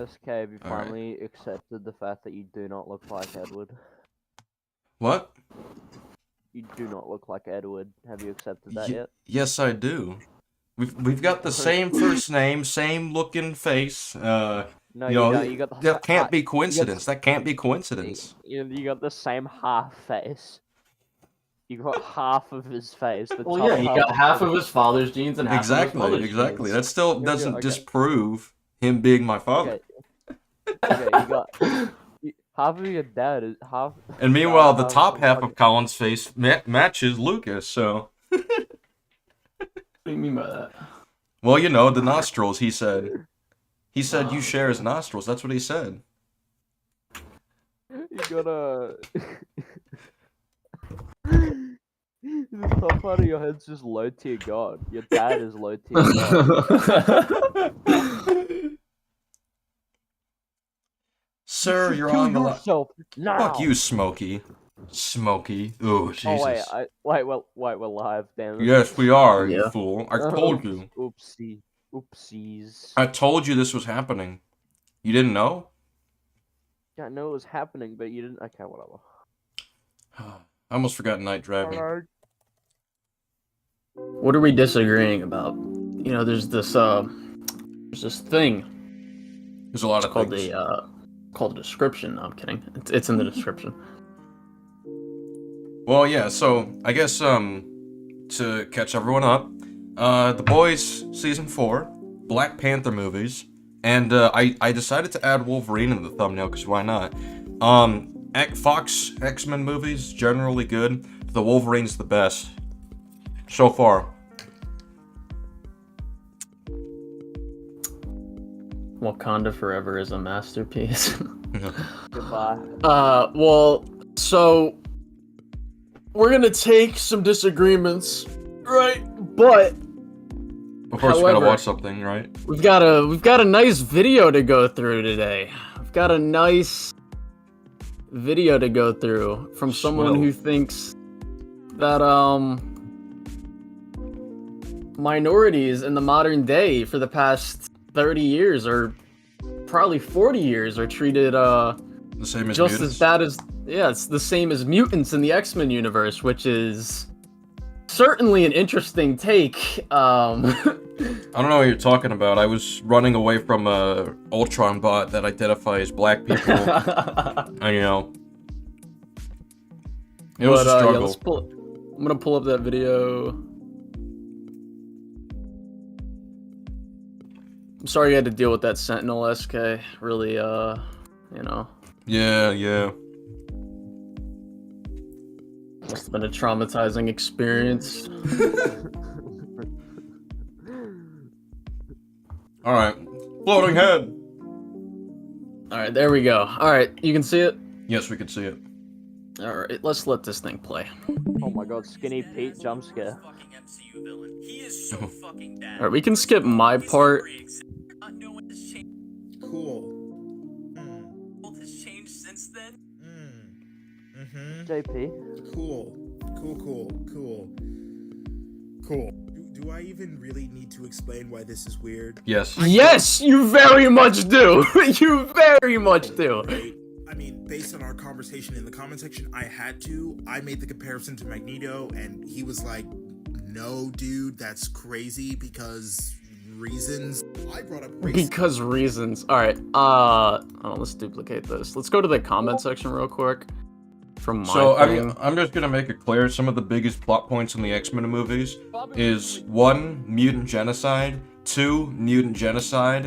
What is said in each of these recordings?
SK, have you All right. finally accepted the fact that you do not look like Edward? What? You do not look like Edward. Have you accepted that yet? Yes, I do. We've got the same first name, same looking face. No, You you know, don't. You got the that can't be you got coincidence. That can't be coincidence. you got the same half face. You got half of his face. The Well, top yeah, he half got half of his his father's genes and half of his Exactly, mother's exactly. genes. That still doesn't okay. disprove him being my father. Okay, you got half of your dad is half. And meanwhile, the half top of half fucking- of Colin's face matches Lucas, so... What do you mean by that? Well, you know, the nostrils, he said. He said you share his nostrils, that's what he said. You got a. The top part of your head's just low tier god. Your dad is low tier god. Sir, you're Kill on the yourself now. Fuck you, Smokey. Smokey. Oh, Jesus. Oh wait, we're live, damn it. Yes, we are, you Yeah. fool. I told you. Oopsies. I told you this was happening. You didn't know? Yeah, I know it was happening, but you didn't. Okay, whatever. I almost forgot night driving. Alright. What are we disagreeing about? You know, there's this thing There's a lot of called things. called a description. No, I'm kidding. It's in the description. Well, yeah, so I guess to catch everyone up, The Boys season 4, Black Panther movies, and I decided to add Wolverine in the thumbnail because why not? Fox X-Men movies generally good. The Wolverine's the best so far. Wakanda Forever is a masterpiece. Goodbye. Well, so we're gonna take some disagreements, right? But Of course, we gotta However- watch something, right? we've got a nice video to go through today. We've got a nice video to go through from someone Swell. who thinks that minorities in the modern day for the past 30 years or probably 40 years are treated The same as just mutants. as bad as, yeah, it's the same as mutants in the X-Men universe, which is certainly an interesting take. I don't know what you're talking about. I was running away from a Ultron bot that identifies black people. And, you know, it was a Yeah, struggle. I'm gonna pull up that video. I'm sorry you had to deal with that Sentinel, SK. Really, you know, Yeah. must have been a traumatizing experience. All right, floating head. Alright, there we go. Alright, you can see it? Yes, we could see it. Alright, let's let this thing play. Oh my god, Skinny Pete jump scare. Fucking MCU villain. He is so fucking bad. Alright, we can skip my part. Not knowing has changed. Cool. World has changed since then. JP. Cool. Cool. Do I even really need to explain why this is weird? Yes. Yes, you very much do! You very much do! Right? I mean, based on our conversation in the comment section, I had to. I made the comparison to Magneto, and he was like, no, dude, that's crazy because reasons. I brought up race. Because reasons. Alright, hold on, let's duplicate this. Let's go to the comment section real quick. From my So thing. I'm just gonna make it clear. Some of the biggest plot points in the X-Men movies is 1, mutant genocide. 2, mutant genocide.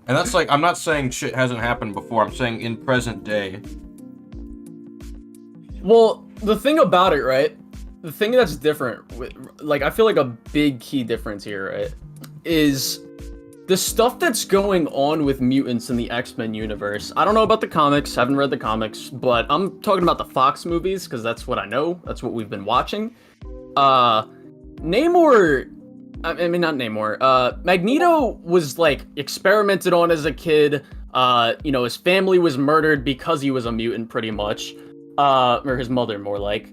And that's like, I'm not saying shit hasn't happened before. I'm saying in present day. Well, the thing about it, right? The thing that's different, like, I feel like a big key difference here, right, is the stuff that's going on with mutants in the X-Men universe. I don't know about the comics, haven't read the comics, but I'm talking about the Fox movies, because that's what I know, that's what we've been watching. Namor, I mean, not Namor, Magneto was, like, experimented on as a kid. You know, his family was murdered because he was a mutant, pretty much. Or his mother, more like.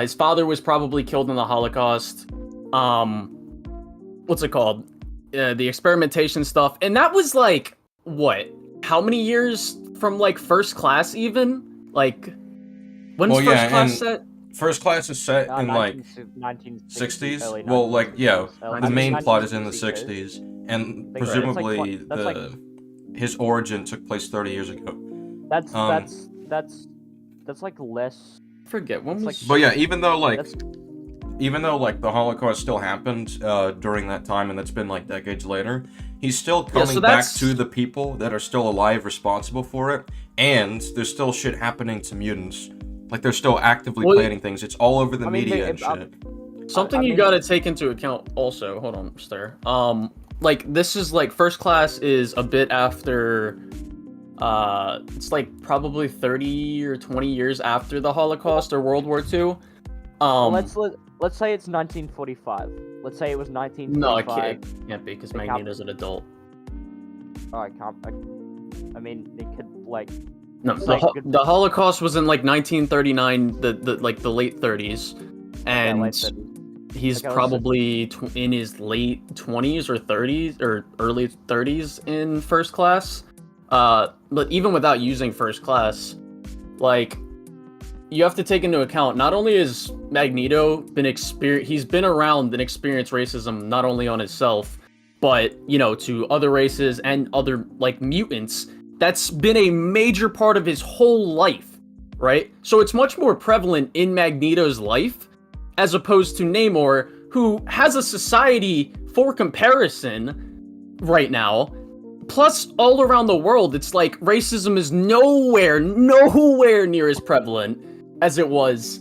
His father was probably killed in the Holocaust. What's it called? the experimentation stuff, and that was like what? How many years from like First Class even? Like when's Well, First yeah, Class and set? First Class is set in like 1960s, 60s. early Well, like yeah, 1960s, early the main 1960s. plot is in the 1962. 60s, and Think about it, it's like presumably that's like his origin took place 30 years ago. that's Um, that's like less. I forget when It's was. like- But yeah, even though like That's the Holocaust still happened during that time, and that's been like decades later, he's still coming so back that's- to the people that are still alive responsible for it, and there's still shit happening to mutants. Like they're still actively Well, planning things. It's all over the I mean, media they- and shit. Something I you mean- gotta take into account also. Hold on, Stir. Like this is like First Class is a bit after. It's like probably 30 or 20 years after the Holocaust or World War II. let's say it's 1945. Let's say it was 1945. No, it can't be because They can't- Magneto's an adult. Oh, I can't. I mean, it could like. No, It's the, like ho- good- the Holocaust was in like 1939, the like the late 30s, and late 30s. he's Like I was probably in his late 20s or 30s or early 30s in First Class. But even without using First Class, like you have to take into account not only has Magneto he's been around and experienced racism not only on himself, but you know to other races and other like mutants. That's been a major part of his whole life, right? So it's much more prevalent in Magneto's life as opposed to Namor, who has a society for comparison right now. Plus, all around the world, it's like racism is nowhere near as prevalent as it was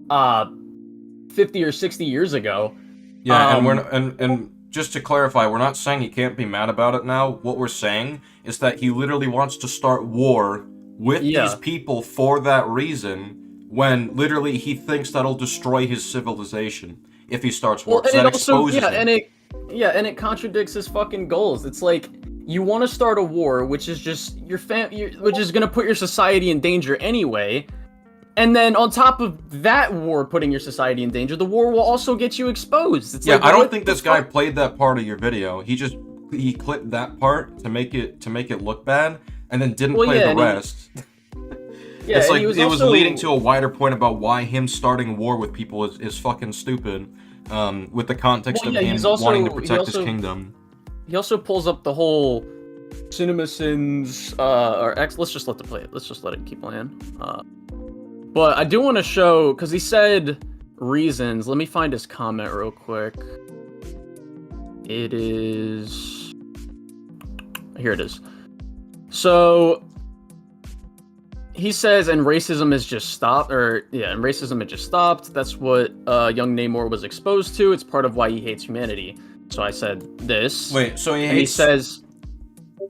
50 or 60 years ago. Yeah, and we're and just to clarify, we're not saying he can't be mad about it now. What we're saying is that he literally wants to start war with these people for that reason, when literally he thinks that'll destroy his civilization if he starts war. Well, and that it also, exposes him. and it contradicts his fucking goals. It's like you want to start a war, which is just which is gonna put your society in danger anyway. And then on top of that war putting your society in danger, the war will also get you exposed. It's Yeah, like, I don't what think the this guy fuck? played that part of your video. He clipped that part to make it look bad, and then didn't play the and rest. Yeah, It's and like he was it was also- leading to a wider point about why him starting war with people is fucking stupid. With the context Well, of yeah, him he's also- wanting to he protect his also- kingdom. He also pulls up the whole cinema sins let's just let it keep playing. But I do want to show, because he said reasons. Let me find his comment real quick. It is... Here it is. So... He says, and racism has just stopped, and racism had just stopped. That's what young Namor was exposed to. It's part of why he hates humanity. So I said this. Wait, so and he says...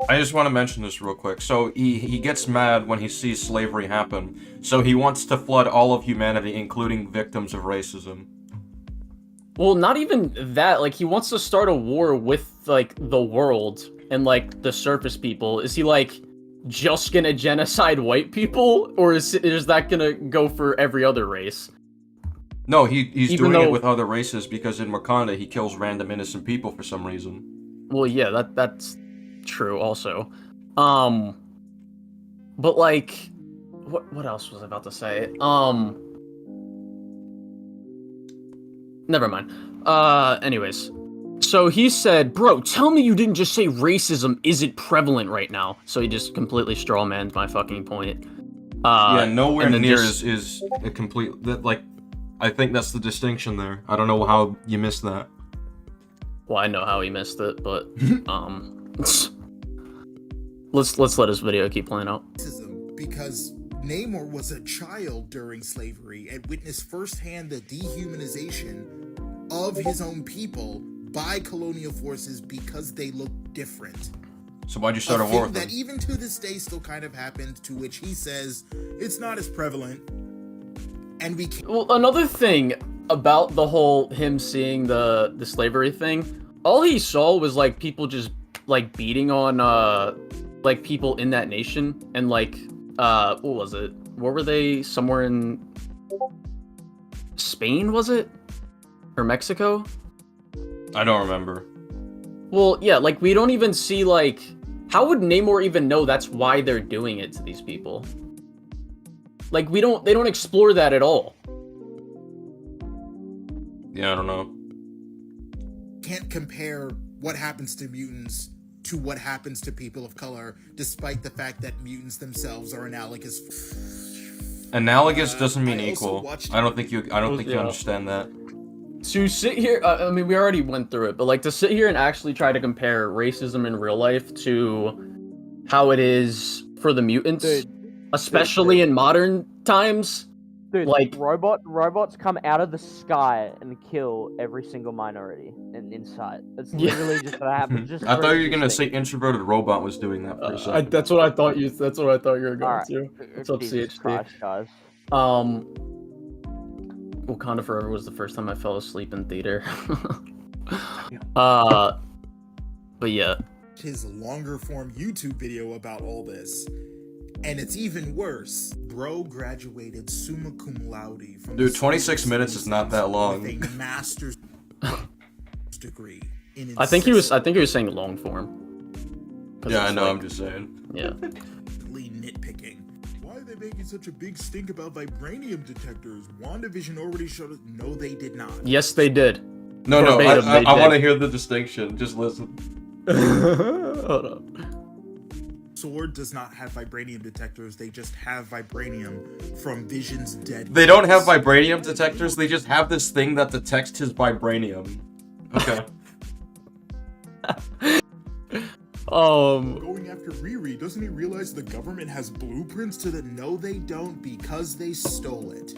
I just want to mention this real quick. So he gets mad when he sees slavery happen. So he wants to flood all of humanity, including victims of racism. Well, not even that. Like, he wants to start a war with, like, the world and, like, the surface people. Is he, like, just gonna genocide white people? Or is that gonna go for every other race? No, he's Even doing it though- with other races because in Wakanda he kills random innocent people for some reason. Well, yeah, that's true also. But, like, what else was I about to say? Never mind. Anyways. So he said, bro, tell me you didn't just say racism isn't prevalent right now. So he just completely strawmanned my fucking point. Yeah, nowhere and then near just- is a complete... Like, I think that's the distinction there. I don't know how you missed that. Well, I know how he missed it, but, let's let his video keep playing out. Racism, because Namor was a child during slavery and witnessed firsthand the dehumanization of his own people by colonial forces because they look different. So why'd you start a war with that them? even to this day still kind of happens, to which he says it's not as prevalent. And we can't. Well, another thing about the whole him seeing the slavery thing, all he saw was like people just like beating on like people in that nation, and like what was it? Where were they? Somewhere in Spain, was it? Or Mexico? I don't remember. Well, yeah, like we don't even see like how would Namor even know that's why they're doing it to these people? Like they don't explore that at all. Yeah, I don't know. Can't compare what happens to mutants to what happens to people of color, despite the fact that mutants themselves are analogous. Analogous doesn't mean I also equal. watched- I don't think you Yeah. understand that. To sit here, I mean, we already went through it, but like to sit here and actually try to compare racism in real life to how it is for the mutants, Dude, especially in modern times. Dude, Like- robots come out of the sky and kill every single minority in sight. It's Yeah. literally just what happens. Just I thought you were for gonna say interesting. introverted robot was doing that for a second. That's what I thought you. That's what I thought you were going Alright. to. What's up, Jesus CHD? Christ, guys. Wakanda Forever was the first time I fell asleep in theater. But yeah. His longer form YouTube video about all this. And it's even worse. Bro graduated summa cum laude from Dude, the 26 minutes is not that long. with a master's degree in I think he was saying long form. 'Cause Yeah, I it's know. like- I'm just saying. Yeah. nitpicking. Why are they making such a big stink about vibranium detectors? WandaVision already showed us. No, they did not. Yes, they did. No, Verbatim, they I want to did. hear the distinction. Just listen. Hold up. Sword does not have vibranium detectors. They just have vibranium from Vision's dead. They don't have vibranium detectors. They just have this thing that detects his vibranium. Okay. Going after Riri, doesn't he realize the government has blueprints to the? No, they don't, because they stole it.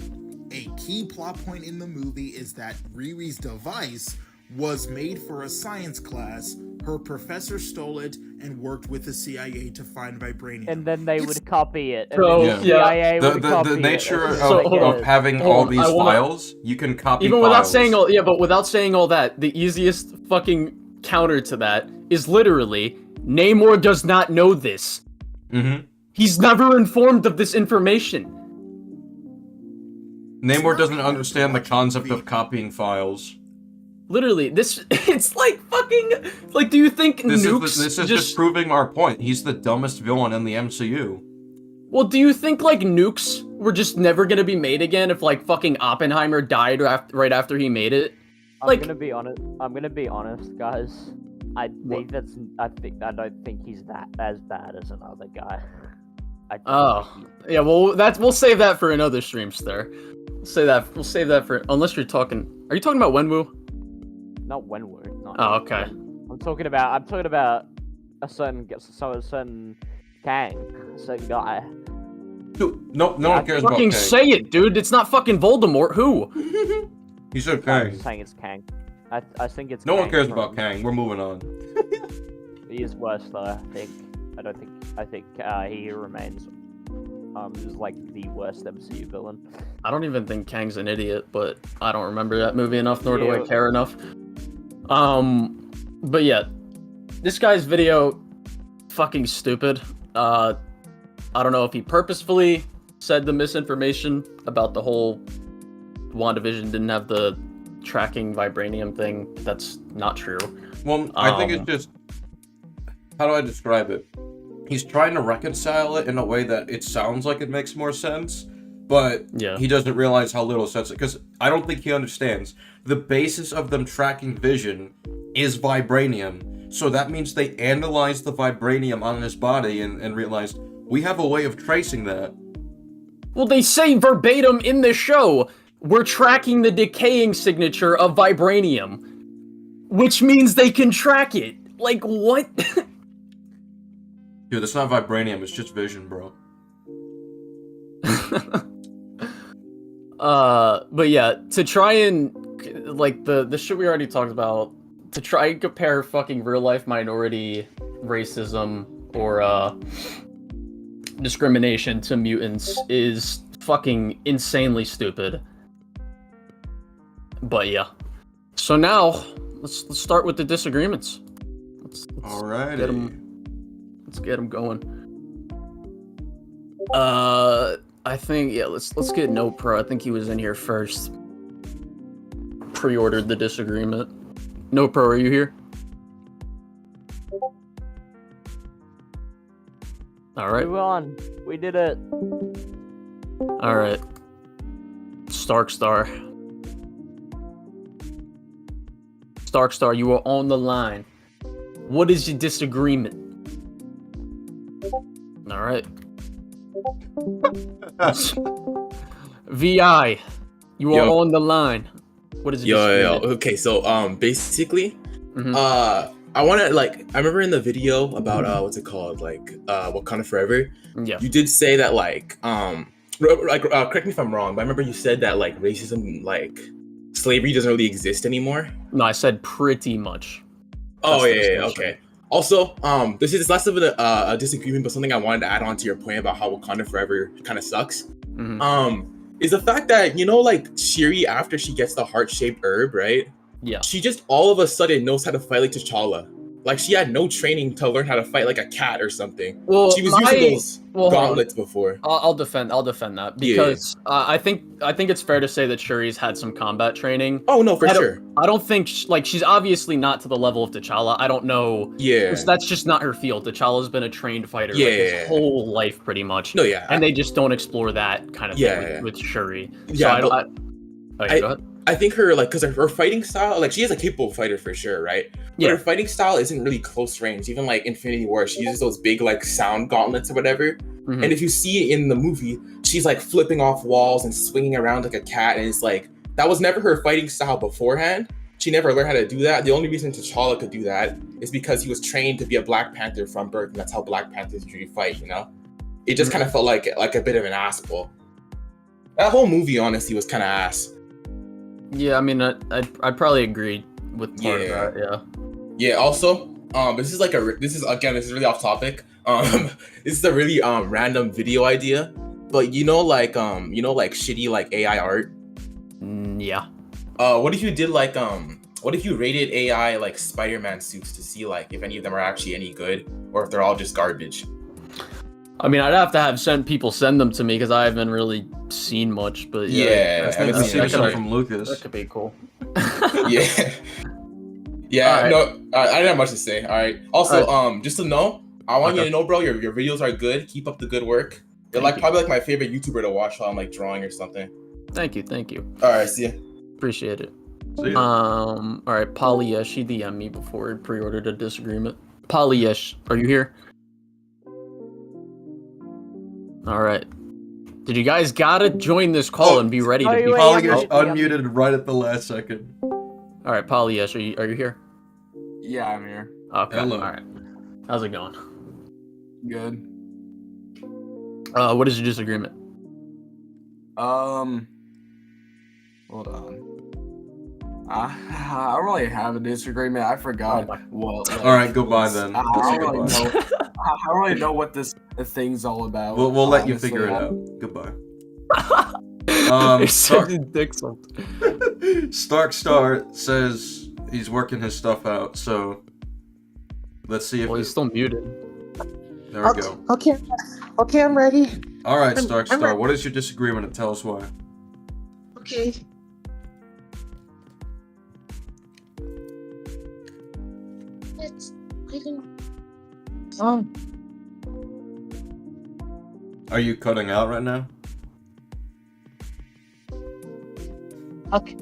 A key plot point in the movie is that Riri's device was made for a science class. Her professor stole it and worked with the CIA to find vibranium. And then they would copy it. And Bro, then the yeah. CIA would copy The it. nature That's So, of, all I hold get. of having Hold all on, these I wanna- files, you can copy Even without files. saying all, yeah, but without saying all that, the easiest fucking counter to that is literally Namor does not know this. Mm-hmm. He's never informed of this information. Namor doesn't understand the concept of copying files. Literally, this it's like fucking like. Do you think This nukes is just proving our point. He's the dumbest villain in the MCU. Well, do you think like nukes were just never gonna be made again if like fucking Oppenheimer died right after he made it? Like- I'm gonna be honest, guys. I don't think he's that as bad as another guy. I don't Oh, think yeah. Well, we'll save that for another stream, Star. We'll save that for unless you're talking. Are you talking about Wenwu? not Wenwu. Not Oh, okay. I'm talking about a certain Kang, a certain guy. Dude, no one cares about Fucking Kang. say it, dude. It's not fucking Voldemort. Who? He said I'm Kang. just saying it's Kang. I think it's No one Kang cares from- about Kang. We're moving on. He is worse though. I think he remains just like the worst MCU villain. I don't even think Kang's an idiot, but I don't remember that movie enough, nor do I Yeah. care enough. But yeah, this guy's video, fucking stupid. I don't know if he purposefully said the misinformation about the whole WandaVision didn't have the tracking vibranium thing. That's not true. Well, I think it's just... How do I describe it? He's trying to reconcile it in a way that it sounds like it makes more sense, but Yeah. he doesn't realize how little sense it... Because I don't think he understands. The basis of them tracking Vision is vibranium. So that means they analyzed the vibranium on his body and realized, we have a way of tracing that. Well, they say verbatim in the show, we're tracking the decaying signature of vibranium, which means they can track it. Like, what? Dude, that's not vibranium, it's just Vision, bro. But yeah, to try and, like, the shit we already talked about, to try and compare fucking real-life minority racism or, discrimination to mutants is fucking insanely stupid. But yeah. So now, let's start with the disagreements. Let's Alrighty. let's get them going. I think, yeah, let's get No Pro. I think he was in here first. Pre-ordered the disagreement. No Pro, are you here? All right. Move on. We did it. All right. Stark Star, you are on the line. What is your disagreement? All right. Vi, you are on the line. What is your disagreement? Okay, so basically, Mhm. I want to I remember in the video about what's it called, Wakanda Forever. Yeah. You did say that correct me if I'm wrong, but I remember you said that racism, slavery doesn't really exist anymore. No, I said pretty much. Oh That's the yeah, distinction. okay. Also, this is less of a disagreement, but something I wanted to add on to your point about how Wakanda Forever kind of sucks. Mhm. Is the fact that Shiri, after she gets the heart-shaped herb, right? Yeah. She just all of a sudden knows how to fight like T'Challa. Like she had no training to learn how to fight like a cat or something. Well, She was using those hold on. gauntlets before. I'll defend that because I think it's fair to say that Shuri's had some combat training. Oh no, for sure. I don't think she's obviously not to the level of T'Challa. I don't know. Yeah. That's just not her field. T'Challa's been a trained fighter his whole life pretty much. No, yeah. And they just don't explore that kind of thing with Shuri. Yeah. So go ahead. I think her because her fighting style, she is a capable fighter for sure, right? But her fighting style isn't really close range. Even Infinity War, she uses those big sound gauntlets or whatever. Mm-hmm. And if you see it in the movie, she's flipping off walls and swinging around like a cat, and it's that was never her fighting style beforehand. She never learned how to do that. The only reason T'Challa could do that is because he was trained to be a Black Panther from birth, and that's how Black Panthers usually fight. It just kind of felt like a bit of an asshole. That whole movie, honestly, was kind of ass. Yeah, I mean, I'd probably agree with part of that. Yeah. Yeah. Also, this is really off topic. This is a really random video idea, but shitty AI art. Yeah. What if you did what if you rated AI Spider-Man suits to see if any of them are actually any good or if they're all just garbage? I mean, I'd have to have people send them to me because I haven't really seen much, but I haven't seen something from Lucas. That could be cool. Yeah. Yeah, right. No, I didn't have much to say. All right. Also, just to know, I want you to know, bro, your videos are good. Keep up the good work. You're probably my favorite YouTuber to watch while I'm drawing or something. Thank you. All right, see ya. Appreciate it. See ya. All right, Polyesh, she DM'd me before he pre-ordered a Disagreement. Polyesh, are you here? All right. Did you guys gotta join this call and be ready to be? Polyesh unmuted right at the last second. All right, Polyesh, are you here? Yeah, I'm here. Okay. Hello. All right. How's it going? Good. What is your disagreement? Hold on. I don't really have a disagreement. I forgot what. All right, goodbye then. I don't really know what this thing's all about. We'll let you figure it out. Goodbye. Stark Star says he's working his stuff out, so let's see if he's still muted. There we go. Okay, I'm ready. All right, Stark Star, what is your disagreement and tell us why? Okay. Are you cutting out right now? Okay.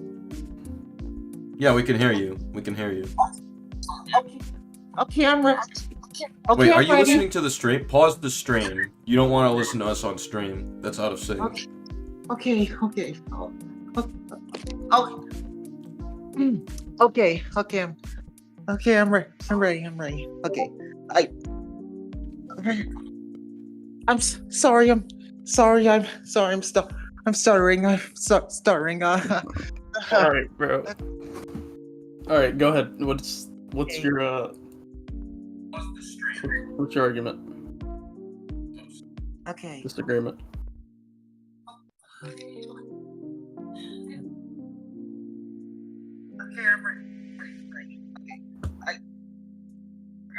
Yeah, we can hear you. Okay, I'm ready. Okay, wait, are you listening to the stream? Pause the stream. You don't want to listen to us on stream. That's out of sync. Okay. I'm ready. Okay. I'm sorry. I'm stuttering. All right, bro. All right, go ahead. What's your what's your argument? Okay. Disagreement. Okay, I'm ready.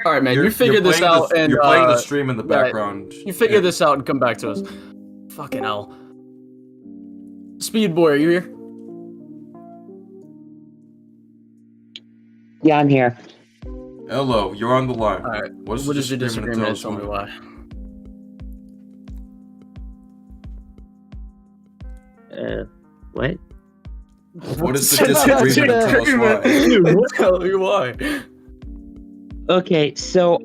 All right, man. You figure this out, and you're playing the stream in the background. You figure this out and come back to us. Fucking hell. Speed boy, are you here? Yeah, I'm here. Hello, you're on the line. All right. What is your disagreement? and Tell me why. What? What is the disagreement? And tell us why. Tell me why. Okay, so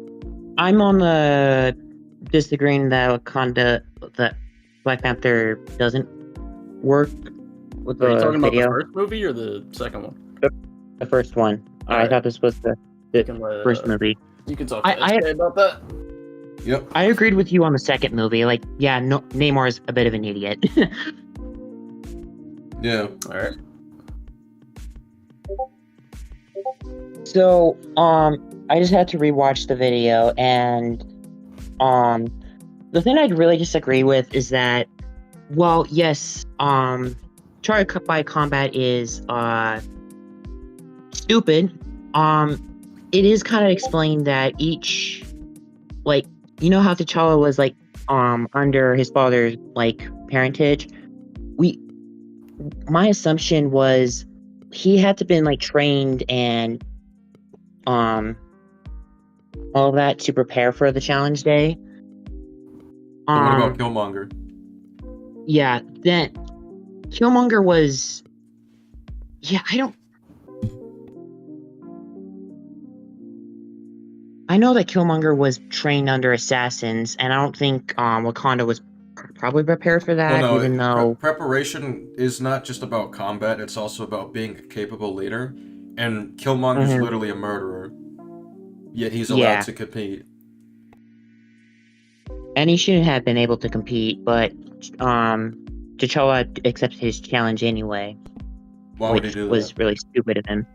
I'm on the disagreeing that that Black Panther doesn't work with Are you the talking about the video. first movie or the second one? The first one. I Alright. thought this was the first movie. You can talk to I SK about that. Yep. I agreed with you on the second movie. Like, yeah, no, Namor is a bit of an idiot. Yeah. Alright. So, I just had to rewatch the video, and the thing I'd really disagree with is that, well, yes, trial by combat is stupid. It is kind of explained that each, like, you know how T'Challa was like under his father's like parentage. My assumption was he had to been like trained and all that to prepare for the challenge day. So what about Killmonger? Yeah, then Killmonger was. Yeah, I know that Killmonger was trained under assassins, and I don't think Wakanda was probably prepared for that, Well, no, even though preparation is not just about combat, it's also about being a capable leader. And Killmonger's literally a murderer. Yet he's allowed to compete. And he shouldn't have been able to compete, but T'Challa accepted his challenge anyway. Why would he do that? Which was really stupid of him.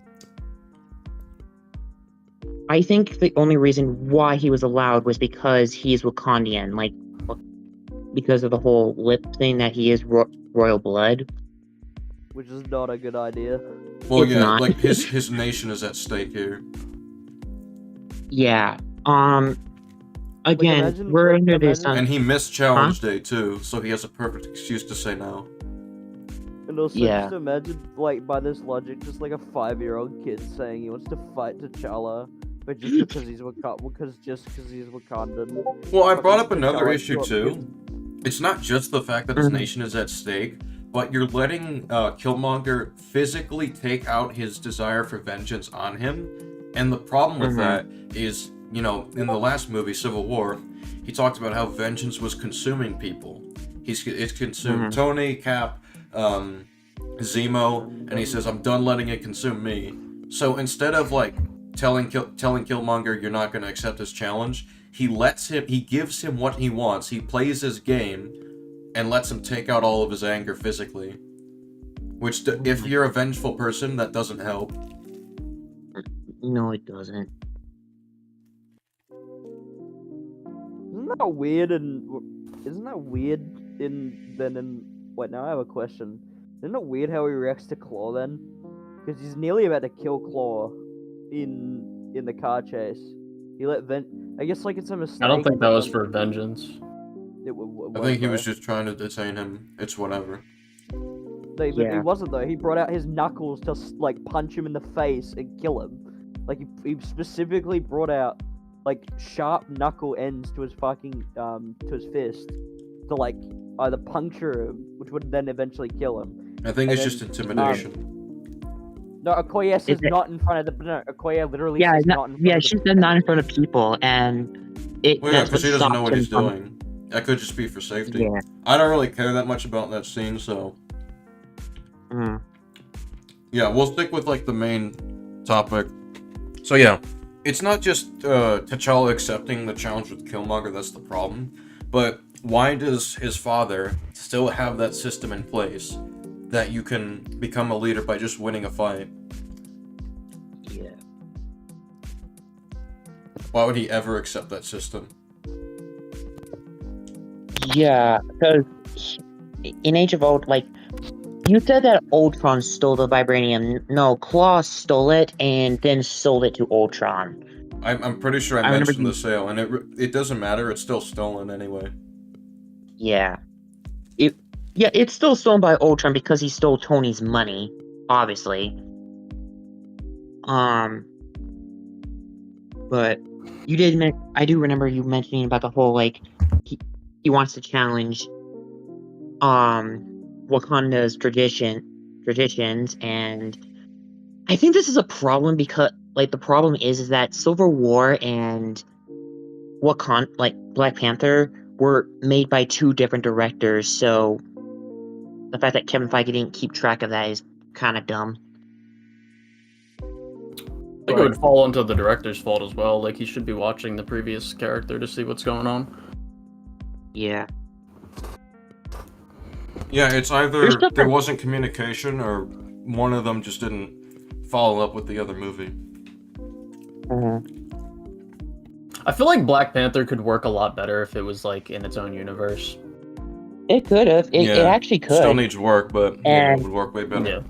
I think the only reason why he was allowed was because he's Wakandian, like, because of the whole lip thing that he is royal blood. Which is not a good idea. Well, It's yeah, not. like his nation is at stake here. Yeah. Again, imagine- we're like, under this. imagine- And he missed challenge day too, so he has a perfect excuse to say no. And also, Yeah. just imagine, like, by this logic, just like a 5-year-old kid saying he wants to fight T'Challa, but just because he's Wakandan. Well, I brought up Fucking another T'Challa issue got too. It's not just the fact that his nation is at stake, but you're letting Killmonger physically take out his desire for vengeance on him. And the problem with that is, you know, in the last movie, Civil War, he talked about how vengeance was consuming people. It's consumed Tony, Cap, Zemo, and he says, I'm done letting it consume me. So instead of, like, telling Killmonger you're not going to accept his challenge, he gives him what he wants. He plays his game and lets him take out all of his anger physically. Which, if you're a vengeful person, that doesn't help. No, it doesn't. Isn't that weird? Wait, now I have a question. Isn't it weird how he reacts to Claw then? Because he's nearly about to kill Claw in the car chase. He let I guess like it's a mistake. I don't think that but was then- for vengeance. I think he was just trying to detain him. It's whatever. No, but he wasn't though. He brought out his knuckles to like punch him in the face and kill him. Like he specifically brought out like sharp knuckle ends to his fucking to his fist to like either puncture him, which would then eventually kill him. I think And it's then, just intimidation. No, Okoye says not in front of the. No, Okoye literally says not in front of the. She said not in front of people, and it. Well, yeah, that's because he what doesn't know stopped what he's him from- doing. That could just be for safety. Yeah. I don't really care that much about that scene, so... Yeah, we'll stick with, like, the main topic. So, yeah. It's not just T'Challa accepting the challenge with Killmonger that's the problem, but why does his father still have that system in place that you can become a leader by just winning a fight? Yeah. Why would he ever accept that system? Yeah, because in Age of Ult, like, you said that Ultron stole the vibranium. No, Claw stole it and then sold it to Ultron. I'm pretty sure I mentioned the sale, and it doesn't matter. It's still stolen anyway. Yeah. It's still stolen by Ultron because he stole Tony's money, obviously. But you did I do remember you mentioning about the whole, like, he wants to challenge Wakanda's traditions, and I think this is a problem because, like, the problem is that Civil War and Black Panther were made by two different directors, so the fact that Kevin Feige didn't keep track of that is kind of dumb. I think it would fall into the director's fault as well. Like, he should be watching the previous character to see what's going on. Yeah. Yeah, it's either there wasn't communication or one of them just didn't follow up with the other movie. I feel like Black Panther could work a lot better if it was, like, in its own universe. It could have. It actually could. Still needs work, but it would work way better.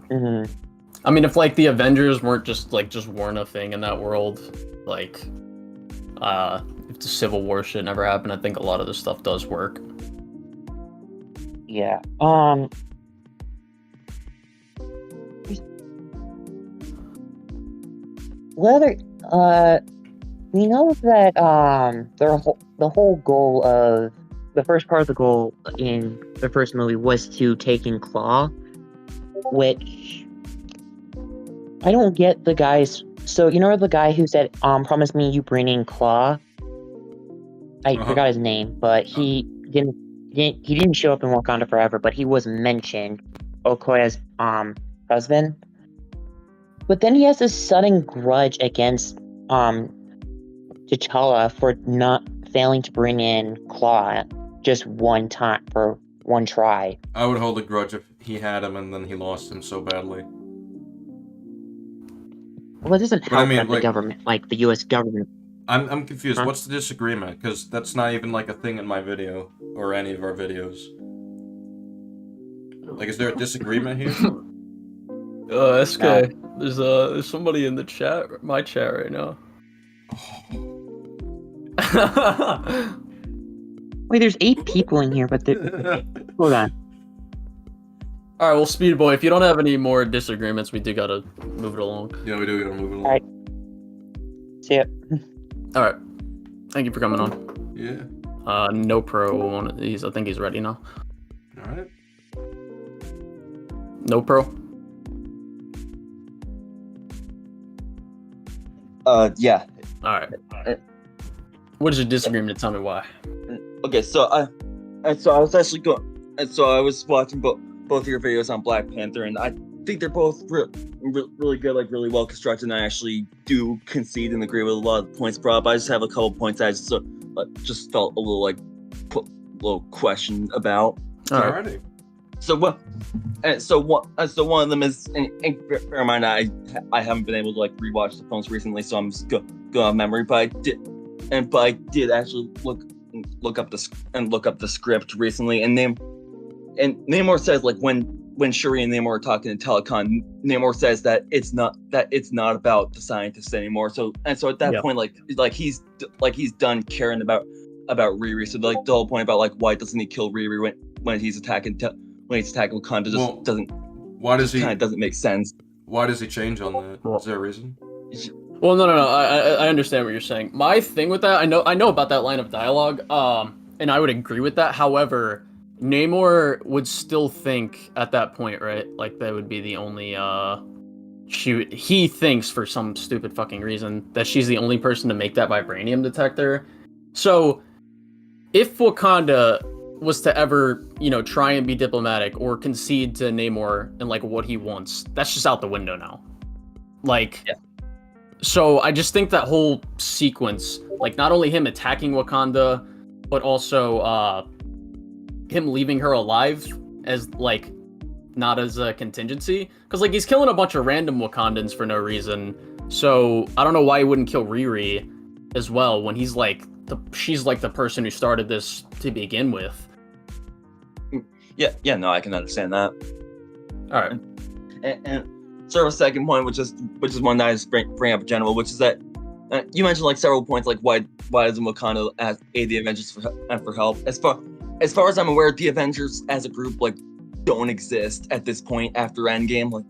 Yeah. I mean, if, like, the Avengers weren't just weren't a thing in that world, like, if the Civil War shit never happened, I think a lot of this stuff does work. Yeah. Whether we know that the whole goal of the first part of the goal in the first movie was to take in Claw, which I don't get the guys. So you know the guy who said, "Promise me you bring in Claw." I forgot his name, but he didn't show up in Wakanda Forever, but he was mentioned. Okoye's husband. But then he has this sudden grudge against T'Challa for not failing to bring in Claw just one time for one try. I would hold a grudge if he had him and then he lost him so badly. Well, it doesn't help that the government, like the U.S. government. I'm confused. Huh? What's the disagreement? Because that's not even like a thing in my video or any of our videos. Like, is there a disagreement here? SK, there's somebody in the chat, my chat right now. Wait, there's 8 people in here, but hold on. All right, well, Speed Boy, if you don't have any more disagreements, we do gotta move it along. Yeah, we do gotta move it along. All right. See ya. All right. Thank you for coming on. Yeah. No pro one of these. I think he's ready now. All right. No pro. Yeah. All right. What is your disagreement? Tell me why. Okay, so I was actually I was watching both of your videos on Black Panther, and I think they're both really good, like really well constructed. And I actually do concede and agree with a lot of the points brought up. I just have a couple points I just felt a little question about. Alrighty. So one of them is, and bear in mind, I haven't been able to like rewatch the films recently, so I'm just going off memory. But I did actually look up the script recently, and Namor says, like, when Shuri and Namor are talking to Telecon, Namor says that it's not about the scientists anymore. So at that point, like he's done caring about Riri. So like the whole point about like why doesn't he kill Riri when he's attacking Wakanda doesn't make sense. Why does he change on that? Is there a reason? Well, no. I understand what you're saying. My thing with that, I know about that line of dialogue, and I would agree with that. However, Namor would still think at that point, right? Like that would be the only he thinks for some stupid fucking reason that she's the only person to make that vibranium detector. So if Wakanda was to ever, try and be diplomatic or concede to Namor and like what he wants, that's just out the window now. Like, yeah. So I just think that whole sequence, like not only him attacking Wakanda, but also him leaving her alive as like not as a contingency, because like he's killing a bunch of random Wakandans for no reason. So I don't know why he wouldn't kill Riri as well when he's like she's like the person who started this to begin with. Yeah, no, I can understand that. All right, and sort of a second point, which is one that I just bring up in general, which is that you mentioned like several points, like why doesn't Wakanda aid the Avengers for help? As far as I'm aware, the Avengers as a group like don't exist at this point after Endgame. Like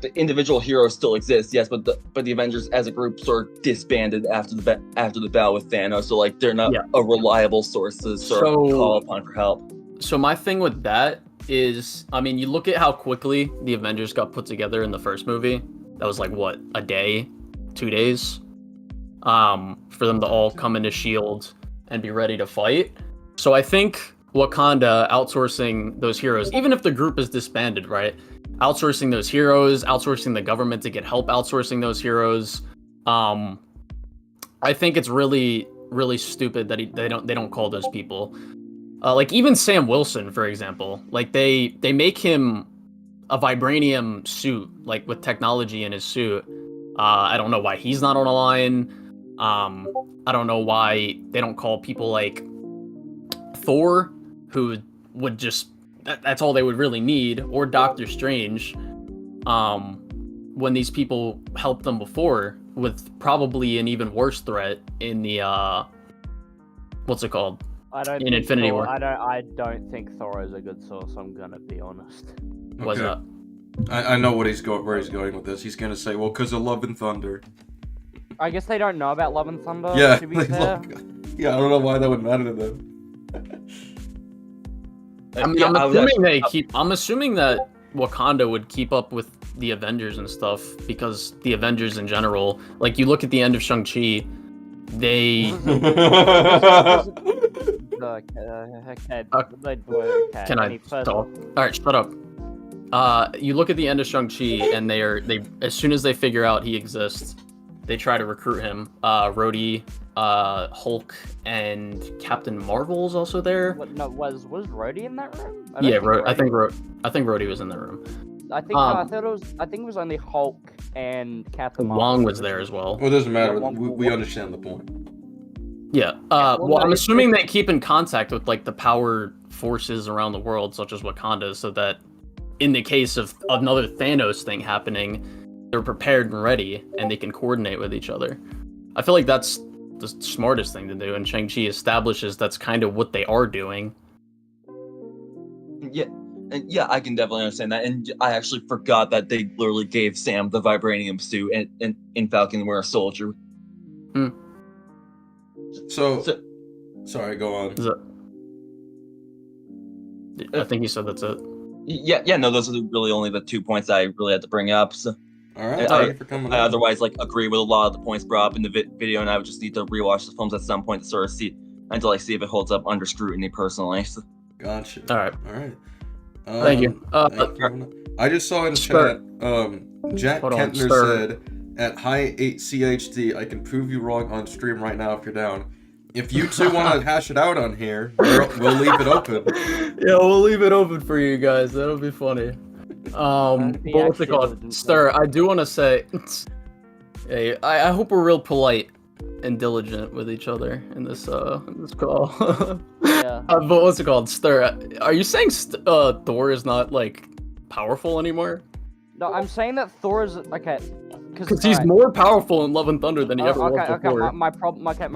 the individual heroes still exist, yes, but the Avengers as a group sort of disbanded after the battle with Thanos. So like they're not a reliable source to sort of call upon for help. So my thing with that is, I mean, you look at how quickly the Avengers got put together in the first movie. That was like what, a day, 2 days, for them to all come into S.H.I.E.L.D. and be ready to fight. So I think Wakanda outsourcing those heroes, even if the group is disbanded, right? Outsourcing those heroes, outsourcing the government to get help outsourcing those heroes. I think it's really, really stupid that they don't call those people. Like even Sam Wilson, for example, like they make him a vibranium suit, like with technology in his suit. I don't know why he's not on a line. I don't know why they don't call people like Thor, who would just that's all they would really need, or Doctor Strange. When these people helped them before with probably an even worse threat in the what's it called? In Infinity War. I don't think Thor is a good source. I'm gonna be honest. Okay. What's that? I know where he's going with this. He's gonna say, well, because of Love and Thunder. I guess they don't know about Love and Thunder. Yeah, To be fair. yeah, I don't know why that would matter to them. I'm assuming that Wakanda would keep up with the Avengers and stuff, because the Avengers in general, like you look at the end of Shang-Chi, they Can I stop? Alright, shut up. You look at the end of Shang-Chi, and they as soon as they figure out he exists, they try to recruit him. Rhodey, Hulk, and Captain Marvel is also there. What, no, was Rhodey in that room? I think Rhodey was in the room. I think it was only Hulk and Captain Marvel. Wong was there as well. Well, it doesn't matter. We understand the point. Yeah. Well, I'm assuming they keep in contact with like the power forces around the world, such as Wakanda, so that in the case of another Thanos thing happening, they're prepared and ready, and they can coordinate with each other. I feel like that's the smartest thing to do, and Shang-Chi establishes that's kind of what they are doing. Yeah, I can definitely understand that, and I actually forgot that they literally gave Sam the vibranium suit and in Falcon and Winter Soldier. So, sorry, go on. I think you said that's it. Yeah, no, those are really only the 2 points I really had to bring up. So. All right, thank you for coming. I otherwise agree with a lot of the points brought up in the video, and I would just need to rewatch the films at some point to sort of see until I see if it holds up under scrutiny personally. So. Gotcha. All right. Thank you. I just saw in chat, Jack Kentner said, at high 8 CHD, I can prove you wrong on stream right now if you're down. If you two want to hash it out on here, we'll leave it open. Yeah, we'll leave it open for you guys. That'll be funny. What's it called? Stir, I do want to say, hey, I hope we're real polite and diligent with each other in this call. Yeah. But what's it called? Stir, are you saying Thor is not like powerful anymore? No, I'm saying that Thor is okay. Because he's more powerful in Love and Thunder than he ever was before. Okay, my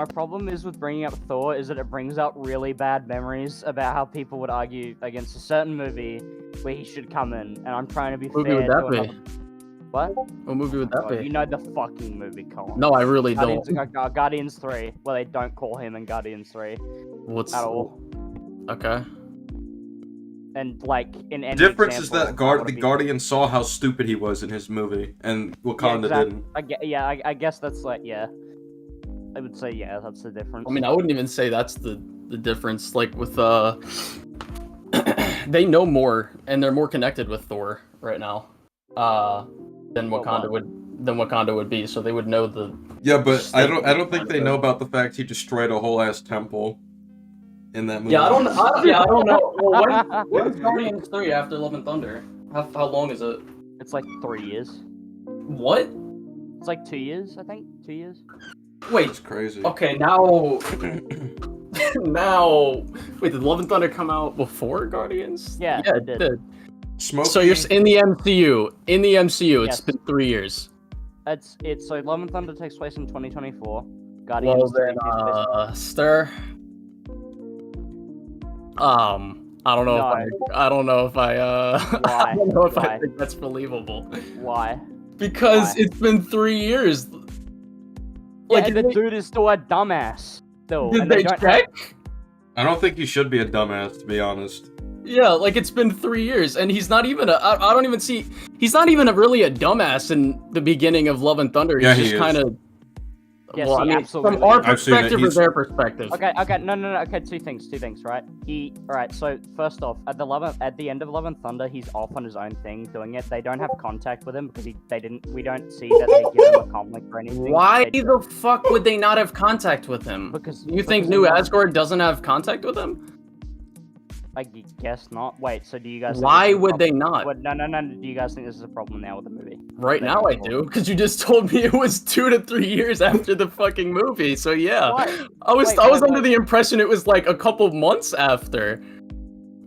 problem is with bringing up Thor is that it brings up really bad memories about how people would argue against a certain movie where he should come in, and I'm trying to be What fair. movie would that be? What? What movie would that be? You know the fucking movie, Colin. No, I really don't. Guardians 3. Well, they don't call him in Guardians 3. What's at all? Okay. And like in any difference is example, that the Guardian saw how stupid he was in his movie, and Wakanda didn't. I guess that's like I would say that's the difference. I mean, I wouldn't even say that's the difference. Like with they know more and they're more connected with Thor right now, than Wakanda would be. So they would know the. Yeah, but I don't think they know about the fact he destroyed a whole ass temple. In that movie. Yeah, I don't know. Well, when's Guardians 3 after Love and Thunder? How long is it? It's like 3 years. What? It's like 2 years, I think. 2 years. Wait. That's crazy. Okay, now... Wait, did Love and Thunder come out before Guardians? Yeah, it did. Smokey. So you're in the MCU. In the MCU, it's been 3 years. So Love and Thunder takes place in 2024. Guardians. Well then, Stir... I don't know if I think that's believable. Why? Because it's been 3 years. Like the dude is still a dumbass. Still. Did they check? I don't think you should be a dumbass, to be honest. Yeah, like it's been 3 years, and he's not even I don't even see. He's not even really a dumbass in the beginning of Love and Thunder. He's Yeah, just he is. kind of. Yes, Well, I he mean, absolutely from our is. I've seen it, perspective or he's- their perspective. Okay, no. Okay, two things, right? Alright, so first off, at the end of Love and Thunder, he's off on his own thing doing it. They don't have contact with him because we don't see that they give him a comic or anything. Why They- the fuck would they not have contact with him? Because You think because New of Love- Asgard doesn't have contact with him? I guess not. Wait, so do you guys? think Why this is a would they problem- not? What, no. Do you guys think this is a problem now with the movie? Right They now don't I do, because you just told me it was 2 to 3 years after the fucking movie. So yeah, What? I was Wait, under the impression it was like a couple months after,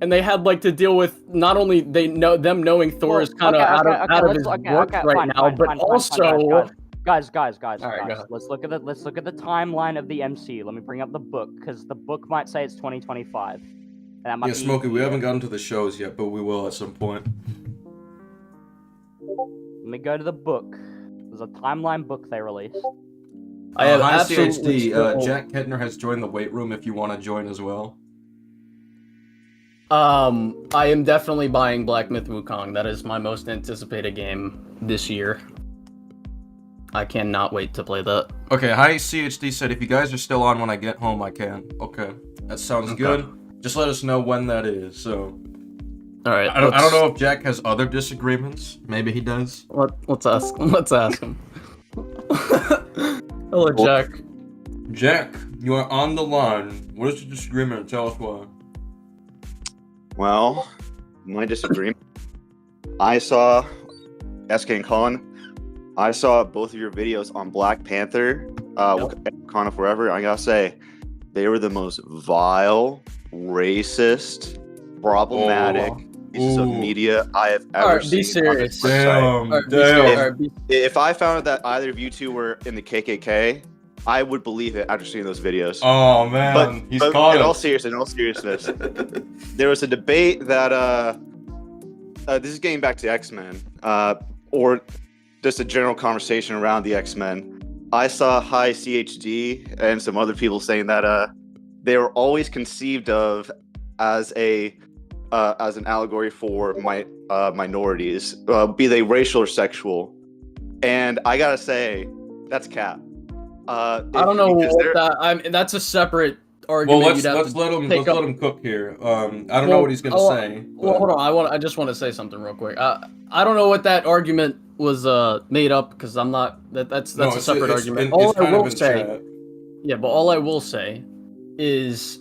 and they had like to deal with not only them knowing Thor is kind of out of his work right now, but also. Guys, All right, go ahead. let's look at the timeline of the MCU. Let me bring up the book because the book might say it's 2025. And that might Yeah, be Smokey, we haven't gotten to the shows yet, but we will at some point. Let me go to the book. There's a timeline book they released. I have Hi, absolutely CHD. still- Jack Kettner has joined the weight room if you want to join as well. I am definitely buying Black Myth Wukong. That is my most anticipated game this year. I cannot wait to play that. Okay, hi, CHD said, if you guys are still on when I get home, I can. Okay, that sounds good. Just let us know when that is, so... Alright, I don't know if Jack has other disagreements. Maybe he does. Let's ask him. Hello, Jack. Jack, you are on the line. What is your disagreement? Tell us why. Well, my disagreement. I saw SK and Colin. I saw both of your videos on Black Panther, Wakanda Forever. I gotta say, they were the most vile, racist, problematic pieces of media I have ever Alright, seen. be serious. If I found out that either of you two were in the KKK, I would believe it after seeing those videos. Oh man, he's caught in us. all seriousness, there was a debate that this is getting back to X-Men, or just a general conversation around the X-Men. I saw High CHD and some other people saying that they were always conceived of as an allegory for minorities, be they racial or sexual. And I gotta say, that's cap. I don't know what that. That's a separate argument. Well, let's let him cook here. I don't know what he's gonna say. Well, hold on. I just want to say something real quick. I don't know what that argument was made up because I'm not. That's a separate argument. All I will say, yeah, but all I will say is,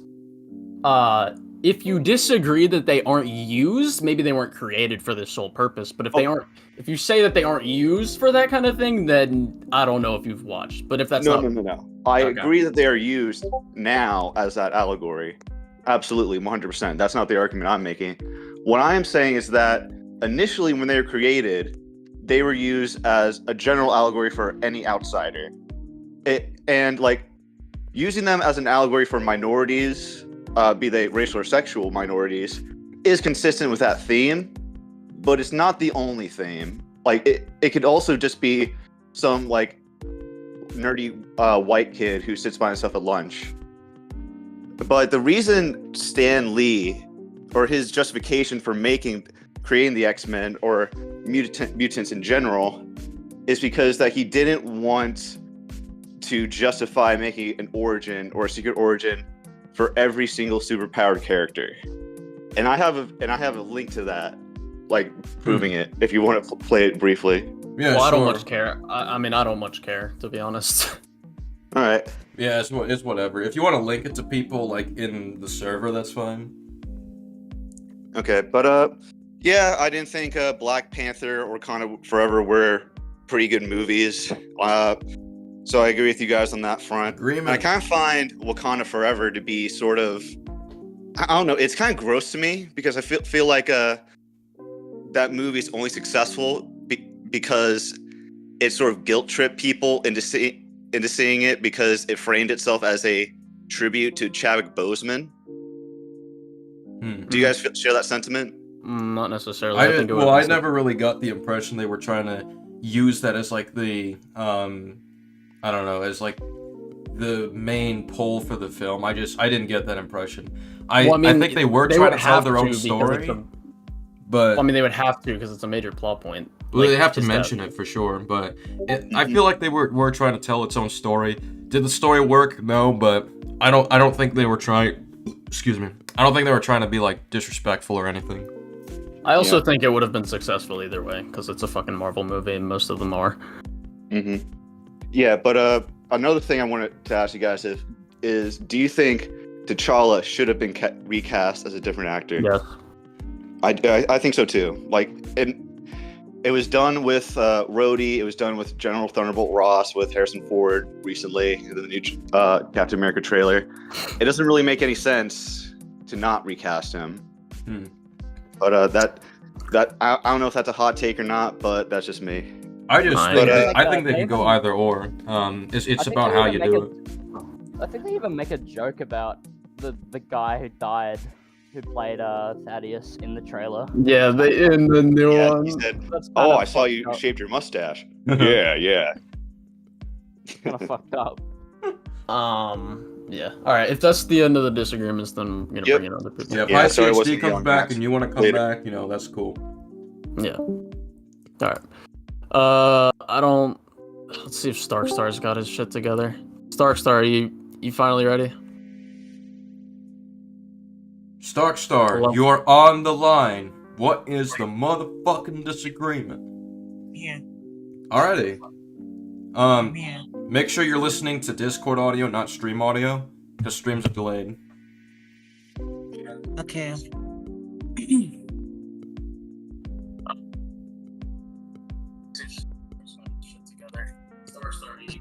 if you disagree that they aren't used, maybe they weren't created for this sole purpose. But if you say that they aren't used for that kind of thing, then I don't know if you've watched. But if that's no. I agree that they are used now as that allegory. Absolutely, 100%. That's not the argument I'm making. What I am saying is that initially, when they were created, they were used as a general allegory for any outsider, and like using them as an allegory for minorities, be they racial or sexual minorities, is consistent with that theme, but it's not the only theme. Like it could also just be some like nerdy white kid who sits by himself at lunch. But the reason Stan Lee, or his justification for creating the X-Men or mutants in general, is because that he didn't want to justify making an origin or a secret origin for every single superpowered character. And I have a link to that, like proving it. If you want to play it briefly. Yeah, well, I don't much care. I mean, I don't much care, to be honest. All right. Yeah, it's whatever. If you want to link it to people like in the server, that's fine. Okay, but yeah, I didn't think Black Panther or Wakanda Forever were pretty good movies. So I agree with you guys on that front. Agreement. I kind of find Wakanda Forever to be sort of, I don't know, it's kind of gross to me because I feel like that movie's only successful because it sort of guilt tripped people into seeing it because it framed itself as a tribute to Chadwick Boseman. Do you guys share that sentiment? Not necessarily. I never really got the impression they were trying to use that as like the I don't know, as like the main pull for the film. I didn't get that impression. I think they were trying would to tell have their own because story, it's a- but Well, I mean, they would have to because it's a major plot point. well, Like, they have to just mention it for sure. But I feel like they were trying to tell its own story. Did the story work? No, but I don't think they were trying. Excuse me. I don't think they were trying to be like disrespectful or anything. I also think it would have been successful either way because it's a fucking Marvel movie and most of them are. Yeah, but another thing I wanted to ask you guys is do you think T'Challa should have been recast as a different actor? Yes. I think so too. Like, it was done with Rhodey. It was done with General Thunderbolt Ross with Harrison Ford recently in the new Captain America trailer. It doesn't really make any sense to not recast him. But I don't know if that's a hot take or not, but that's just me. I think they can go either or. It's about how you do it. I think they even make a joke about the guy who died, who played Thaddeus in the trailer. Yeah, in the new one. He said, "Oh, I saw you shaved your mustache." yeah. Kind of fucked up. Yeah. All right. If that's the end of the disagreements, then I'm gonna bring in other people. Yeah, if ICHD comes back and you want to come back, that's cool. Yeah. All right. I don't. Let's see if Starkstar's got his shit together. Starkstar, you finally ready? Starkstar, Hello? you're on the line. What is the motherfucking disagreement? Yeah. Alrighty. Make sure you're listening to Discord audio, not stream audio, because streams are delayed. Okay.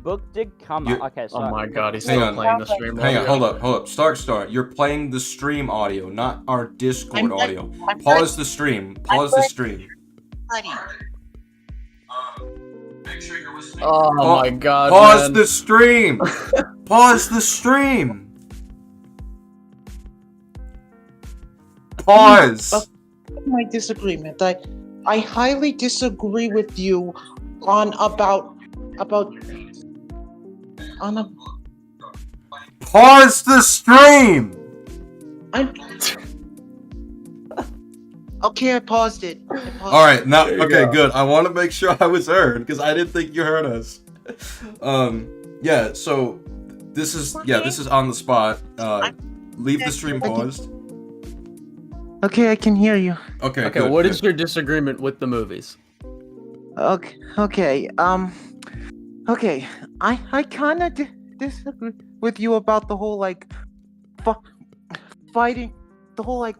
Book did come out. Okay, so Oh my god, he's Hang still on. playing the stream. Hang on, audio. hold up. Starkstar, you're playing the stream audio, not our Discord audio. I'm Pause the stream. Pause the stream. Ready. Make sure you're listening. Oh my god. Pause man. the stream. Pause the stream. Pause. My disagreement. I highly disagree with you on about Pause the stream. Okay, I paused it. All right, now okay, good. I want to make sure I was heard because I didn't think you heard us. Yeah. So this is on the spot. Leave the stream paused. Okay, I can hear you. Okay. Okay. Good, What good. is your disagreement with the movies? Okay. Okay. I kind of disagree with you about the whole like fighting, the whole like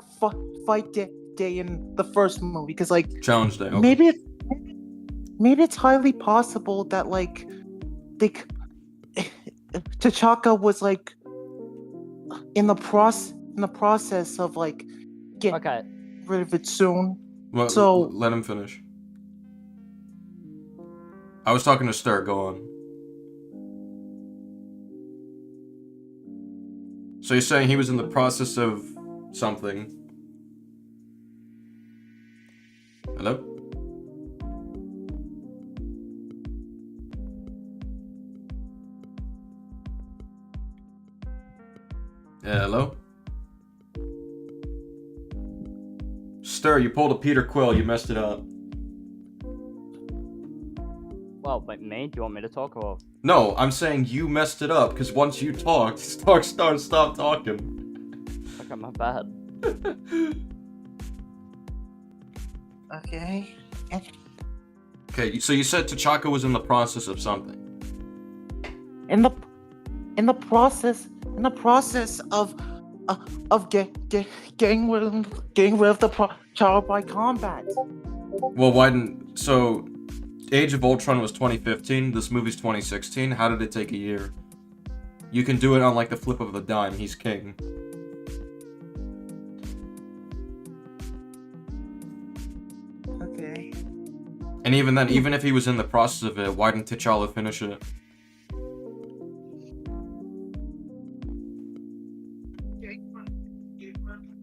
fight day in the first movie, because like Challenge day. Okay. maybe it's highly possible that like T'Chaka was like in the process of like getting rid of it soon. Well, so let him finish. I was talking to Stir. Go on. So you're saying he was in the process of something? Hello? Yeah, hello? Stir, you pulled a Peter Quill, you messed it up. Well, but me? Do you want me to talk or? No, I'm saying you messed it up, because once you talked, Starkstar stopped talking. Okay, my bad. Okay. Okay, so you said T'Chaka was in the process of something. In the process of getting rid of the trial by combat. Well, why didn't... So, Age of Ultron was 2015, this movie's 2016, how did it take a year? You can do it on, like, the flip of a dime, he's king. Okay. And even then, even if he was in the process of it, why didn't T'Challa finish it?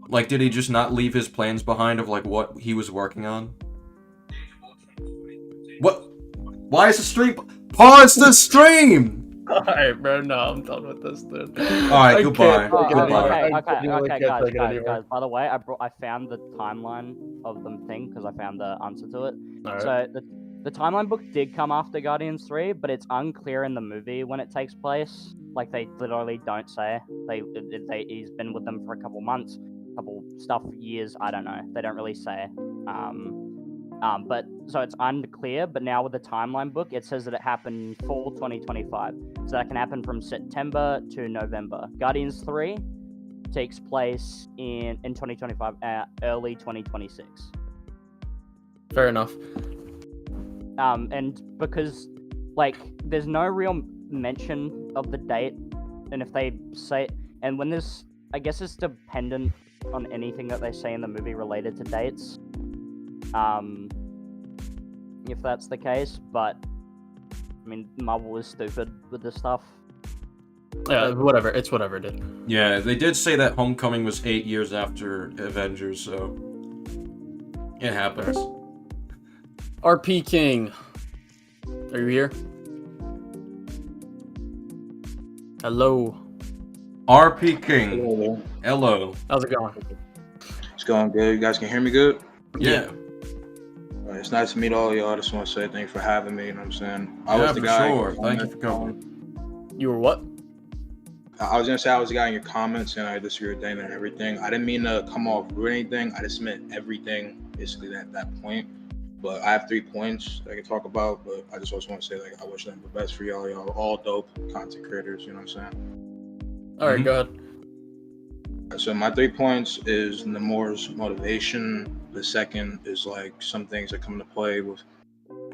Like, did he just not leave his plans behind of, like, what he was working on? What? Why is the stream... Pause the stream! Alright, bro. No, I'm done with this, dude. Alright, goodbye. Guys. By the way, I found the timeline of the thing because I found the answer to it. All right. So the timeline book did come after Guardians 3, but it's unclear in the movie when it takes place. Like they literally don't say. He's been with them for a couple months, couple years. I don't know. They don't really say. But so it's unclear. But now with the timeline book, it says that it happened fall 2025. So that can happen from September to November. Guardians 3 takes place in 2025, early 2026. Fair enough. And because like there's no real mention of the date, and if they say, and when there's, I guess it's dependent on anything that they say in the movie related to dates. If that's the case, but I mean, Marvel is stupid with this stuff. Yeah, whatever. It's whatever, dude. Yeah, they did say that Homecoming was 8 years after Avengers, so it happens. RP King, are you here? Hello. RP King. Hello. How's it going? It's going good. You guys can hear me good? Yeah. It's nice to meet all of y'all. I just want to say thanks for having me. You know what I'm saying? I Yeah, was the for guy. sure. Thank you for coming. You were what? I was gonna say I was the guy in your comments and I disagree with Dana and everything. I didn't mean to come off rude or anything. I just meant everything basically at that point. But I have 3 points I can talk about. But I just also want to say like I wish them the best for y'all. Y'all are all dope content creators. You know what I'm saying? All right, go ahead. So my 3 points is Namor's motivation. The second is like some things that come into play with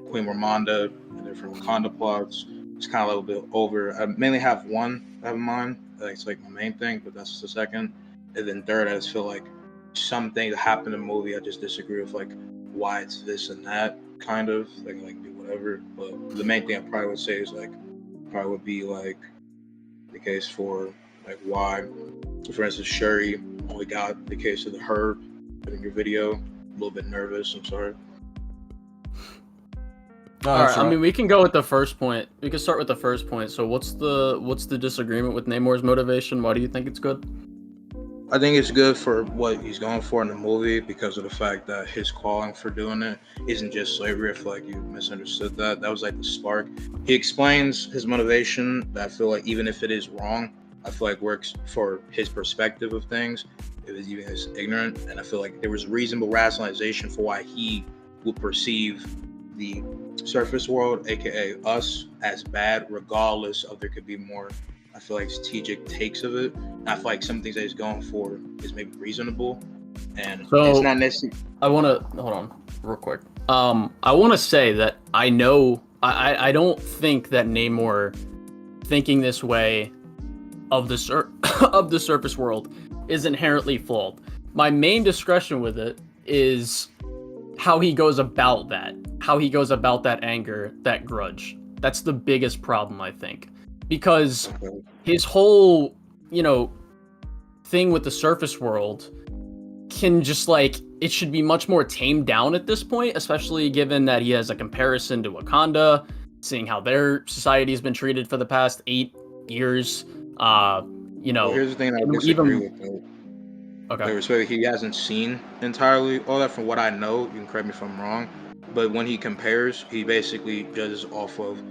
Queen Ramonda and different Wakanda plots. It's kind of a little bit over. I mainly have one I have in mind. It's like my main thing, but that's the second. And then third, I just feel like some things that happen in the movie, I just disagree with like why it's this and that kind of. They can like do whatever. But the main thing I probably would say is like probably would be like the case for like why, for instance, Shuri only got the case of the herb in your video. A little bit nervous, I'm sorry. All right, I mean, we can go with the first point. We can start with the first point. So what's the disagreement with Namor's motivation? Why do you think it's good? I think it's good for what he's going for in the movie because of the fact that his calling for doing it isn't just slavery. I feel like you misunderstood that. That was like the spark. He explains his motivation that I feel like even if it is wrong, I feel like works for his perspective of things. It was even his ignorant, and I feel like there was reasonable rationalization for why he would perceive the surface world, aka us, as bad, regardless of there could be more, I feel like, strategic takes of it. And I feel like some things that he's going for is maybe reasonable, and so, it's not necessarily. I want to hold on real quick. I want to say that I know I don't think that Namor thinking this way of the of the surface world is inherently flawed. My main discussion with it is how he goes about that. How he goes about that anger, that grudge. That's the biggest problem, I think. Because his whole, thing with the surface world can just it should be much more tamed down at this point, especially given that he has a comparison to Wakanda, seeing how their society has been treated for the past 8 years. Well, here's the thing I disagree with. Though. Okay. Respect, he hasn't seen entirely all that. From what I know, you can correct me if I'm wrong, but when he compares, he basically judges off of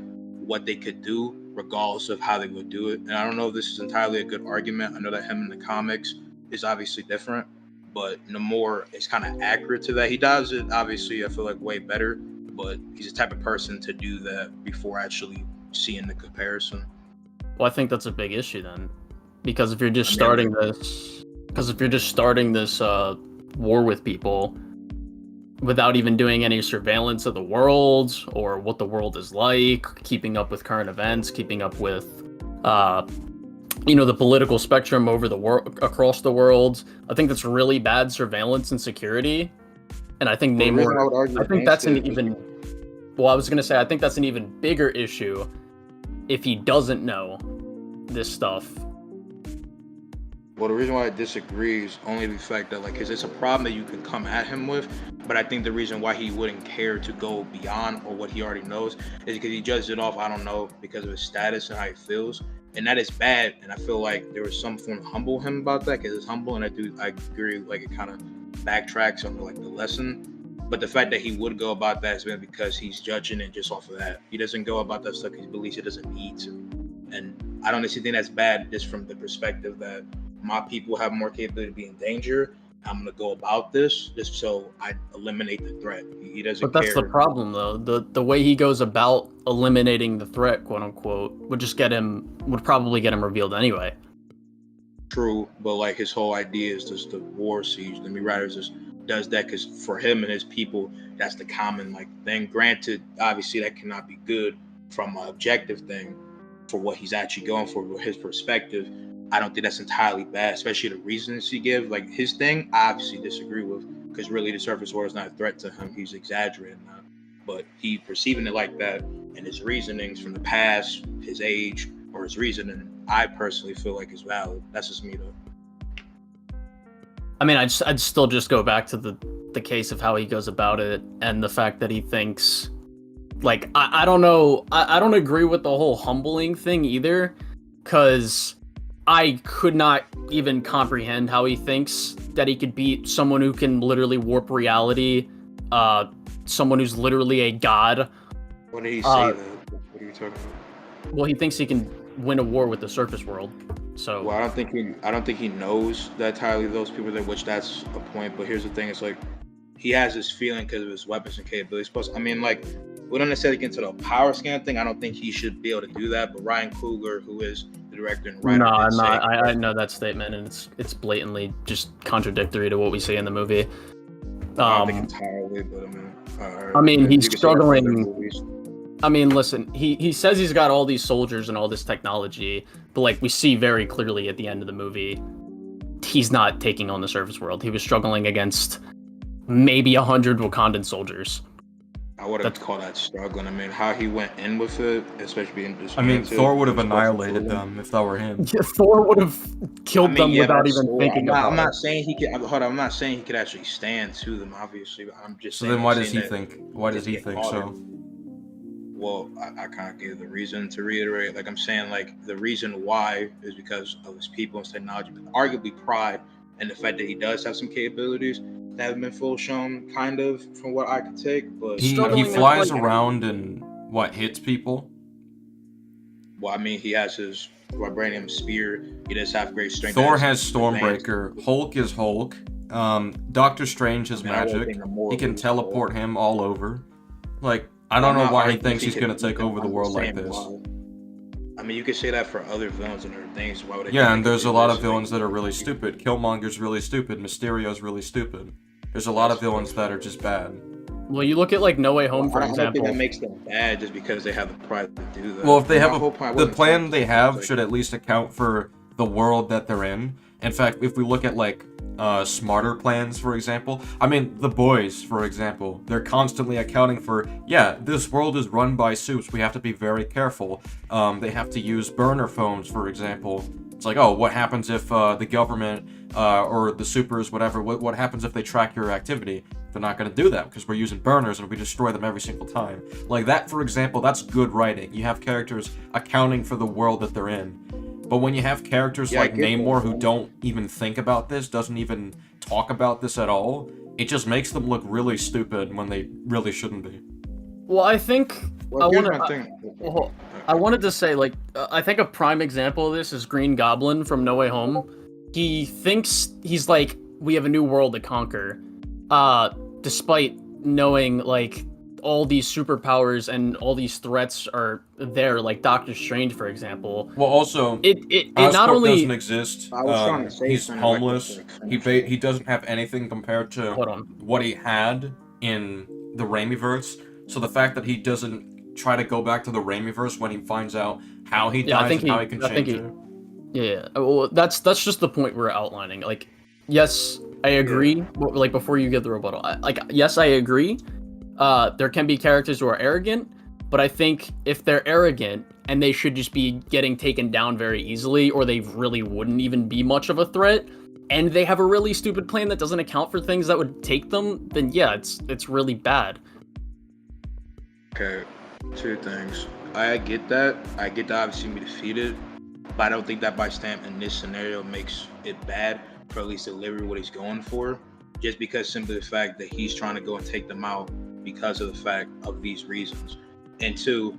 what they could do, regardless of how they would do it. And I don't know if this is entirely a good argument. I know that him in the comics is obviously different, but Namor is kind of accurate to that. He does it, obviously, I feel like way better, but he's the type of person to do that before actually seeing the comparison. Well, I think that's a big issue then, because if you're just starting this war with people without even doing any surveillance of the world or what the world is like, keeping up with current events, keeping up with the political spectrum over the world, across the world, I think that's really bad surveillance and security. And I think Namor, I think that's an even. Well, I was gonna say I think that's an even bigger issue if he doesn't know this stuff. Well, the reason why I disagree is only the fact that, like, cause it's a problem that you can come at him with, but I think the reason why he wouldn't care to go beyond or what he already knows is because he judged it off, I don't know, because of his status and how he feels, and that is bad. And I feel like there was some form of humble him about that, because it's humble, and I agree, like it kind of backtracks on like the lesson. But the fact that he would go about that has been because he's judging it just off of that. He doesn't go about that stuff because he believes he doesn't need to. And I don't necessarily think that's bad, just from the perspective that my people have more capability to be in danger. I'm gonna go about this just so I eliminate the threat. He doesn't care. But that's the problem, though. The way he goes about eliminating the threat, quote unquote, would probably get him revealed anyway. True, but like his whole idea is just the war siege. The Riders just does that because for him and his people, that's the common like thing. Granted, obviously that cannot be good from an objective thing for what he's actually going for, with his perspective. I don't think that's entirely bad, especially the reasons he gives. Like his thing, I obviously disagree with, because really the surface war is not a threat to him. He's exaggerating that. But he perceiving it like that, and his reasonings from the past, his age, or his reasoning, I personally feel like is valid. That's just me though. I mean, I'd still just go back to the case of how he goes about it, and the fact that he thinks, like, I don't know, I don't agree with the whole humbling thing either, because I could not even comprehend how he thinks that he could beat someone who can literally warp reality, someone who's literally a god. What did he say? What are you talking about? Well, he thinks he can win a war with the surface world. So well, I don't think he knows that entirely those people there, which that's a point. But here's the thing: it's like he has this feeling because of his weapons and capabilities. Plus, I mean, like we don't necessarily get into the power scan thing. I don't think he should be able to do that. But Ryan Coogler, who is the director and writer, I know that statement, and it's blatantly just contradictory to what we see in the movie. I don't think entirely, but I mean, he's struggling. I mean, listen, he says he's got all these soldiers and all this technology, but like we see very clearly at the end of the movie, he's not taking on the surface world. He was struggling against maybe 100 Wakandan soldiers. I wouldn't call that struggling. I mean, how he went in with it, especially being just. I mean, Thor would have annihilated them if that were him. Yeah, Thor would have killed them without even thinking about it. I'm not saying he could. Hold on, I'm not saying he could actually stand to them. Obviously, but I'm just. So then, why does he think? Why does he think so? Well, I kind of gave the reason to reiterate. Like I'm saying, like the reason why is because of his people and his technology, but arguably pride and the fact that he does have some capabilities that haven't been full shown, kind of, from what I could take. But he flies around and hits people. Well, I mean, he has his vibranium spear. He does have great strength. Thor has Stormbreaker. Hulk is Hulk. Doctor Strange has magic. He can teleport him all over. Like, I don't know why he thinks he's gonna take over the world like this. I mean, you could say that for other villains and other things. Why would they? Yeah, and there's a lot of villains that are really stupid. Killmonger's really stupid. Mysterio's really stupid. There's a lot of villains that are just bad. Well, you look at like No Way Home, for example. I don't think that makes them bad just because they have the pride to do that. Well, if they have the plan they have should at least account for the world that they're in. In fact, if we look at like smarter plans, for example, I mean, The Boys, for example, they're constantly accounting for, yeah, this world is run by supes. We have to be very careful. They have to use burner phones, for example. It's like, oh, what happens if the government or the supers, whatever, what happens if they track your activity? They're not going to do that because we're using burners and we destroy them every single time. Like that, for example, that's good writing. You have characters accounting for the world that they're in. But when you have characters like Namor who don't even think about this, doesn't even talk about this at all, it just makes them look really stupid when they really shouldn't be. Well, I think I wanted to say, like, I think a prime example of this is Green Goblin from No Way Home. He thinks he's like, we have a new world to conquer, despite knowing like all these superpowers and all these threats are there, like Doctor Strange, for example. Well, also, it not only doesn't exist. He's homeless. He doesn't have anything compared to what he had in the Raimiverse. So the fact that he doesn't try to go back to the Raimiverse when he finds out how he dies and how he can change it. Yeah, well, that's just the point we're outlining. Like, yes, I agree. Like, before you get the rebuttal, yes, I agree. There can be characters who are arrogant, but I think if they're arrogant and they should just be getting taken down very easily, or they really wouldn't even be much of a threat, and they have a really stupid plan that doesn't account for things that would take them, then yeah, it's really bad. Okay, 2 things. I get that obviously be defeated, but I don't think that by stamp in this scenario makes it bad for at least deliver what he's going for, just because simply the fact that he's trying to go and take them out because of the fact of these reasons. And 2,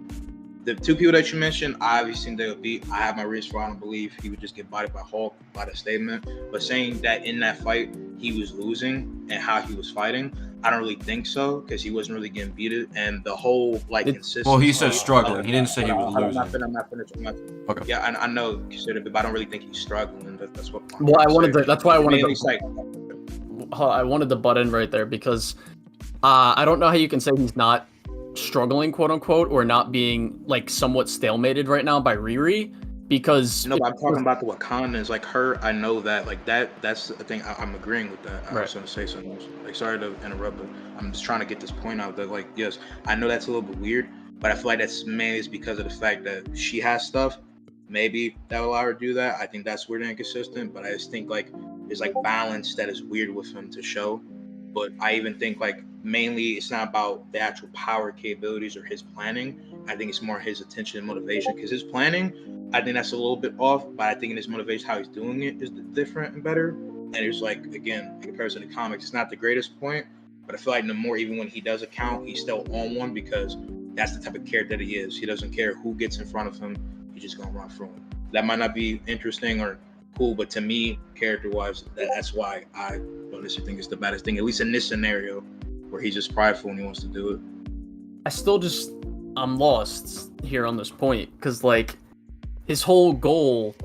the 2 people that you mentioned, I obviously think they would beat. I have my reasons for I don't believe he would just get bodied by Hulk by the statement. But saying that in that fight he was losing and how he was fighting, I don't really think so, because he wasn't really getting beaten. And the whole consistency. Well, he said struggling. He didn't say he was losing. I'm not finished. Okay. Yeah, I know considered, but I don't really think he's struggling. That's what. Well, that's why I wanted to. I wanted to butt in right there, because I don't know how you can say he's not struggling, quote unquote, or not being like somewhat stalemated right now by Riri, because no, but I'm talking about the Wakandans, like her. I know that, like that's the thing. I'm agreeing with that. I was going to say something. Like, sorry to interrupt, but I'm just trying to get this point out that, like, yes, I know that's a little bit weird, but I feel like that's mainly because of the fact that she has stuff. Maybe that will allow her to do that. I think that's weird and inconsistent, but I just think like there's like balance that is weird with him to show. But I even think like mainly it's not about the actual power capabilities or his planning. I think it's more his attention and motivation, because his planning, I think that's a little bit off, but I think in his motivation, how he's doing it is different and better. And it's like, again, in comparison to comics, it's not the greatest point, but I feel like the more, even when he does account, he's still on one, because that's the type of character that he is. He doesn't care who gets in front of him. He's just going to run through him. That might not be interesting or cool, but to me, character-wise, that's why I don't necessarily think it's the baddest thing, at least in this scenario where he's just prideful and he wants to do it. I'm lost here on this point, because like his whole goal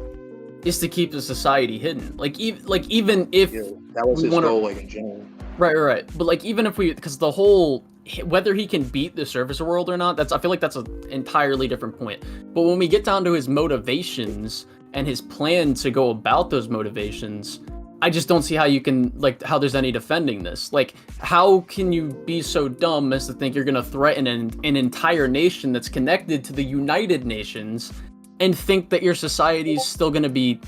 is to keep the society hidden. Even if that was his goal, like in general. Right. But like even if because the whole, whether he can beat the surface world or not, I feel like that's an entirely different point. But when we get down to his motivations and his plan to go about those motivations, I just don't see how you can, like, how there's any defending this. Like, how can you be so dumb as to think you're going to threaten an entire nation that's connected to the United Nations and think that your society is still going to be,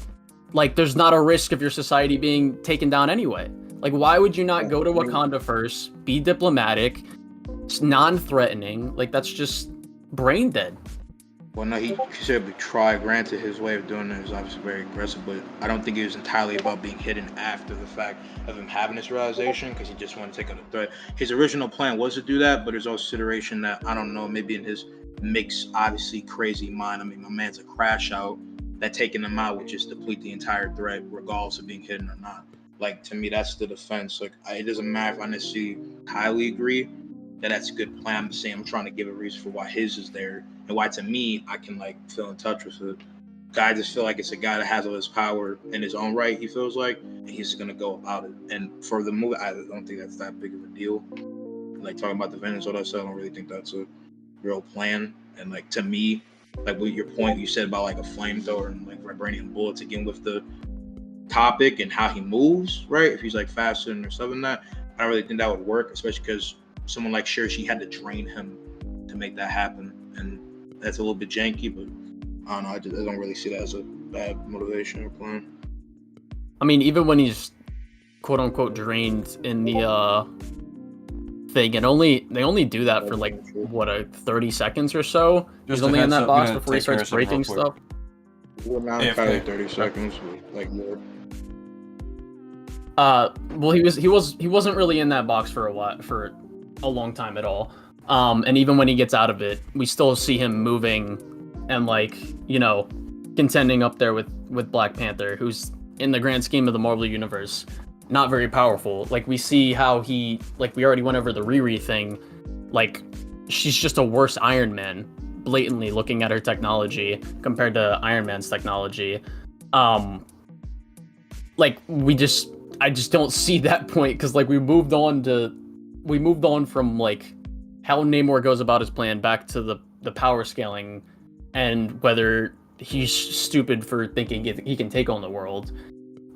like, there's not a risk of your society being taken down anyway? Like, why would you not go to Wakanda first, be diplomatic, non-threatening? Like, that's just brain dead. Well, no, he considerably tried. Granted, his way of doing it is obviously very aggressive, but I don't think it was entirely about being hidden after the fact of him having this realization, because he just wanted to take on the threat. His original plan was to do that, but there's also consideration that, I don't know, maybe in his mixed, obviously crazy mind, I mean, my man's a crash out, that taking him out would just deplete the entire threat, regardless of being hidden or not. Like, to me, that's the defense. Like, it doesn't matter if I necessarily highly agree that that's a good plan. I'm saying I'm trying to give a reason for why his is there, and why, to me, I can like feel in touch with it. I just feel like it's a guy that has all his power in his own right, he feels like, and he's gonna go about it. And for the movie, I don't think that's that big of a deal. Like, talking about the Vengeance, all that stuff, I don't really think that's a real plan. And like, to me, like with your point you said about like a flamethrower and like vibranium bullets, again with the topic and how he moves, right? If he's like faster or something like that, I don't really think that would work, especially because someone like Cher, she had to train him to make that happen, and that's a little bit janky, but I don't know, I don't really see that as a bad motivation or plan. I mean, even when he's quote unquote drained in the thing, and they only do that for like what, 30 seconds or so. He's only in that box before he starts breaking stuff. Well, not entirely 30 seconds, like more. Well, he wasn't really in that box for a long time at all. And even when he gets out of it, we still see him moving and, like, you know, contending up there with Black Panther, who's, in the grand scheme of the Marvel Universe, not very powerful. Like, we see how he, like, we already went over the Riri thing, like, she's just a worse Iron Man, blatantly looking at her technology compared to Iron Man's technology. Like, I just don't see that point, because, like, we moved on from, like, how Namor goes about his plan back to the power scaling, and whether he's stupid for thinking he can take on the world.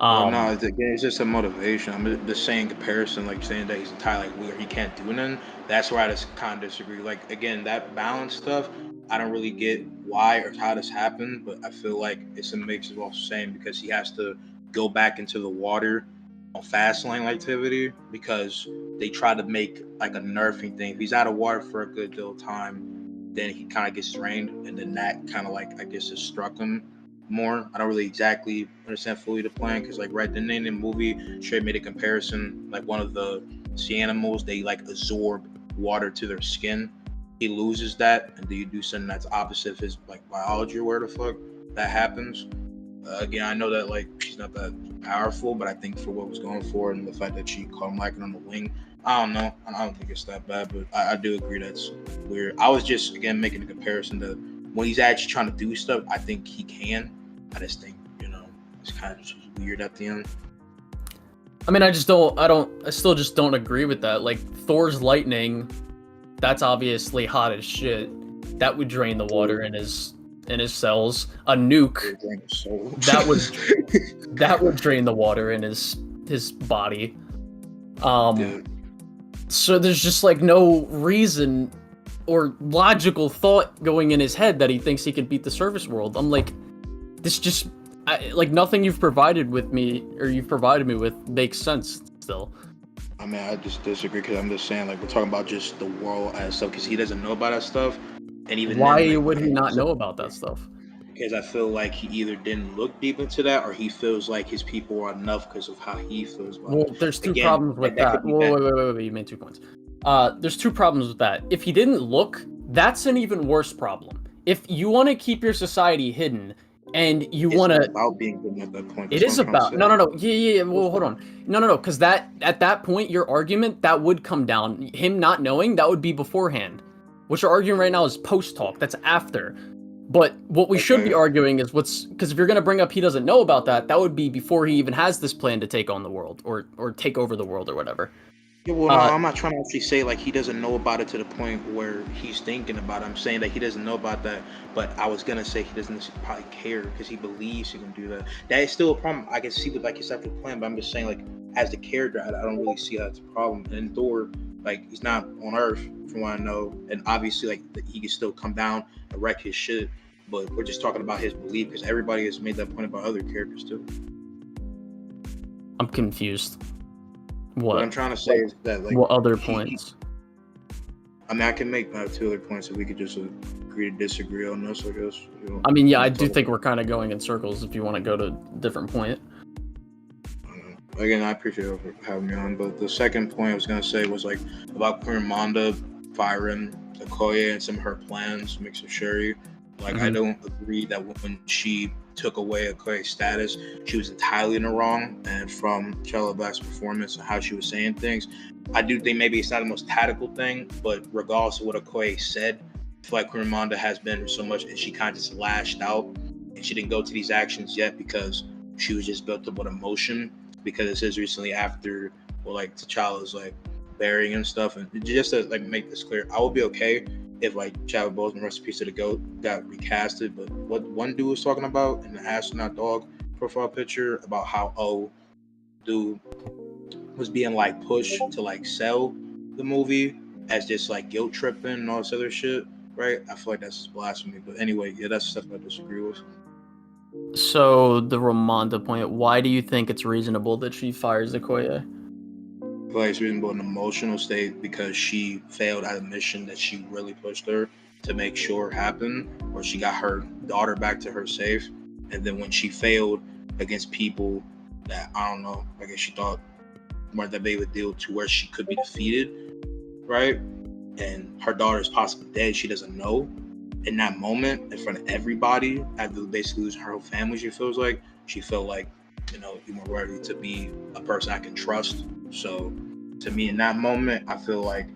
No, it's just a motivation. I'm just saying comparison, like saying that he's entirely weird, he can't do nothing. That's where I just kind of disagree. Like, again, that balance stuff, I don't really get why or how this happened, but I feel like it's a mix of also saying because he has to go back into the water on fast lane activity because they try to make like a nerfing thing. If he's out of water for a good deal of time, then he kind of gets drained, and then that kind of like I guess has struck him more. I don't really exactly understand fully the plan because like right then in the movie, Trey made a comparison like one of the sea animals they like absorb water to their skin. He loses that, and then you do something that's opposite of his like biology or where the fuck that happens. Again, I know that like she's not that powerful, but I think for what was going for and the fact that she caught him lacking on the wing, I don't know. I don't think it's that bad, but I do agree that's weird. I was just again making a comparison to when he's actually trying to do stuff. I think he can. I just think it's kind of just weird at the end. I mean, I still just don't agree with that. Like Thor's lightning, that's obviously hot as shit. That would drain the water in his cells. A nuke, that would drain the water in his body. So there's just like no reason or logical thought going in his head that he thinks he could beat the surface world. I'm like, this just like nothing you've provided me with makes sense still. I mean, I just disagree because I'm just saying like we're talking about just the world as stuff because he doesn't know about that stuff, and even why then, like, would he not know about that stuff? Because I feel like he either didn't look deep into that, or he feels like his people are enough because of how he feels about Well, there's two problems with that. Wait, you made 2 points. There's two problems with that. If he didn't look, that's an even worse problem. If you want to keep your society hidden, and you want to about being hidden at that point. It is about no. Yeah. Well, hold on. No. Because that at that point, your argument that would come down. Him not knowing that would be beforehand. What you're arguing right now is post talk. That's after. But what we should be arguing is because if you're gonna bring up he doesn't know about that, that would be before he even has this plan to take on the world or take over the world or whatever. Yeah, well, no, I'm not trying to actually say like he doesn't know about it to the point where he's thinking about it. I'm saying that he doesn't know about that, but I was gonna say he doesn't probably care because he believes he can do that. That is still a problem. I can see with like his actual plan, but I'm just saying like as the character, I don't really see how it's a problem. And Thor, like he's not on Earth from what I know, and obviously like he can still come down and wreck his shit. But we're just talking about his belief because everybody has made that point about other characters too. I'm confused. What I'm trying to say is that like what other points? I mean, I can make 2 other points that we could just agree to disagree on this, I guess. I mean, yeah, I do think we're kind of going in circles if you want to go to a different point. Again, I appreciate you having me on, but the second point I was going to say was like about Queen Ramonda firing Okoye and some of her plans, mix of Sherry. Like, I don't agree that when she took away Okoye's status, she was entirely in the wrong. And from Charlotte Black's performance and how she was saying things, I do think maybe it's not the most tactical thing, but regardless of what Okoye said, I feel like Queen Ramonda has been so much, and she kind of just lashed out, and she didn't go to these actions yet because she was just built up with emotion. Because it says recently after, well, like T'Challa's like burying and stuff, and just to like make this clear, I would be okay if like Chadwick Boseman, rest in peace to the GOAT, got recasted. But what one dude was talking about in the astronaut dog profile picture about how dude was being like pushed to like sell the movie as just like guilt tripping and all this other shit, right? I feel like that's just blasphemy. But anyway, yeah, that's stuff I disagree with. So the Ramonda point, why do you think it's reasonable that she fires Okoye? I feel like it's reasonable in an emotional state because she failed at a mission that she really pushed her to make sure happened, or she got her daughter back to her safe. And then when she failed against people that, I don't know, I guess she thought weren't that big of a deal to where she could be defeated, right? And her daughter is possibly dead, she doesn't know. In that moment, in front of everybody, after basically losing her whole family, she feels like, she felt like, you more worthy to be a person I can trust. So to me in that moment, I feel like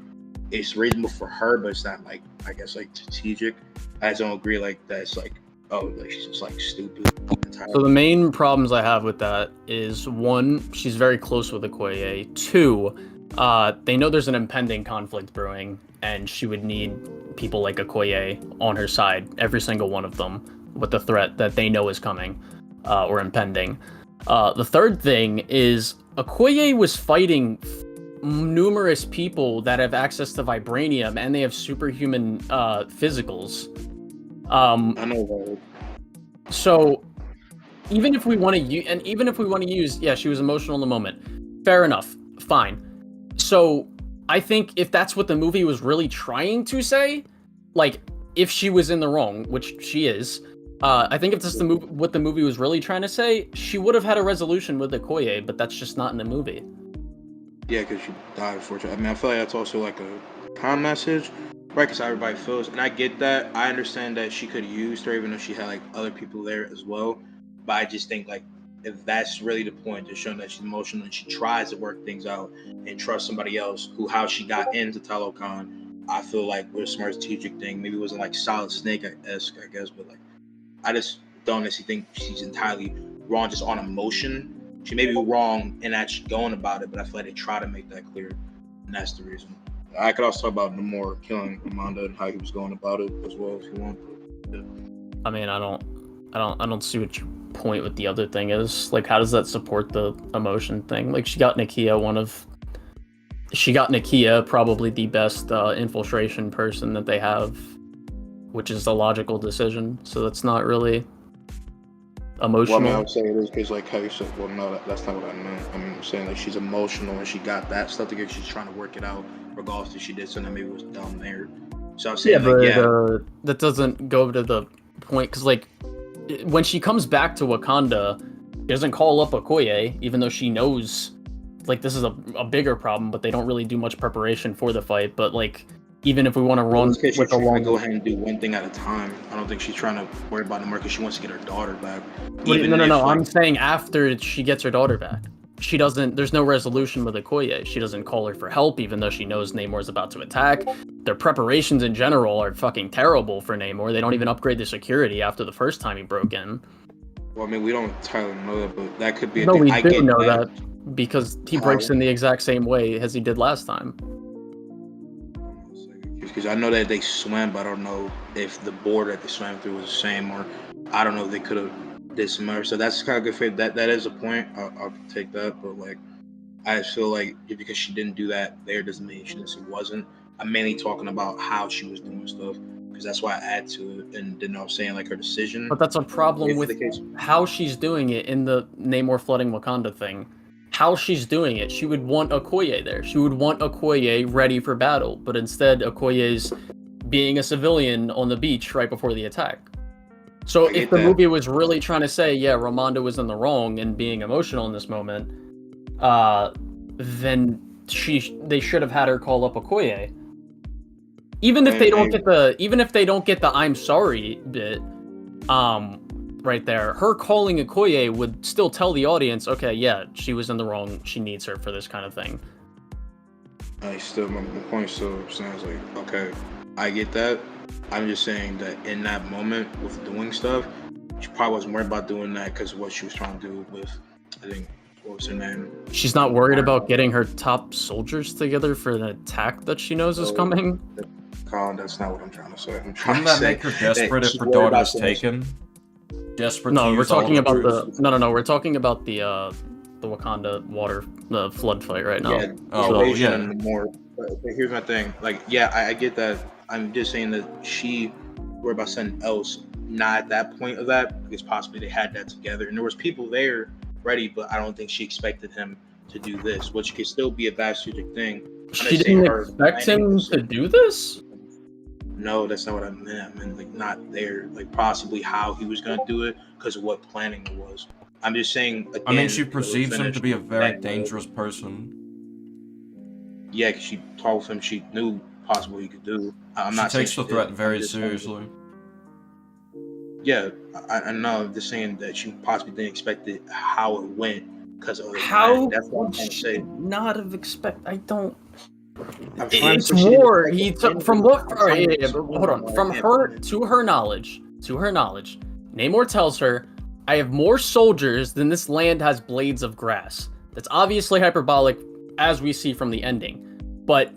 it's reasonable for her, but it's not like, I guess, like strategic. I just don't agree like that. It's like, oh, like she's just like stupid. So the main problems I have with that is 1, she's very close with Okoye. 2, they know there's an impending conflict brewing, and she would need people like Okoye on her side, every single one of them, with the threat that they know is coming or impending. The third thing is Okoye was fighting numerous people that have access to vibranium and they have superhuman physicals. I know that. So even if we want to use, yeah, she was emotional in the moment. Fair enough. Fine. So I think if that's what the movie was really trying to say, like if she was in the wrong, which she is, I think if this is what the movie was really trying to say, she would have had a resolution with Okoye, but that's just not in the movie. Yeah, because she died, unfortunately. I mean, I feel like that's also like a calm message, right? Because everybody feels, and I get that. I understand that she could have used her, even though she had like other people there as well. But I just think like if that's really the point, just showing that she's emotional and she tries to work things out and trust somebody else, how she got into Talokan, I feel like was a smart strategic thing. Maybe it wasn't like Solid Snake-esque, I guess, but like I just don't necessarily think she's entirely wrong just on emotion. She may be wrong in actually going about it, but I feel like they try to make that clear, and that's the reason. I could also talk about Namor killing Amanda and how he was going about it as well if you want. Yeah. I mean, I don't see what your point with the other thing is. Like, how does that support the emotion thing? Like, she got Nakia, probably the best infiltration person that they have, which is a logical decision. So that's not really emotional. Well, I mean, I would say it is because, like, how you said, well, no, that's not what I meant. I'm saying that she's emotional and she got that stuff together. She's trying to work it out, regardless if she did something that maybe was dumb there. So I'm saying, that doesn't go to the point, because, like, when she comes back to Wakanda, she doesn't call up Okoye, even though she knows, like, this is a bigger problem, but they don't really do much preparation for the fight. But, like, even if we want to run with she's trying to go ahead and do one thing at a time. I don't think she's trying to worry about the market. She wants to get her daughter back. No. I'm saying after she gets her daughter back. She doesn't, there's no resolution with Okoye. She doesn't call her for help, even though she knows Namor's about to attack. Their preparations in general are fucking terrible for Namor. They don't even upgrade the security after the first time he broke in. Well, I mean, we don't entirely know that, but that could be a no, thing. we do know that because he breaks in the exact same way as he did last time. Because I know that they swam, but I don't know if the board that they swam through was the same, or I don't know if they could have did some more. So that's kind of good for that is a point. I'll take that, but like I just feel like because she didn't do that there doesn't mean she wasn't. I'm mainly talking about how she was doing stuff, because that's why I add to it, and didn't know I'm saying like her decision. But that's a problem with how she's doing it in the Namor flooding Wakanda thing. How she's doing it, she would want Okoye there. She would want Okoye ready for battle, but instead Okoye's being a civilian on the beach right before the attack. So if the movie was really trying to say, yeah, Ramonda was in the wrong and being emotional in this moment, then they should have had her call up Okoye. Even if they don't get the I'm sorry bit, right there, her calling Okoye would still tell the audience, okay, yeah, she was in the wrong. She needs her for this kind of thing. My point still sounds like, okay, I get that. I'm just saying that in that moment with doing stuff, she probably wasn't worried about doing that because of what she was trying to do with, I think, what was her name? She's not worried about getting her top soldiers together for an attack that she knows is coming? Colin, that's not what I'm trying to say. Wouldn't that make her desperate if her daughter is taken? Desperate. No, we're talking about we're talking about the Wakanda the flood fight right now. Yeah. More. But here's my thing. Like, yeah, I get that. I'm just saying that she worried about something else, not at that point of that, because possibly they had that together and there was people there ready, but I don't think she expected him to do this, which could still be a bad strategic thing. She didn't expect him to do this? No, that's not what I meant. I meant like not there, like possibly how he was gonna do it because of what planning it was. I'm just saying. Again, I mean, she perceives him to be a very dangerous person. Yeah, because she told him she knew possibly he could do. I'm not. She takes the threat very seriously. Yeah, I know. I'm just saying that she possibly didn't expect it how it went because of how. That's what I'm trying to say. Not have expected. I don't. It's war. He took from what? Hold on. From her to her knowledge, Namor tells her, "I have more soldiers than this land has blades of grass." That's obviously hyperbolic, as we see from the ending. But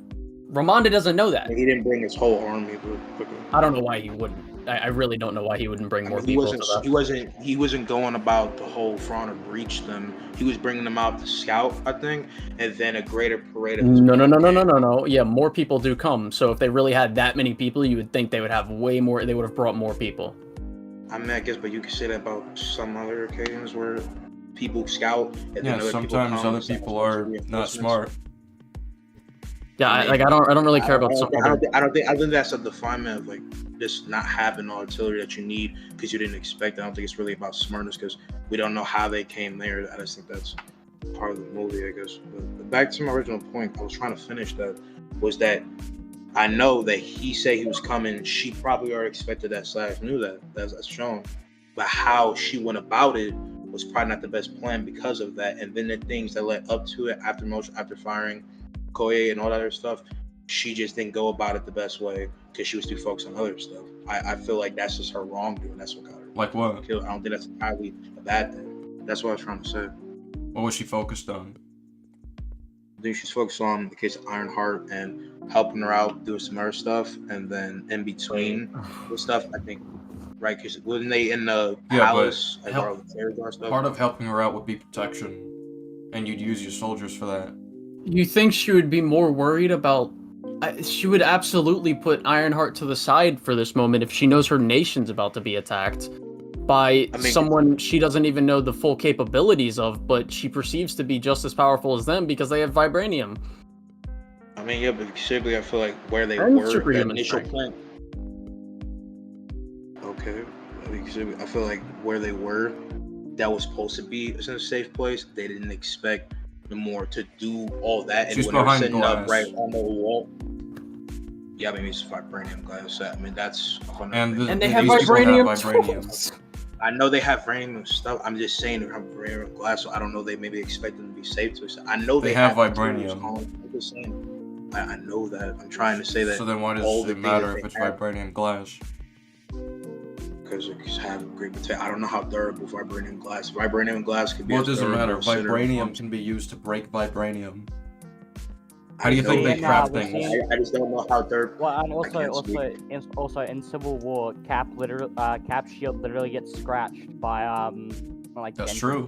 Ramonda doesn't know that. He didn't bring his whole army. But I don't know why he wouldn't. I really don't know why he wouldn't bring more people to that. He wasn't going about the whole front to breach them. He was bringing them out to scout, I think, and then a greater parade of No. Yeah, more people do come. So if they really had that many people, you would think they would have way more. They would have brought more people. I mean, I guess, but you could say that about some other occasions where people scout. And then other sometimes other people are not smart. Yeah, I don't really care about some. I think that's a definement of like just not having the artillery that you need because you didn't expect it. I don't think it's really about smartness because we don't know how they came there. I just think that's part of the movie, I guess. But back to my original point, I was trying to finish that, was that I know that he said he was coming. She probably already expected that / knew that. That's shown. But how she went about it was probably not the best plan because of that. And then the things that led up to it after firing Koye and all that other stuff, she just didn't go about it the best way because she was too focused on other stuff. I feel like that's just her wrongdoing. That's what got her. Like what? Killed. I don't think that's entirely a bad thing. That's what I was trying to say. What was she focused on? I think she's focused on the case of Ironheart and helping her out, doing some other stuff, and then in between the stuff, I think, right? Because wasn't they in the palace? Part of helping her out would be protection, and you'd use your soldiers for that. You think she would be more worried about? She would absolutely put Ironheart to the side for this moment if she knows her nation's about to be attacked by someone she doesn't even know the full capabilities of, but she perceives to be just as powerful as them because they have vibranium. I mean, yeah, but simply I feel like where they were, the initial plan. Okay, I feel like where they were, that was supposed to be in a safe place. They didn't expect more to do all that, and when they're setting up right on the wall. Yeah, I mean it's vibranium glass. I mean that's and they have vibranium. I know they have vibranium stuff. I'm just saying they have vibranium glass, so I don't know. They maybe expect them to be safe to us. I know they have vibranium. I'm just saying. I know that. I'm trying to say that. So then why does it matter if it's vibranium glass? Because it have great potential. I don't know how durable vibranium glass. Vibranium glass could be. Well, it doesn't matter. Vibranium can be used to break vibranium. How do you think they craft things? I just don't know how durable. Well, and also in Civil War, Cap's shield literally gets scratched by That's true.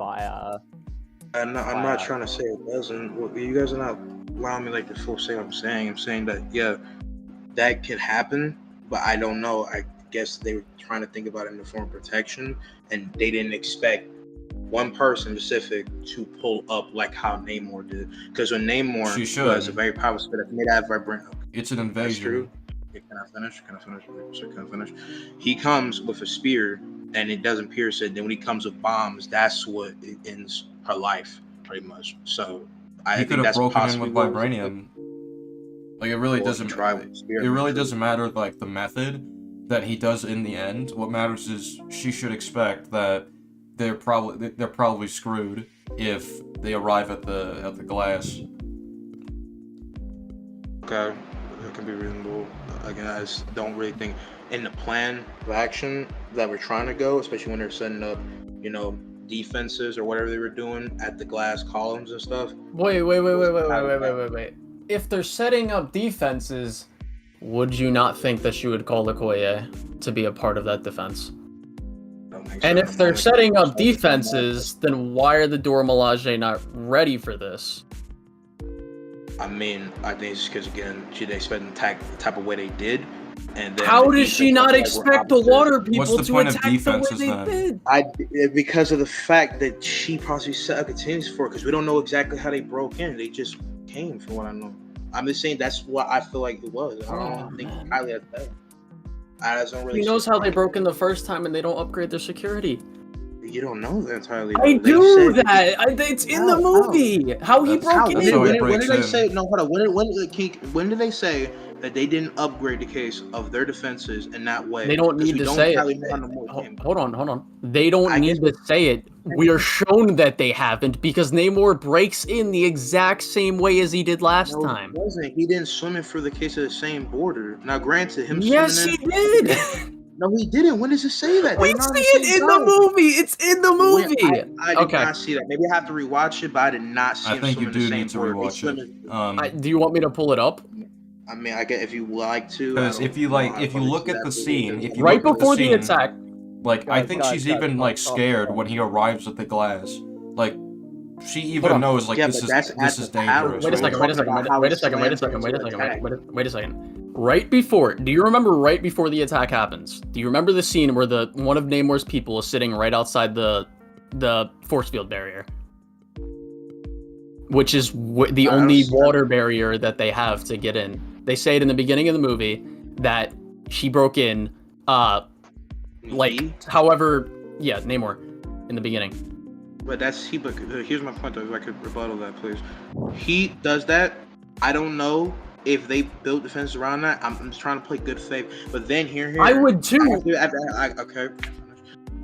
I'm not trying to say it doesn't. Well, you guys are not allowing me like the full say what I'm saying. I'm saying that yeah, that can happen, but I don't know. I guess they were trying to think about it in the form of protection, and they didn't expect one person specific to pull up like how Namor did. Because when Namor was a very powerful spirit, made out of vibranium. It's an invasion. That's true. Can I finish? He comes with a spear, and it doesn't pierce it. Then when he comes with bombs, that's what it ends her life, pretty much. So I think that's possibly broken in with vibranium. Like it really doesn't. It really doesn't matter like the method that he does in the end. What matters is she should expect that they're probably screwed if they arrive at the glass. Okay, that can be reasonable. Again, I just don't really think in the plan of action that we're trying to go, especially when they're setting up, defenses or whatever they were doing at the glass columns and stuff. Wait. If they're setting up defenses, would you not think that she would call Okoye to be a part of that defense? And if they're setting up defenses, then why are the Dora Milaje not ready for this? I mean, I think it's because, again, she didn't expect to attack the type of way they did. And then how does she not expect the water people to attack the way they did? Because of the fact that she possibly set up contingencies for it, because we don't know exactly how they broke in. They just came, from what I know. I'm just saying that's what I feel like it was. I don't think highly of that. I just don't really. He knows how they broke in the first time, and they don't upgrade their security. You don't know that entirely. I do that. It's in the movie. How he broke it in. When did they say? No, hold on. When did they say that they didn't upgrade the case of their defenses in that way? They don't need to say it. Hold on. They don't need to say it. We are shown that they haven't because Namor breaks in the exact same way as he did last time. He wasn't. He didn't swim in for the case of the same border. Now, granted, him. Yes, he did. No, he didn't. When does it say that? We see it in the movie. It's in the movie. I did not see that. Maybe I have to rewatch it, but I did not see him swim in the same border. I think you do need to rewatch it. Do you want me to pull it up? I mean, I get if you like to. Because if you look at the scene, if you right look before at the the scene, attack, like I think she's even like scared when he arrives with the glass. Like she even knows like this is dangerous. Wait a second. Right before, do you remember right before the attack happens? Do you remember the scene where one of Namor's people is sitting right outside the force field barrier, which is the only water barrier that they have to get in? They say it in the beginning of the movie that she broke in, however, yeah, Namor, in the beginning. But here's my point though, if I could rebuttal that, please. He does that. I don't know if they built defenses around that. I'm just trying to play good faith. But then here. I would too. Okay.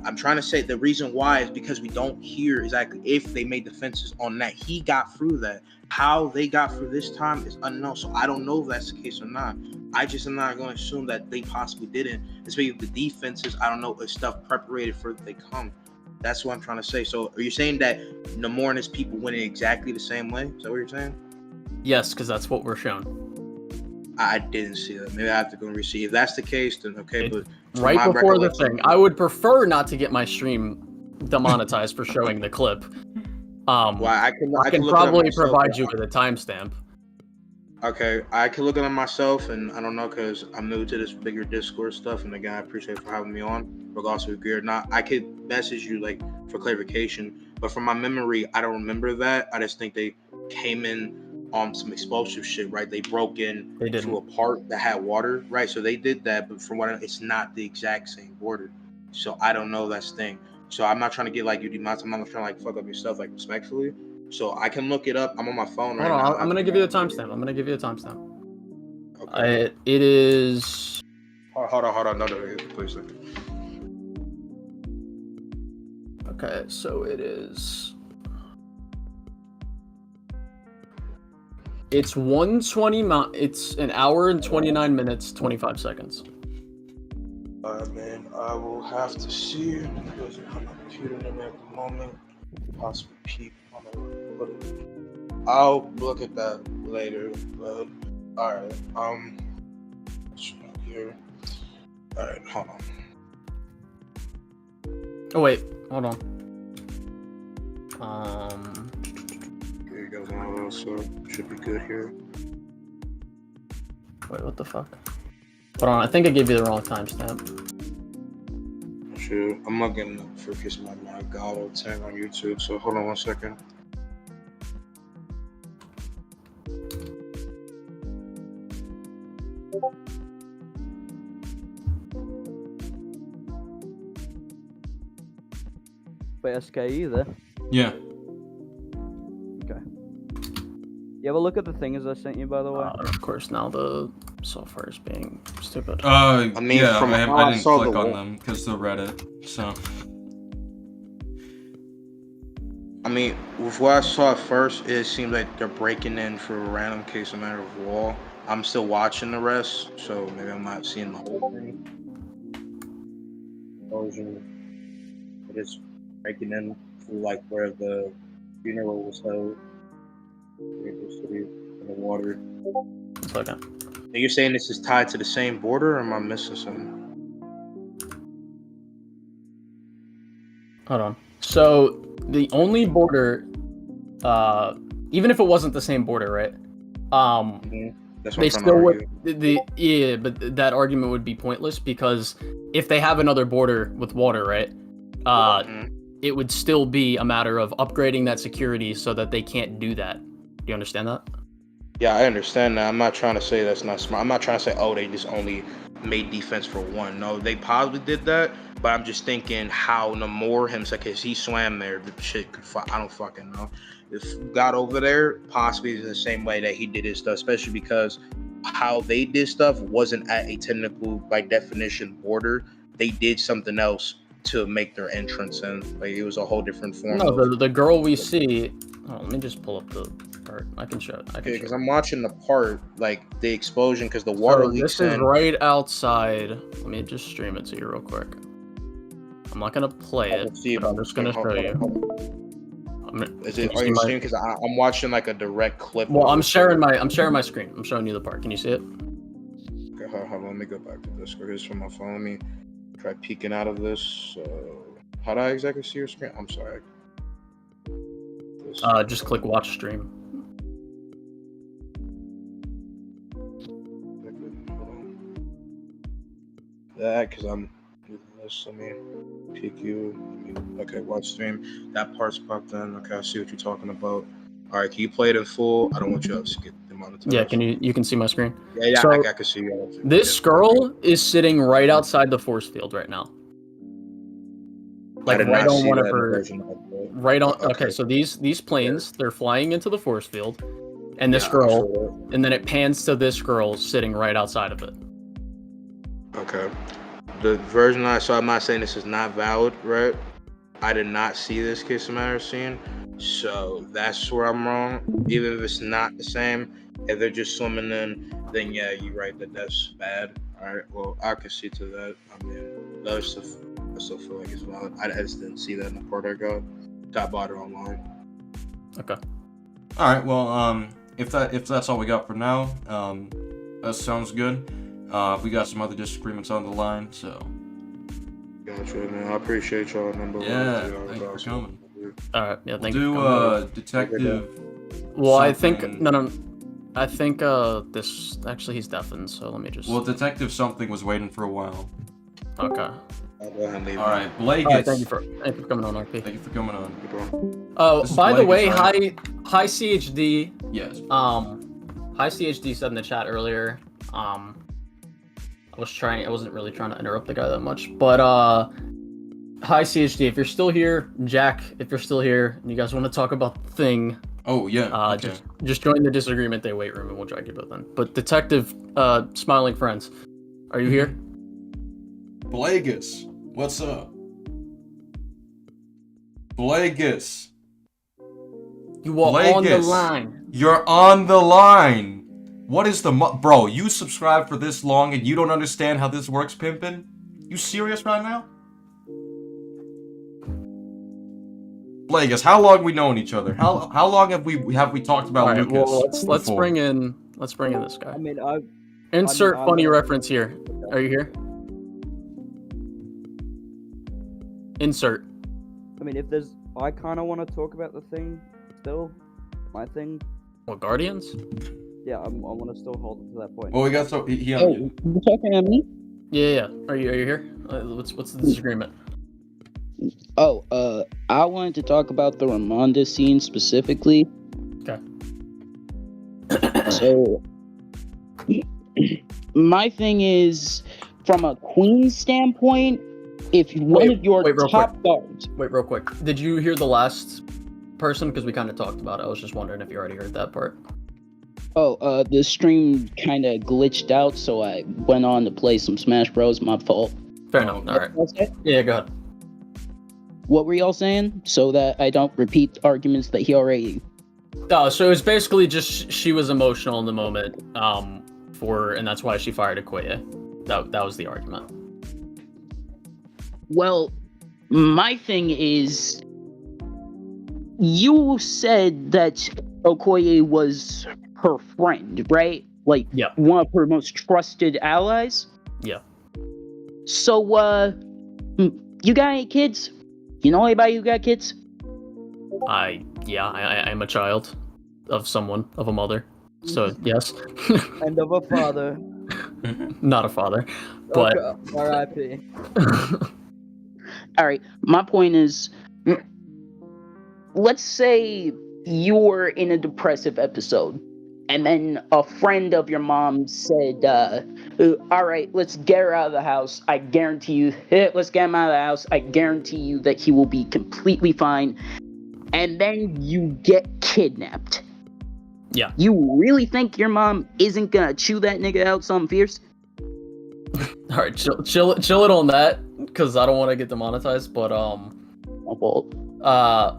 I'm trying to say the reason why is because we don't hear exactly if they made defenses on that. He got through that. How they got through this time is unknown. So I don't know if that's the case or not. I just am not going to assume that they possibly didn't. Especially with the defenses, I don't know if stuff preparated for they come. That's what I'm trying to say. So are you saying that Namor and his people went in exactly the same way? Is that what you're saying? Yes, because that's what we're shown. I didn't see that. Maybe I have to go and re-see. If that's the case, then okay. But right before the thing, I would prefer not to get my stream demonetized for showing the clip. I can probably provide you with a timestamp. Okay, I can look at it myself, and I don't know because I'm new to this bigger Discord stuff, and again, I appreciate for having me on, regardless if you agree or not. I could message you like for clarification, but from my memory, I don't remember that. I just think they came in on some explosive shit, right? They broke in to a part that had water, right? So they did that, but from what it's not the exact same border. So I don't know that's the thing. So I'm not trying to get like you demonetized. I'm not trying to like fuck up your stuff like respectfully. So I can look it up. I'm on my phone right now. I'm gonna give you a timestamp. Okay. It is. Hold on. No, please. Okay, so it is. It's 1:20. It's an hour and 29 minutes, 25 seconds. Man, I will have to see because I'm on my computer at the moment. Possibly peek on it. I'll look at that later. But all right. Here. All right, hold on. Oh wait, hold on. Here you go. So should be good here. Wait, what the fuck? Hold on, I think I gave you the wrong timestamp. Sure, I'm not getting up for kiss my Gallo tag on YouTube. So hold on 1 second. Wait, SK, you there? Yeah. Okay. You have a look at the things I sent you, by the way? Of course, now the software is being stupid. I didn't click on them because they're Reddit, so. I mean, with what I saw at first, it seems like they're breaking in for a random case of matter of wall. I'm still watching the rest, so maybe I'm not seeing the whole thing. It is breaking in to like where the funeral was held. In the water. Okay. Are you saying this is tied to the same border, or am I missing something? Hold on. So the only border, even if it wasn't the same border, right? That's what they still would. But that argument would be pointless because if they have another border with water, right? It would still be a matter of upgrading that security so that they can't do that. Do you understand that? Yeah, I understand that. I'm not trying to say that's not smart. I'm not trying to say, oh, they just only made defense for one. No, they probably did that, but I'm just thinking how Namor himself, because he swam there, the shit could I don't fucking know. If got over there, possibly the same way that he did his stuff, especially because how they did stuff wasn't at a technical, by definition, border. They did something else to make their entrance in. Like, it was a whole different form. No, the girl we see. Oh, let me just pull up the part. I can show it. Okay, because I'm watching the part, like the explosion, because the water leaks in. This is right outside. Let me just stream it to you real quick. I'm not gonna play it, but I'm just gonna show you. Is it on your stream? Because I'm watching like a direct clip. Well, I'm sharing my screen. I'm showing you the part. Can you see it? Okay, hold on. Let me go back to Discord. Here's from my phone. Let me try peeking out of this. How do I exactly see your screen? I'm sorry. Just click watch stream. That because I'm using this. Let me peek you. Okay, watch stream. That part's popped in. Okay, I see what you're talking about. All right, can you play it in full? I don't want you to get demonetized. Yeah, you can see my screen? Yeah, so, I can see you. This girl is sitting right outside the force field right now. Like right on one of her. Right on. Okay, so these planes, they're flying into the force field, and this girl, and then it pans to this girl sitting right outside of it. Okay. The version I saw, I'm not saying this is not valid, right? I did not see this Kiss the Matter scene, so that's where I'm wrong. Even if it's not the same, if they're just swimming in, then yeah, you're right that that's bad. All right, well, I can see to that. I mean, the other stuff, I still feel like it's valid. I just didn't see that in the part I got. I bought it online. Okay. All right. Well, if that's all we got for now, that sounds good. We got some other disagreements on the line, so. Gotcha, man. I appreciate y'all. Number one. Yeah, thank you for coming. All right, yeah, thank you. For do detective. Well, I think no. I think this actually he's deafened, so let me just. Well, detective something was waiting for a while. Okay. All right, Blake. Thank you for coming on, RP. Thank you for coming on. Oh, by the way, hi CHD. Yes. Hi CHD said in the chat earlier. I wasn't really trying to interrupt the guy that much, but hi CHD, if you're still here, Jack, if you're still here, and you guys want to talk about the thing. Oh yeah. Okay. Just join the Disagreement Day wait room, and we'll drag you both in. But detective, smiling friends, are you here? Blagus, what's up? Blagus. You are on the line. You're on the line. What is the bro? You subscribed for this long and you don't understand how this works, pimpin'? You serious right now? Blagus, how long we known each other? How long have we talked about Lucas? Well, let's bring in this guy. I mean, insert funny reference here. Are you here? Insert. I mean, I kind of want to talk about the thing still. My thing. What, Guardians? Yeah, I want to still hold it to that point. Well, we got you talking to me? Yeah. Are you here? What's the disagreement? Oh, I wanted to talk about the Ramonda scene specifically. Okay. So, my thing is, from a queen standpoint, if one of your top guards... Wait, real quick. Did you hear the last person? Because we kind of talked about it. I was just wondering if you already heard that part. Oh, the stream kind of glitched out, so I went on to play some Smash Bros. My fault. Fair enough. All right. Yeah, go ahead. What were y'all saying? So that I don't repeat arguments that he already... Oh, so it was basically just she was emotional in the moment, and that's why she fired Okoye. That was the argument. Well, my thing is, you said that Okoye was her friend, right? Like, one of her most trusted allies? Yeah. So, you got any kids? You know anybody who got kids? I'm a child of someone, of a mother. So, yes. And of a father. Not a father, but... Okay. R.I.P. Alright, my point is, let's say you're in a depressive episode, and then a friend of your mom said, alright, let's get her out of the house. I guarantee you, let's get him out of the house. I guarantee you that he will be completely fine. And then you get kidnapped. Yeah. You really think your mom isn't gonna chew that nigga out something fierce? Alright, chill it on that, because I don't want to get demonetized, but, my fault. But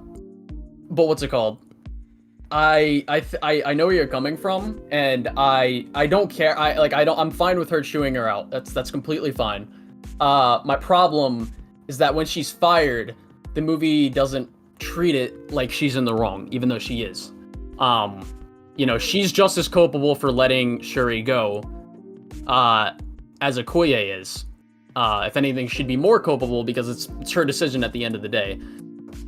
what's it called? I know where you're coming from, and I don't care. I'm fine with her chewing her out. That's completely fine. My problem is that when she's fired, the movie doesn't treat it like she's in the wrong, even though she is. She's just as culpable for letting Shuri go as Okoye is. If anything, she'd be more culpable because it's her decision at the end of the day.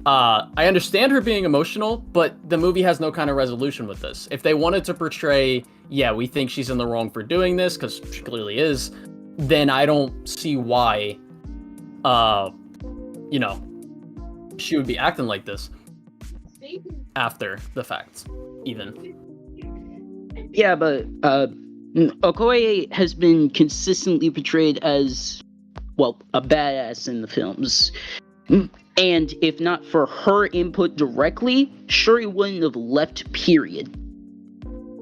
I understand her being emotional, but the movie has no kind of resolution with this. If they wanted to portray, yeah, we think she's in the wrong for doing this, because she clearly is, then I don't see why, she would be acting like this after the fact, even. Yeah, but Okoye has been consistently portrayed as, well, a badass in the films. And if not for her input directly, Shuri wouldn't have left, period.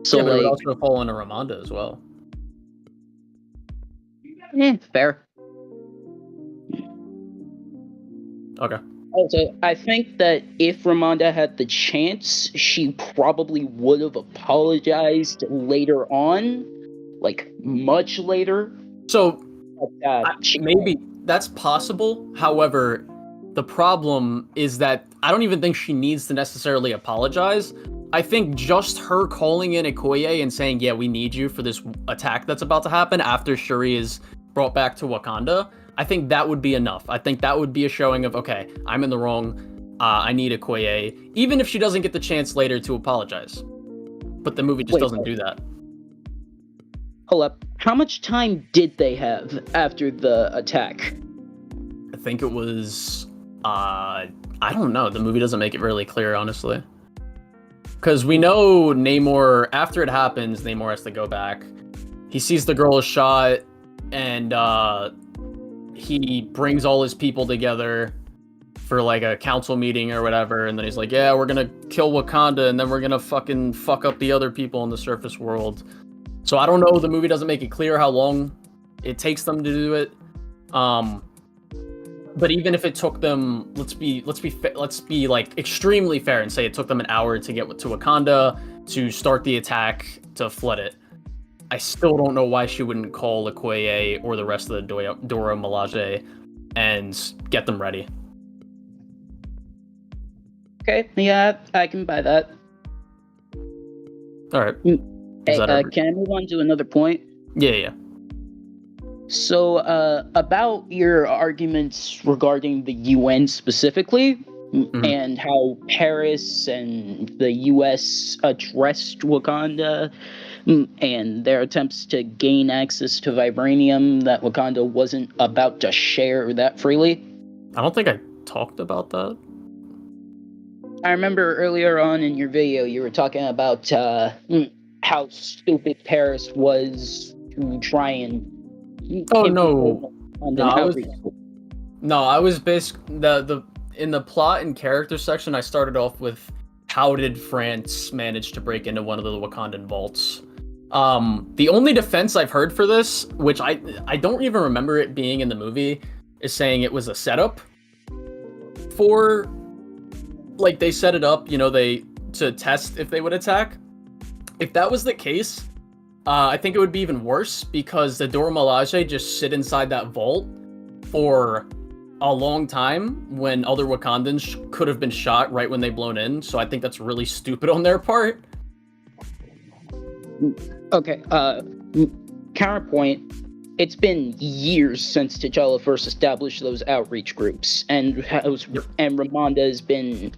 So, yeah, but it would also fall into Ramonda as well. Fair. Okay. Also, I think that if Ramonda had the chance, she probably would have apologized later on, like much later. So, maybe that's possible. However, the problem is that I don't even think she needs to necessarily apologize. I think just her calling in Okoye and saying, yeah, we need you for this attack that's about to happen after Shuri is brought back to Wakanda, I think that would be enough. I think that would be a showing of, okay, I'm in the wrong, I need Okoye, even if she doesn't get the chance later to apologize. But the movie just doesn't do that. Hold up. How much time did they have after the attack? I think it was, I don't know. The movie doesn't make it really clear, honestly. Because we know Namor, after it happens, Namor has to go back. He sees the girl is shot, and he brings all his people together for like a council meeting or whatever, and then he's like, yeah, we're gonna kill Wakanda, and then we're gonna fucking fuck up the other people in the surface world. So I don't know, the movie doesn't make it clear how long it takes them to do it. But even if it took them, let's be like extremely fair and say it took them an hour to get to Wakanda, to start the attack, to flood it. I still don't know why she wouldn't call Okoye or the rest of the Dora Milaje and get them ready. Okay, yeah, I can buy that. All right. Hey, can I move on to another point? Yeah. So, about your arguments regarding the UN specifically, and how Paris and the US addressed Wakanda, and their attempts to gain access to vibranium that Wakanda wasn't about to share that freely. I don't think I talked about that. I remember earlier on in your video, you were talking about how stupid Paris was to try and... Oh, no. I was basically... In the plot and character section, I started off with how did France manage to break into one of the Wakandan vaults. The only defense I've heard for this, which I don't even remember it being in the movie, is saying it was a setup for, like, they set it up, to test if they would attack. If that was the case, I think it would be even worse, because the Dora Milaje just sit inside that vault for a long time when other Wakandans could have been shot right when they blown in. So I think that's really stupid on their part. Okay, counterpoint. It's been years since T'Challa first established those outreach groups, and Ramonda has been,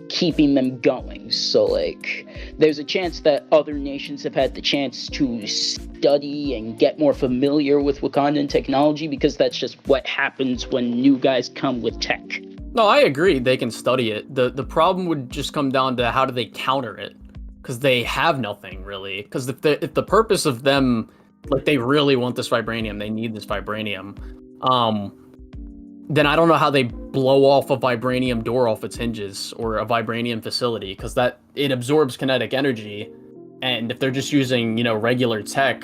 keeping them going. So, like, there's a chance that other nations have had the chance to study and get more familiar with Wakandan technology, because that's just what happens when new guys come with tech. No, I agree. They can study it. The problem would just come down to how do they counter it, because they have nothing really. Because if the purpose of them, like, they really want this vibranium, they need this vibranium, then I don't know how they blow off a vibranium door off its hinges or a vibranium facility, because it absorbs kinetic energy, and if they're just using regular tech.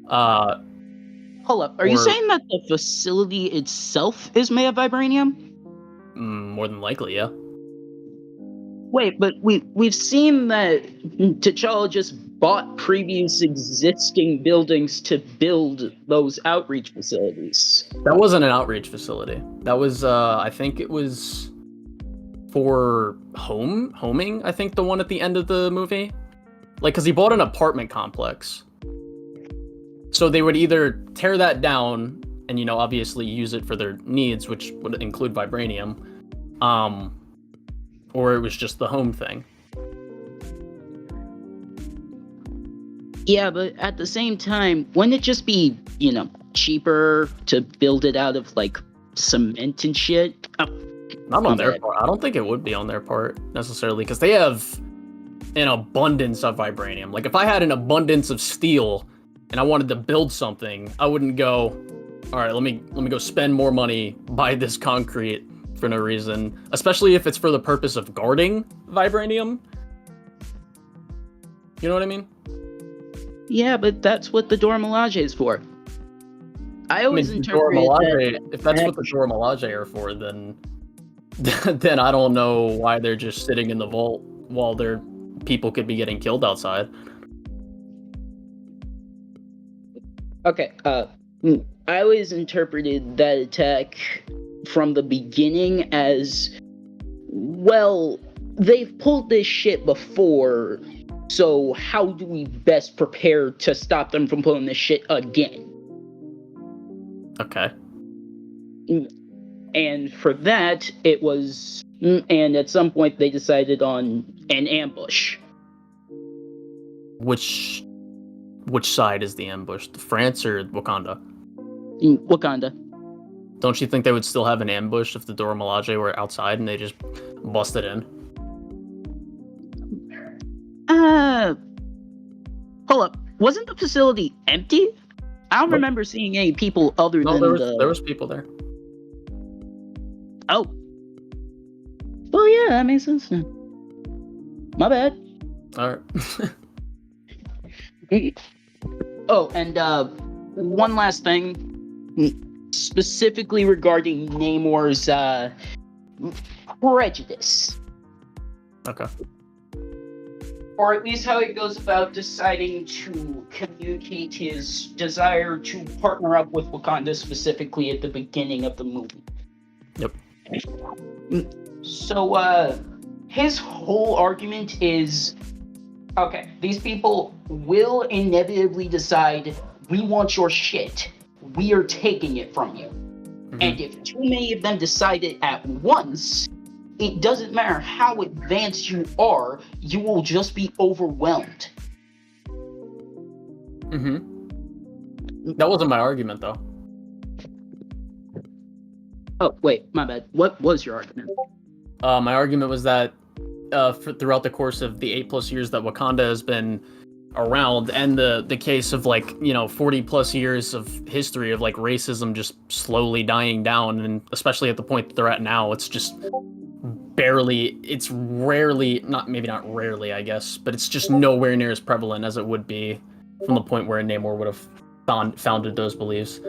Hold up, are you saying that the facility itself is made of vibranium? More than likely, yeah. Wait, but we've seen that T'Challa just bought previous existing buildings to build those outreach facilities. That wasn't an outreach facility. That was, I think it was for homing, I think the one at the end of the movie. Like, because he bought an apartment complex. So they would either tear that down and, you know, obviously use it for their needs, which would include vibranium, or it was just the home thing. Yeah, but at the same time, wouldn't it just be, you know, cheaper to build it out of, like, cement and shit? Not on their part. I don't think it would be on their part, necessarily, because they have an abundance of vibranium. Like, if I had an abundance of steel and I wanted to build something, I wouldn't go, all right, let me go spend more money, buy this concrete for no reason, especially if it's for the purpose of guarding vibranium. You know what I mean? Yeah, but that's what the Dora Milaje is for. I always interpret that... If that's what the Dora Milaje are for, then I don't know why they're just sitting in the vault while their people could be getting killed outside. Okay, I always interpreted that attack from the beginning as, well, they've pulled this shit before, so how do we best prepare to stop them from pulling this shit again? Okay. And for that, it was... And at some point, they decided on an ambush. Which side is the ambush? France or Wakanda? Wakanda. Don't you think they would still have an ambush if the Dora Milaje were outside and they just busted in? Hold up. Wasn't the facility empty? I don't remember seeing any people other than there was people there. Oh. Well, yeah, that makes sense then. My bad. Alright. Oh, and one last thing. Specifically regarding Namor's prejudice. Okay. Or at least how he goes about deciding to communicate his desire to partner up with Wakanda specifically at the beginning of the movie. Yep. So, his whole argument is, okay, these people will inevitably decide, we want your shit. We are taking it from you. Mm-hmm. And if too many of them decide it at once, it doesn't matter how advanced you are, you will just be overwhelmed. Mm-hmm. That wasn't my argument, though. Oh, wait, my bad. What was your argument? My argument was that throughout the course of the 8+ years that Wakanda has been around, and the case of, like, you know, 40+ years of history of, like, racism just slowly dying down, and especially at the point that they're at now, it's just rarely, not rarely, I guess, but it's just nowhere near as prevalent as it would be from the point where Namor would have founded those beliefs.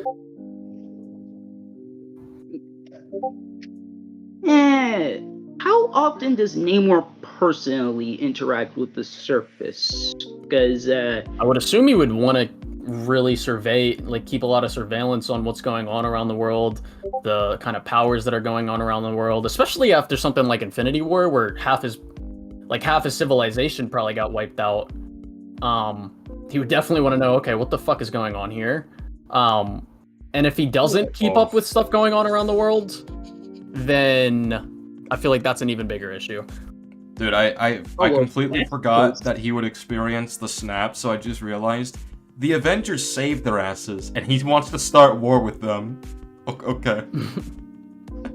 How often does Namor personally interact with the surface? Because I would assume he would want to really survey, like, keep a lot of surveillance on what's going on around the world, the kind of powers that are going on around the world, especially after something like Infinity War, where half his civilization probably got wiped out. He would definitely want to know, okay, what the fuck is going on here? And if he doesn't keep up with stuff going on around the world, then I feel like that's an even bigger issue. Dude, I completely forgot that he would experience the snap, so I just realized the Avengers saved their asses, and he wants to start war with them. Okay.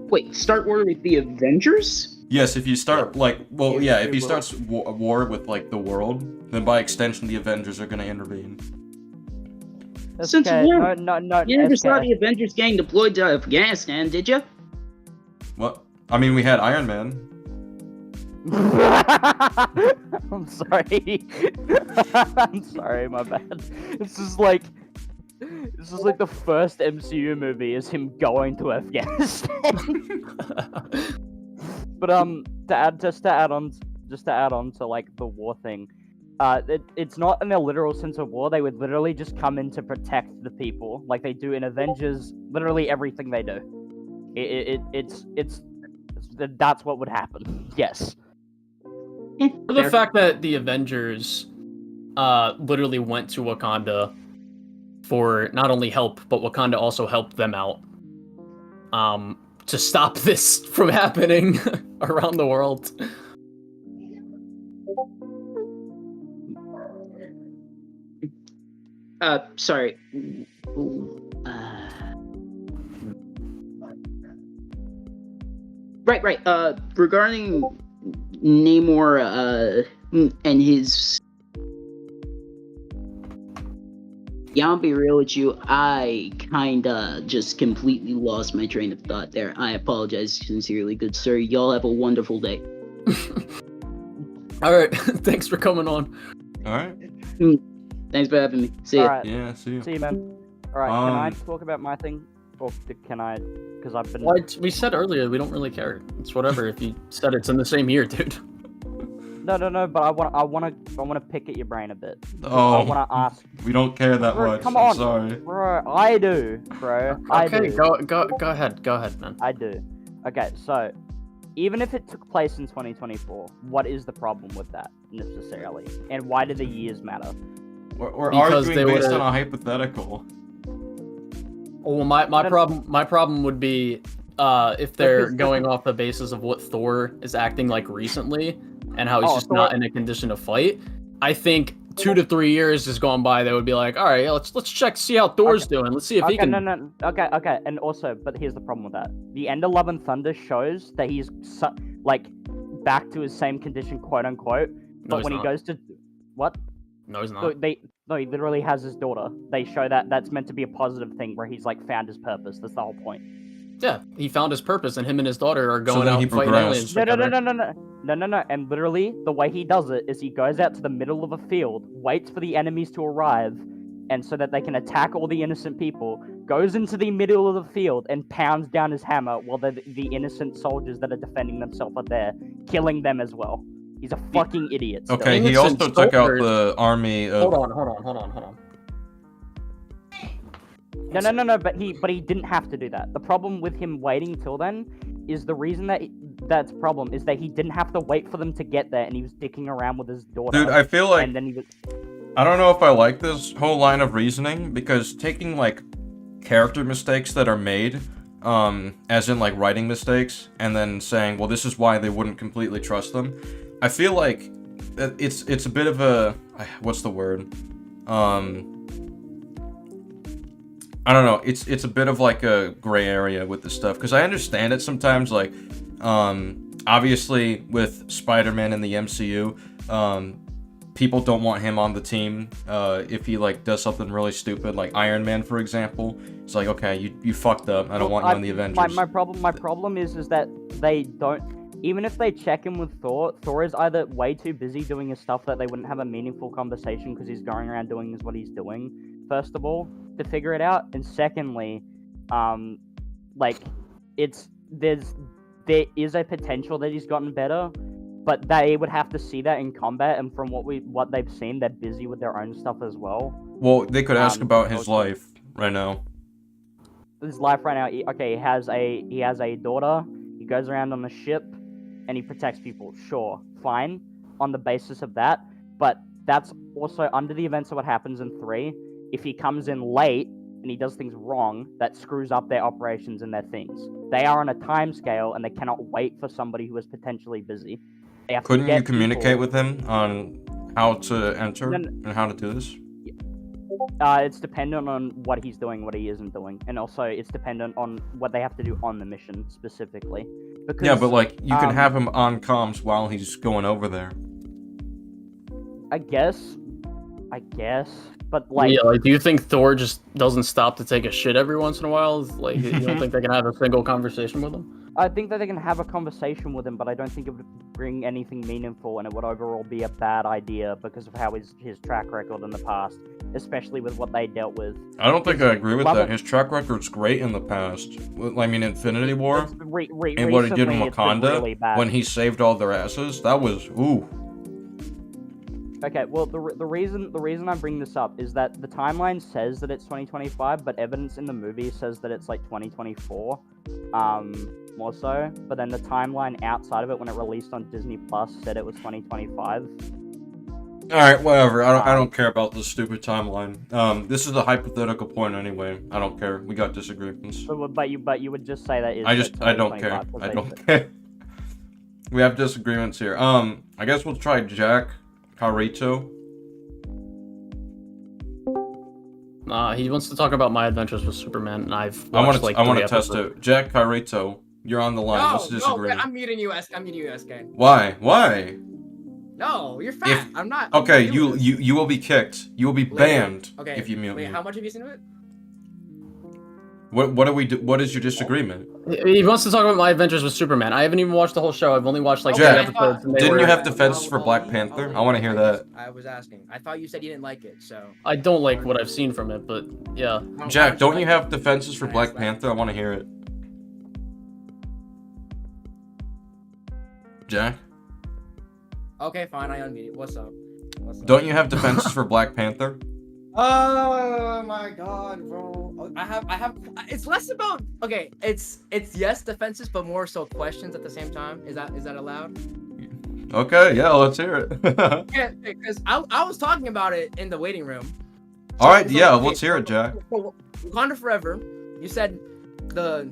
Wait, start war with the Avengers? Yes, if you start, if he starts war with, like, the world, then by extension the Avengers are gonna intervene. Since when? You never saw the Avengers getting deployed to Afghanistan, did you? What? I mean, we had Iron Man. I'm sorry. I'm sorry, my bad. This is like the first MCU movie is him going to Afghanistan. But to add on to, like, the war thing, it's not in a literal sense of war. They would literally just come in to protect the people, like they do in Avengers. Literally everything they do. It's That's what would happen. Yes. For the fact that the Avengers literally went to Wakanda for not only help, but Wakanda also helped them out to stop this from happening around the world. Sorry. Right. Regarding Namor, and his... Yeah, I'll be real with you. I kinda just completely lost my train of thought there. I apologize sincerely, good sir. Y'all have a wonderful day. Alright, thanks for coming on. Alright. Thanks for having me. See ya. Alright. Yeah, see you. See you, man. Alright, can I talk about my thing? Or can I... Because I've been... We said earlier, we don't really care. It's whatever if you said it's in the same year, dude. No, but I want to pick at your brain a bit. Oh, I want to ask. We don't care that Bro, much. Come on, I'm sorry. bro. I do, bro. I Okay, do. go ahead, man. I do. Okay, so even if it took place in 2024, what is the problem with that necessarily, and why do the years matter? We're Because arguing they based would've- on a hypothetical. Well, my problem would be if they're going off the basis of what Thor is acting like recently and how he's just not in a condition to fight. I think 2 to 3 years has gone by. They would be like, all right, let's check, see how Thor's doing. Let's see if he can. No. Okay. And also, but here's the problem with that: the end of Love and Thunder shows that he's like back to his same condition, quote unquote. But when he goes to what? No, he's not. No, he literally has his daughter. They show that that's meant to be a positive thing where he's like found his purpose. That's the whole point. Yeah, he found his purpose, and him and his daughter are going then out he and fighting aliens. No. And literally, the way he does it is he goes out to the middle of a field, waits for the enemies to arrive, and so that they can attack all the innocent people, goes into the middle of the field and pounds down his hammer while the innocent soldiers that are defending themselves are there, killing them as well. He's a fucking idiot. Still. Okay, he also took out the army of... Hold on. No, but he didn't have to do that. The problem with him waiting till then is the reason that's a problem is that he didn't have to wait for them to get there and he was dicking around with his daughter. Dude, I feel like... And then he was... I don't know if I like this whole line of reasoning, because taking, like, character mistakes that are made, as in, like, writing mistakes, and then saying, well, this is why they wouldn't completely trust them, I feel like it's a bit of a... What's the word? I don't know, it's a bit of like a gray area with this stuff, because I understand it sometimes, like, obviously with Spider-Man in the MCU, people don't want him on the team, if he, like, does something really stupid, like Iron Man, for example. It's like, okay, you fucked up, I don't want you on the Avengers. My problem is that they don't, even if they check in with Thor is either way too busy doing his stuff that they wouldn't have a meaningful conversation because he's going around doing what he's doing, first of all, to figure it out, and secondly, like, there is a potential that he's gotten better, but they would have to see that in combat, and from what they've seen, they're busy with their own stuff as well. Well, they could ask about his life right now. His life right now, he has a daughter, he goes around on a ship, and he protects people. Sure, fine, on the basis of that, but that's also under the events of what happens in 3. If he comes in late and he does things wrong, that screws up their operations and their things. They are on a time scale and they cannot wait for somebody who is potentially busy. Couldn't you communicate with him on how to enter and how to do this? It's dependent on what he's doing, what he isn't doing, and also it's dependent on what they have to do on the mission specifically. Because, yeah, but like you can have him on comms while he's going over there. I guess, but like, yeah, like, do you think Thor just doesn't stop to take a shit every once in a while? Like, you don't think they can have a single conversation with him? I think that they can have a conversation with him, but I don't think it would bring anything meaningful, and it would overall be a bad idea because of how his track record in the past, especially with what they dealt with. I don't think I agree with that. His track record's great in the past. I mean, Infinity War, and what he did in Wakanda, really when he saved all their asses, that was, ooh. Okay, well, the reason I'm bringing this up is that the timeline says that it's 2025, but evidence in the movie says that it's like 2024, more so. But then the timeline outside of it, when it released on Disney Plus, said it was 2025. All right, whatever. I don't care about this stupid timeline. This is a hypothetical point anyway. I don't care. We got disagreements. But you would just say that is. I don't care. I don't care. We have disagreements here. I guess we'll try Jack Carito. He wants to talk about my adventures with Superman, and I want to test it. Jack Carito, you're on the line. What's the disagreement? No, I'm muting you, SK. Why? No, you're fat. I'm not. Okay, you will be kicked. You will be banned if you mute me. Wait, how much have you seen of it? What do we do? What is your disagreement? He wants to talk about my adventures with Superman. I haven't even watched the whole show. I've only watched like 2 episodes. Didn't you have defenses for Black Panther? I want to hear that. I was asking. I thought you said you didn't like it, so. I don't like what I've seen from it, but yeah. Jack, don't you have defenses for Black Panther? I want to hear it. Jack? Okay, fine. I unmuted. What's up? Don't you have defenses for Black Panther? Oh my god, bro. I have it's less about it's yes defenses but more so questions at the same time. Is that allowed? Okay, yeah, let's hear it. Yeah, because I was talking about it in the waiting room. All right, yeah, let's hear it, Jack. Wakanda Forever, you said the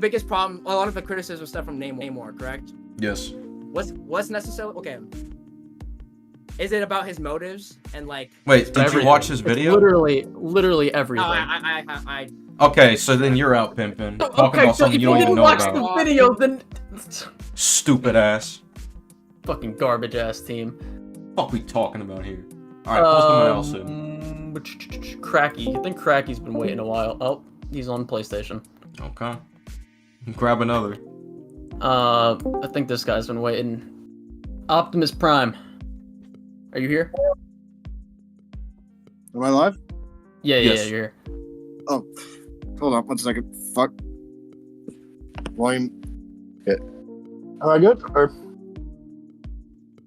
biggest problem, a lot of the criticism stuff from Namor, correct? Yes. What's necessary? Okay. Is it about his motives and like? Wait, did you watch his video? It's literally everything. No, I. Okay, so then you're out pimping. Talking about something you don't even know watch about. the video, then Stupid ass. Fucking garbage ass team. What we talking about here? All right, pull someone else in. Cracky. I think Cracky's been waiting a while. Oh, he's on PlayStation. Okay. Grab another. I think this guy's been waiting. Optimus Prime. Are you here? Am I live? Yeah, you're here. Oh, hold on 1 second. Fuck. Volume. Okay. Am I good? Or...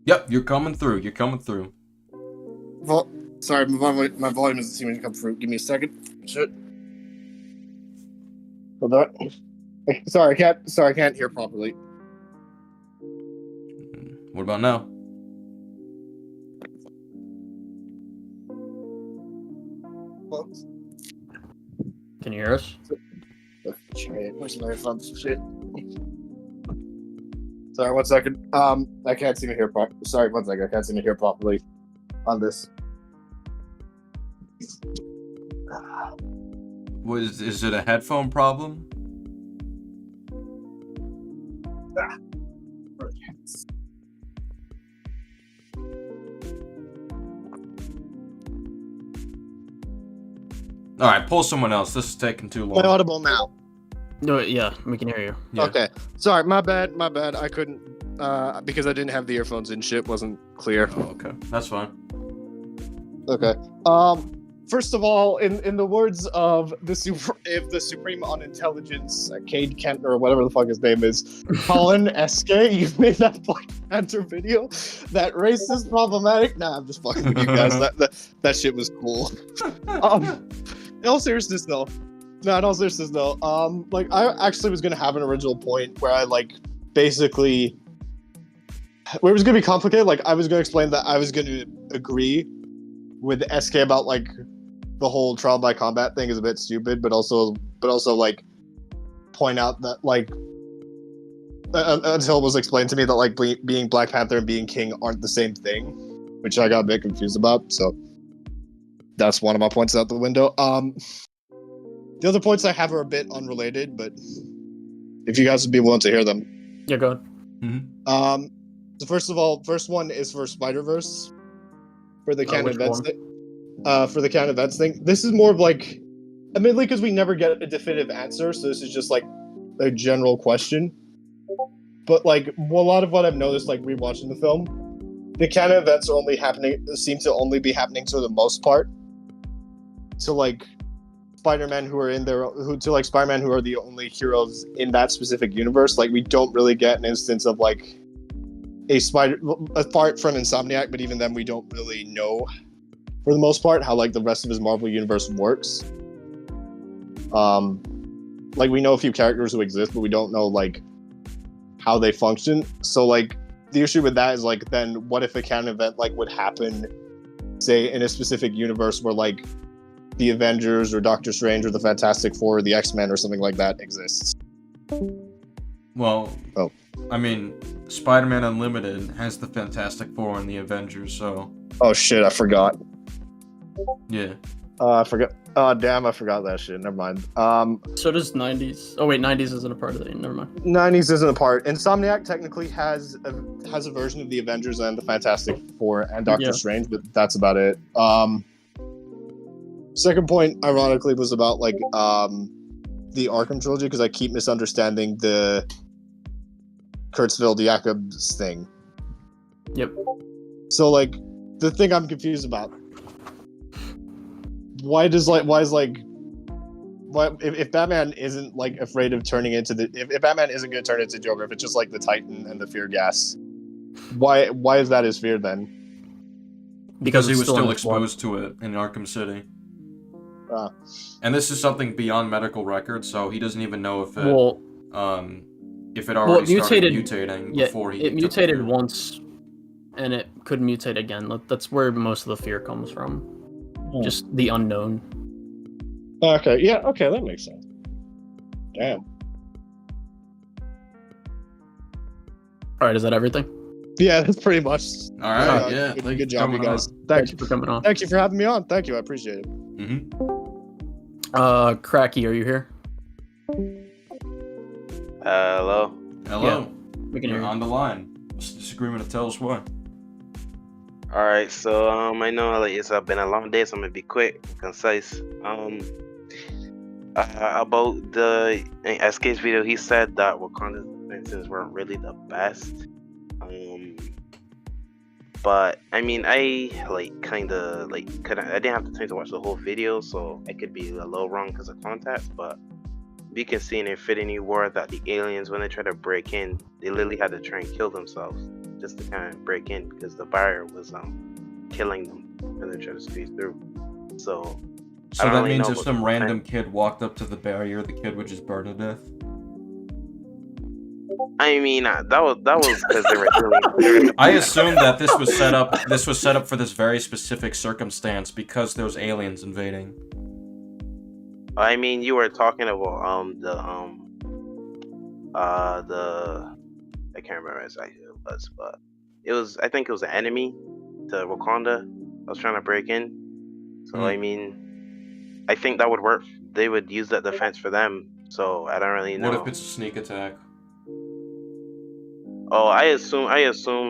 Yep, you're coming through. Sorry, my volume doesn't seem to come through. Give me a second. Shit. Hold on. Sorry, I can't hear properly. What about now? Can you hear us? Where's my earphones? Shit. Sorry, 1 second. I can't seem to hear properly. Sorry, 1 second. I can't seem to hear properly on this. Is it a headphone problem? All right, pull someone else. This is taking too long. Am I audible now? No, yeah, we can hear you. Yeah. Okay. Sorry, my bad. I couldn't, because I didn't have the earphones in. Shit wasn't clear. Oh, okay, that's fine. Okay. First of all, in the words of the Supreme on Intelligence, Cade Kent or whatever the fuck his name is, Colin SK, you've made that Black Panther video that racist, problematic. Nah, I'm just fucking with you guys. That shit was cool. In all seriousness though, like I actually was gonna have an original point where I like basically where it was gonna be complicated. Like I was gonna explain that I was gonna agree with SK about like the whole trial by combat thing is a bit stupid, but also like point out that like until it was explained to me that like being Black Panther and being king aren't the same thing, which I got a bit confused about. So that's one of my points out the window. The other points I have are a bit unrelated, but if you guys would be willing to hear them. Yeah, go ahead. Mm-hmm. So first one is for Spider-Verse for the canon events thing. For the canon events thing. This is more of like, admittedly, because we never get a definitive answer, so this is just like a general question. But like a lot of what I've noticed, like rewatching the film, the canon events are seem to only be happening to the most part. To like Spider-Man who are in there, Spider-Man who are the only heroes in that specific universe. Like we don't really get an instance of like apart from Insomniac, but even then we don't really know for the most part how like the rest of his Marvel universe works. Like we know a few characters who exist, but we don't know like how they function. So like the issue with that is like, then what if a canon event like would happen, say in a specific universe where like the Avengers or Doctor Strange or the Fantastic Four or the X-Men or something like that exists? Well, I mean, Spider-Man Unlimited has the Fantastic Four and the Avengers, so... Oh shit, I forgot. Yeah. I forgot. Oh damn, I forgot that shit. Never mind. So does 90s. Oh wait, 90s isn't a part of it. Never mind. 90s isn't a part. Insomniac technically has a version of the Avengers and the Fantastic Four and Doctor Strange, but that's about it. Second point, ironically, was about like the Arkham trilogy, because I keep misunderstanding the Kurtzville Jacobs thing. Yep. So like the thing I'm confused about. Why is if Batman isn't like afraid of turning into if Batman isn't going to turn into Joker, if it's just like the Titan and the fear gas, why is that his fear then? Because he was still exposed to it in Arkham City. And this is something beyond medical records, so he doesn't even know if it already started mutating before he it mutated once, and it could mutate again. That's where most of the fear comes from. Just the unknown. Okay, yeah, okay, that makes sense. Damn. Alright, is that everything? Yeah, that's pretty much. Alright, yeah. Good job, you guys. Thank you for coming on. Thank you for having me on. Thank you, I appreciate it. Cracky, are you here? Hello. Hello. We can hear You're you. on the line. What's the disagreement to tell us why? All right, so I know like it's been a long day, so I'm gonna be quick, concise. About the SK's video, he said that Wakanda's defenses weren't really the best. But I mean, I like kind of like I didn't have the time to watch the whole video, so I could be a little wrong because of context. But you can see in Infinity War that the aliens, when they try to break in, they literally had to try and kill themselves just to kind of break in because the barrier was killing them when they tried to squeeze through. So that really means if some random kid walked up to the barrier, the kid would just burn to death. I mean, that was because they were killing. I assume that this was set up. This was set up for this very specific circumstance because there was aliens invading. I mean, you were talking about the I can't remember exactly who it was, but I think it was an enemy to Wakanda that was trying to break in. So I mean, I think that would work. They would use that defense for them. So I don't really know. What if it's a sneak attack? Oh, I assume.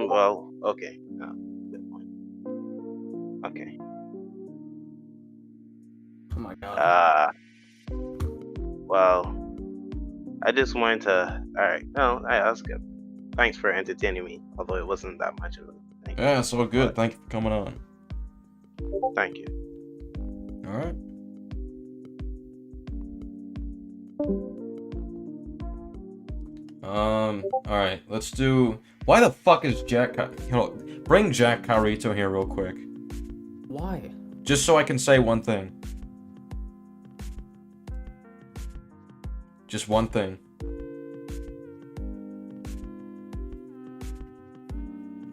Well, okay. No, good point. Okay. Oh my god. Well, I just wanted to. All right. No, that's good. Thanks for entertaining me, although it wasn't that much of a thing. Yeah, it's all good. Thank you for coming on. Thank you. All right. All right. Let's do. Why the fuck is bring Jack Carito here real quick. Why? Just so I can say one thing. Just one thing.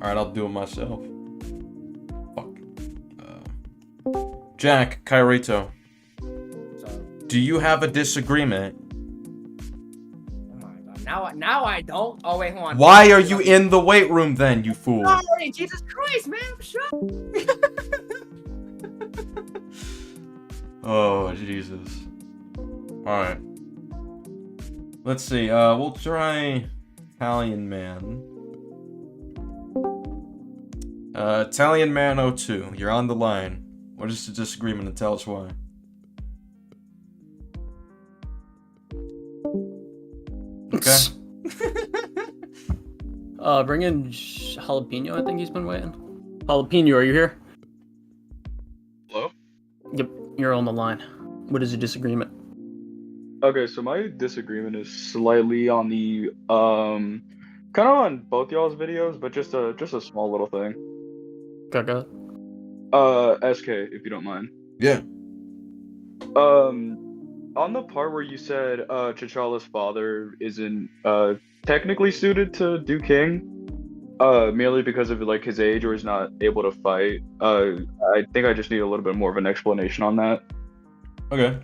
Alright, I'll do it myself. Fuck. Jack Carito. Do you have a disagreement? Now I don't. Oh wait, hold on. Why are you in the weight room then, you fool? Sorry, Jesus Christ, man. Shut up. Oh, Jesus. Alright. Let's see, we'll try Italian Man. Italian Man 02, you're on the line. What is the disagreement and tell us why? Okay. Bring in Jalapeno, I think he's been waiting. Jalapeno, are you here? Hello? Yep, you're on the line. What is your disagreement? Okay, so my disagreement is slightly on the kind of on both y'all's videos, but just a small little thing. Gaga. SK, if you don't mind. Yeah. On the part where you said T'Challa's father isn't technically suited to do King, merely because of like his age or he's not able to fight. I think I just need a little bit more of an explanation on that. Okay.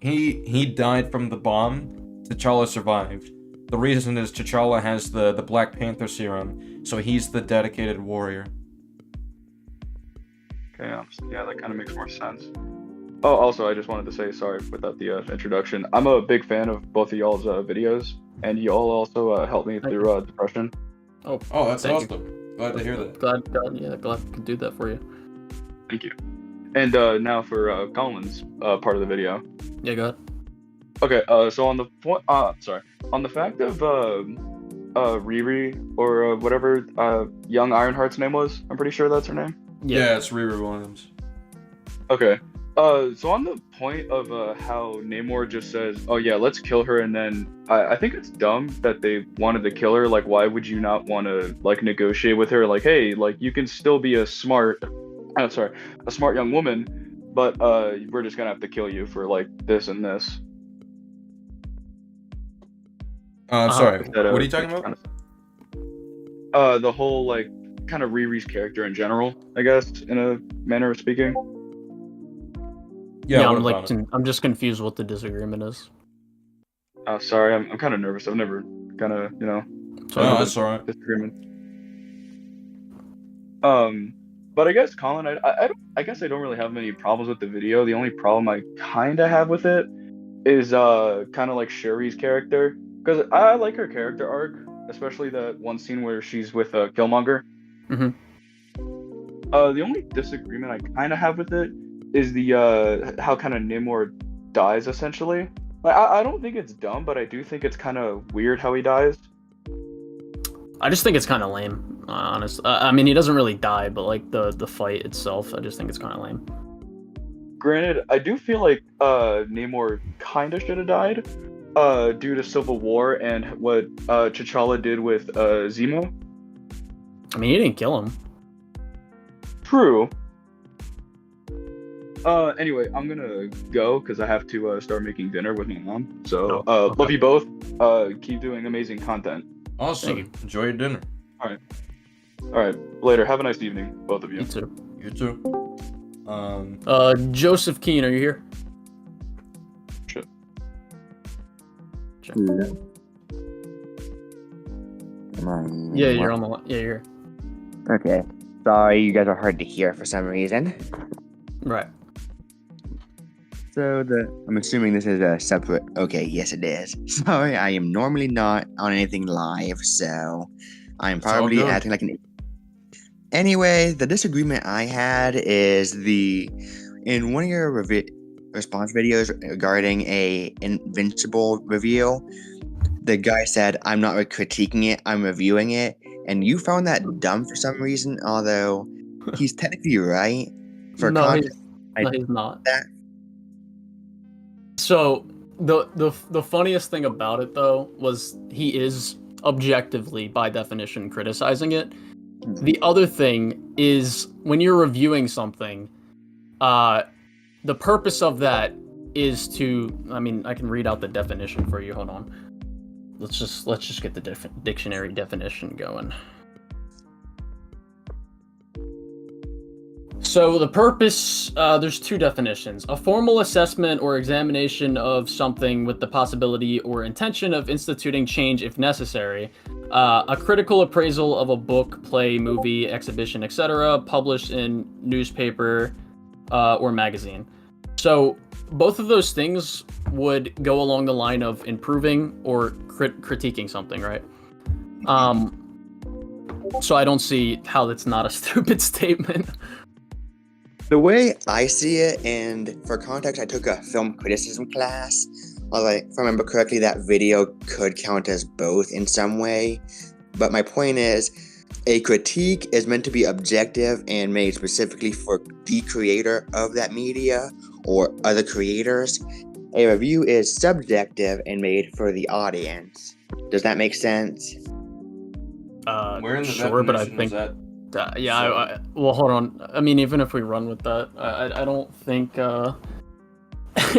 He died from the bomb. T'Challa survived. The reason is T'Challa has the Black Panther serum, so he's the dedicated warrior. Okay, yeah, that kind of makes more sense. Oh, also, I just wanted to say sorry without the introduction. I'm a big fan of both of y'all's videos, and y'all also helped me through depression. Oh, that's thank awesome. you. Glad to hear that. Glad I could do that for you. Thank you. And now for Colin's part of the video. Yeah, go ahead. Okay, so on the point, on the fact of Riri or whatever young Ironheart's name was, I'm pretty sure that's her name. Yeah, it's Riri Williams. Okay. So on the point of how Namor just says, "Oh yeah, let's kill her," and then I think it's dumb that they wanted to kill her. Like, why would you not want to like negotiate with her? Like, hey, like you can still be a smart young woman, but we're just gonna have to kill you for like this and this. Sorry. What are you talking about? The whole like kind of Riri's character in general, I guess, in a manner of speaking. Yeah, I'm just confused what the disagreement is. Oh, sorry, I'm kind of nervous. I've never kind of, that's alright. Disagreement. But I guess Colin, I guess I don't really have many problems with the video. The only problem I kind of have with it is kind of like Shuri's character, because I like her character arc, especially that one scene where she's with Killmonger. Mm-hmm. The only disagreement I kind of have with it is the how kind of Namor dies essentially. Like I don't think it's dumb, but I do think it's kind of weird how he dies. I just think it's kind of lame, honest. I mean, he doesn't really die, but like the fight itself, I just think it's kind of lame. Granted, I do feel like Namor kind of should have died due to Civil War and what T'Challa did with Zemo. I mean, he didn't kill him. True. Anyway, I'm gonna go because I have to start making dinner with my mom. So, okay. Love you both. Keep doing amazing content. Awesome. Enjoy your dinner. All right. Later. Have a nice evening, both of you. You too. You too. Joseph Keen, are you here? Shit. Yeah, you're on the line. Yeah, you're here. Okay. Sorry, you guys are hard to hear for some reason. Right. So I'm assuming this is a separate. Okay, yes it is. Sorry, I am normally not on anything live, so I'm probably acting like an. Anyway, the disagreement I had is in one of your response videos regarding a Invincible review, the guy said, "I'm not critiquing it, I'm reviewing it," and you found that dumb for some reason. Although he's technically right. For context, he's not. That. So the funniest thing about it though was he is objectively by definition criticizing it. The other thing is when you're reviewing something, the purpose of that is to, I mean, I can read out the definition for you. Hold on. Let's just get the dictionary definition going. So the purpose, there's two definitions. A formal assessment or examination of something with the possibility or intention of instituting change if necessary. A critical appraisal of a book, play, movie, exhibition, etc., published in newspaper or magazine. So both of those things would go along the line of improving or critiquing something, right? So I don't see how that's not a stupid statement. The way I see it, and for context, I took a film criticism class. If I remember correctly, that video could count as both in some way. But my point is, a critique is meant to be objective and made specifically for the creator of that media or other creators. A review is subjective and made for the audience. Does that make sense? Where in the sure, but I definition think is that? yeah. Well, hold on. I mean, even if we run with that, I don't think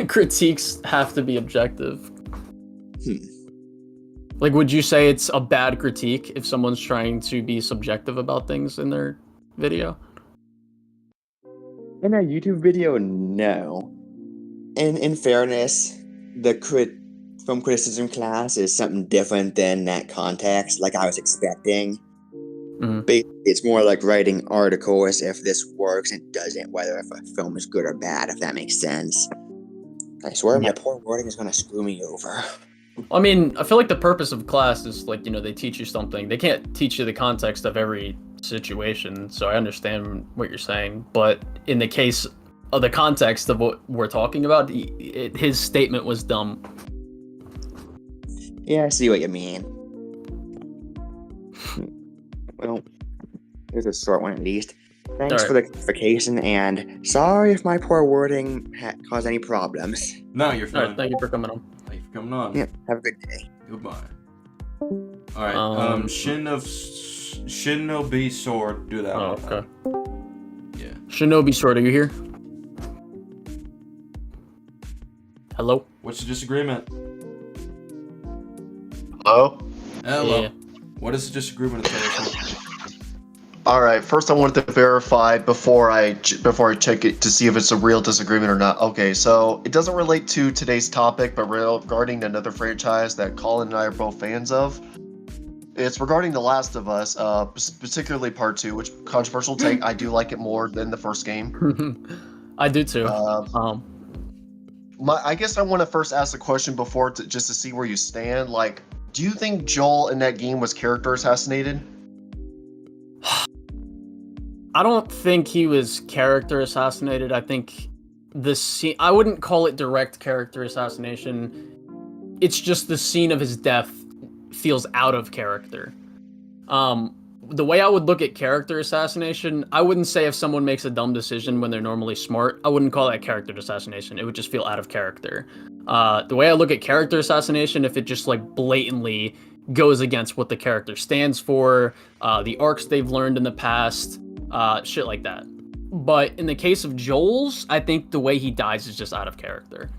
critiques have to be objective. Like, would you say it's a bad critique if someone's trying to be subjective about things in their video? In a YouTube video, no. In fairness, the film criticism class is something different than that context, like I was expecting. Basically, it's more like writing articles if this works and doesn't, whether if a film is good or bad, if that makes sense. I swear my poor wording is gonna screw me over. I mean, I feel like the purpose of class is like, they teach you something. They can't teach you the context of every situation, so I understand what you're saying. But in the case of the context of what we're talking about, his statement was dumb. Yeah, I see what you mean. Well, here's a short one at least. Thanks for the clarification, and sorry if my poor wording caused any problems. No, you're fine. Thank you for coming on. Thank you for coming on. Yeah, have a good day. Goodbye. Alright, Shinobi Sword, do that one. Okay. Yeah. Shinobi Sword, are you here? Hello? What's the disagreement? Hello? Hello. Yeah. What is the disagreement? All right. First, I wanted to verify before I check it to see if it's a real disagreement or not. Okay, so it doesn't relate to today's topic, but regarding another franchise that Colin and I are both fans of. It's regarding The Last of Us, particularly Part 2, which controversial take. I do like it more than the first game. I do too. I guess I want to first ask the question before just to see where you stand. Like, do you think Joel in that game was character assassinated? I don't think he was character assassinated. I think the scene, I wouldn't call it direct character assassination. It's just the scene of his death feels out of character. The way I would look at character assassination, I wouldn't say if someone makes a dumb decision when they're normally smart, I wouldn't call that character assassination. It would just feel out of character. The way I look at character assassination, if it just like blatantly goes against what the character stands for, the arcs they've learned in the past, shit like that. But in the case of Joel's, I think the way he dies is just out of character.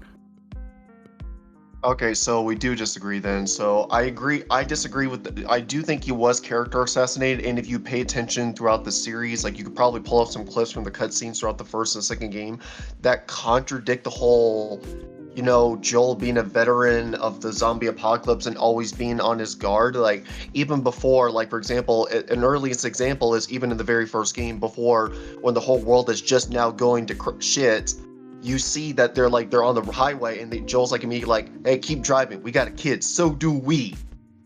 Okay, so we do disagree then. So I disagree with I do think he was character assassinated, and if you pay attention throughout the series, like you could probably pull up some clips from the cutscenes throughout the first and second game that contradict the whole, Joel being a veteran of the zombie apocalypse and always being on his guard. Like, even before, like, for example, an earliest example is even in the very first game, before, when the whole world is just now going to shit, you see that they're on the highway, and Joel's like immediately like, hey, keep driving, we got a kid, so do we.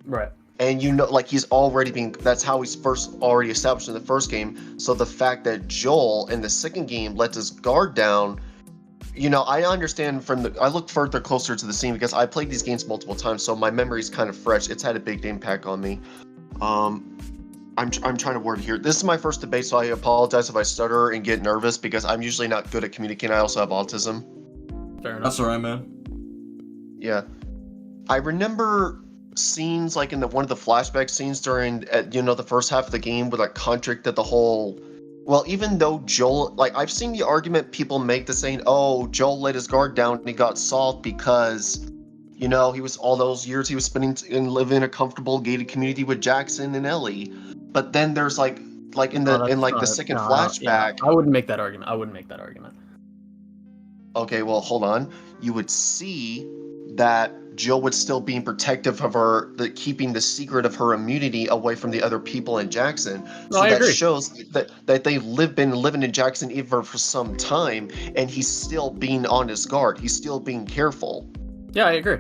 Right. And like he's already that's how he's first already established in the first game. So the fact that Joel in the second game lets his guard down, I understand I looked further closer to the scene because I played these games multiple times, so my memory's kind of fresh. It's had a big impact on me. I'm trying to word here. This is my first debate, so I apologize if I stutter and get nervous because I'm usually not good at communicating. I also have autism. Fair enough. That's alright, man. Yeah. I remember scenes like in one of the flashback scenes during the first half of the game where like contradicted the whole. Well, even though Joel, like, I've seen the argument people make the saying, oh, Joel let his guard down and he got soft because, he was all those years he was spending and living in a comfortable gated community with Jackson and Ellie. But then there's the second flashback. Yeah, I wouldn't make that argument. Okay, well, hold on. You would see that Jill would still be protective of her, keeping the secret of her immunity away from the other people in Jackson. So that shows that they've been living in Jackson even for some time, and he's still being on his guard. He's still being careful. Yeah, I agree.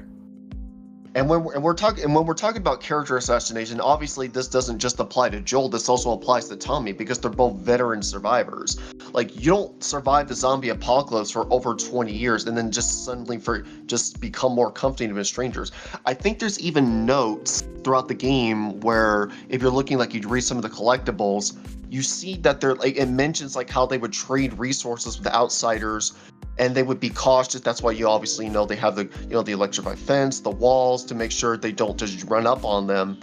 And when we're talking about character assassination, obviously this doesn't just apply to Joel. This also applies to Tommy because they're both veteran survivors. Like, you don't survive the zombie apocalypse for over 20 years and then just suddenly just become more comforting with strangers. I think there's even notes throughout the game where if you're looking, like, you read some of the collectibles, you see that it mentions like how they would trade resources with the outsiders. And they would be cautious. That's why you obviously they have the the electrified fence, the walls to make sure they don't just run up on them.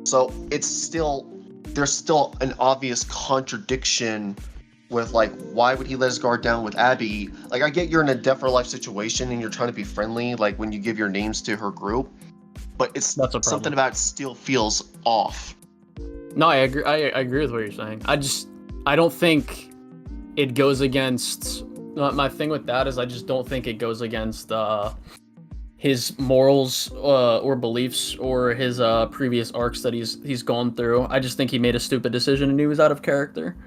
So it's still there's still an obvious contradiction with like, why would he let his guard down with Abby? Like, I get you're in a death or life situation and you're trying to be friendly, like when you give your names to her group, but it's something about it still feels off. No, I agree. I agree with what you're saying. I don't think it goes against. My thing with that is I just don't think it goes against his morals or beliefs or his previous arcs that he's gone through. I just think he made a stupid decision and he was out of character.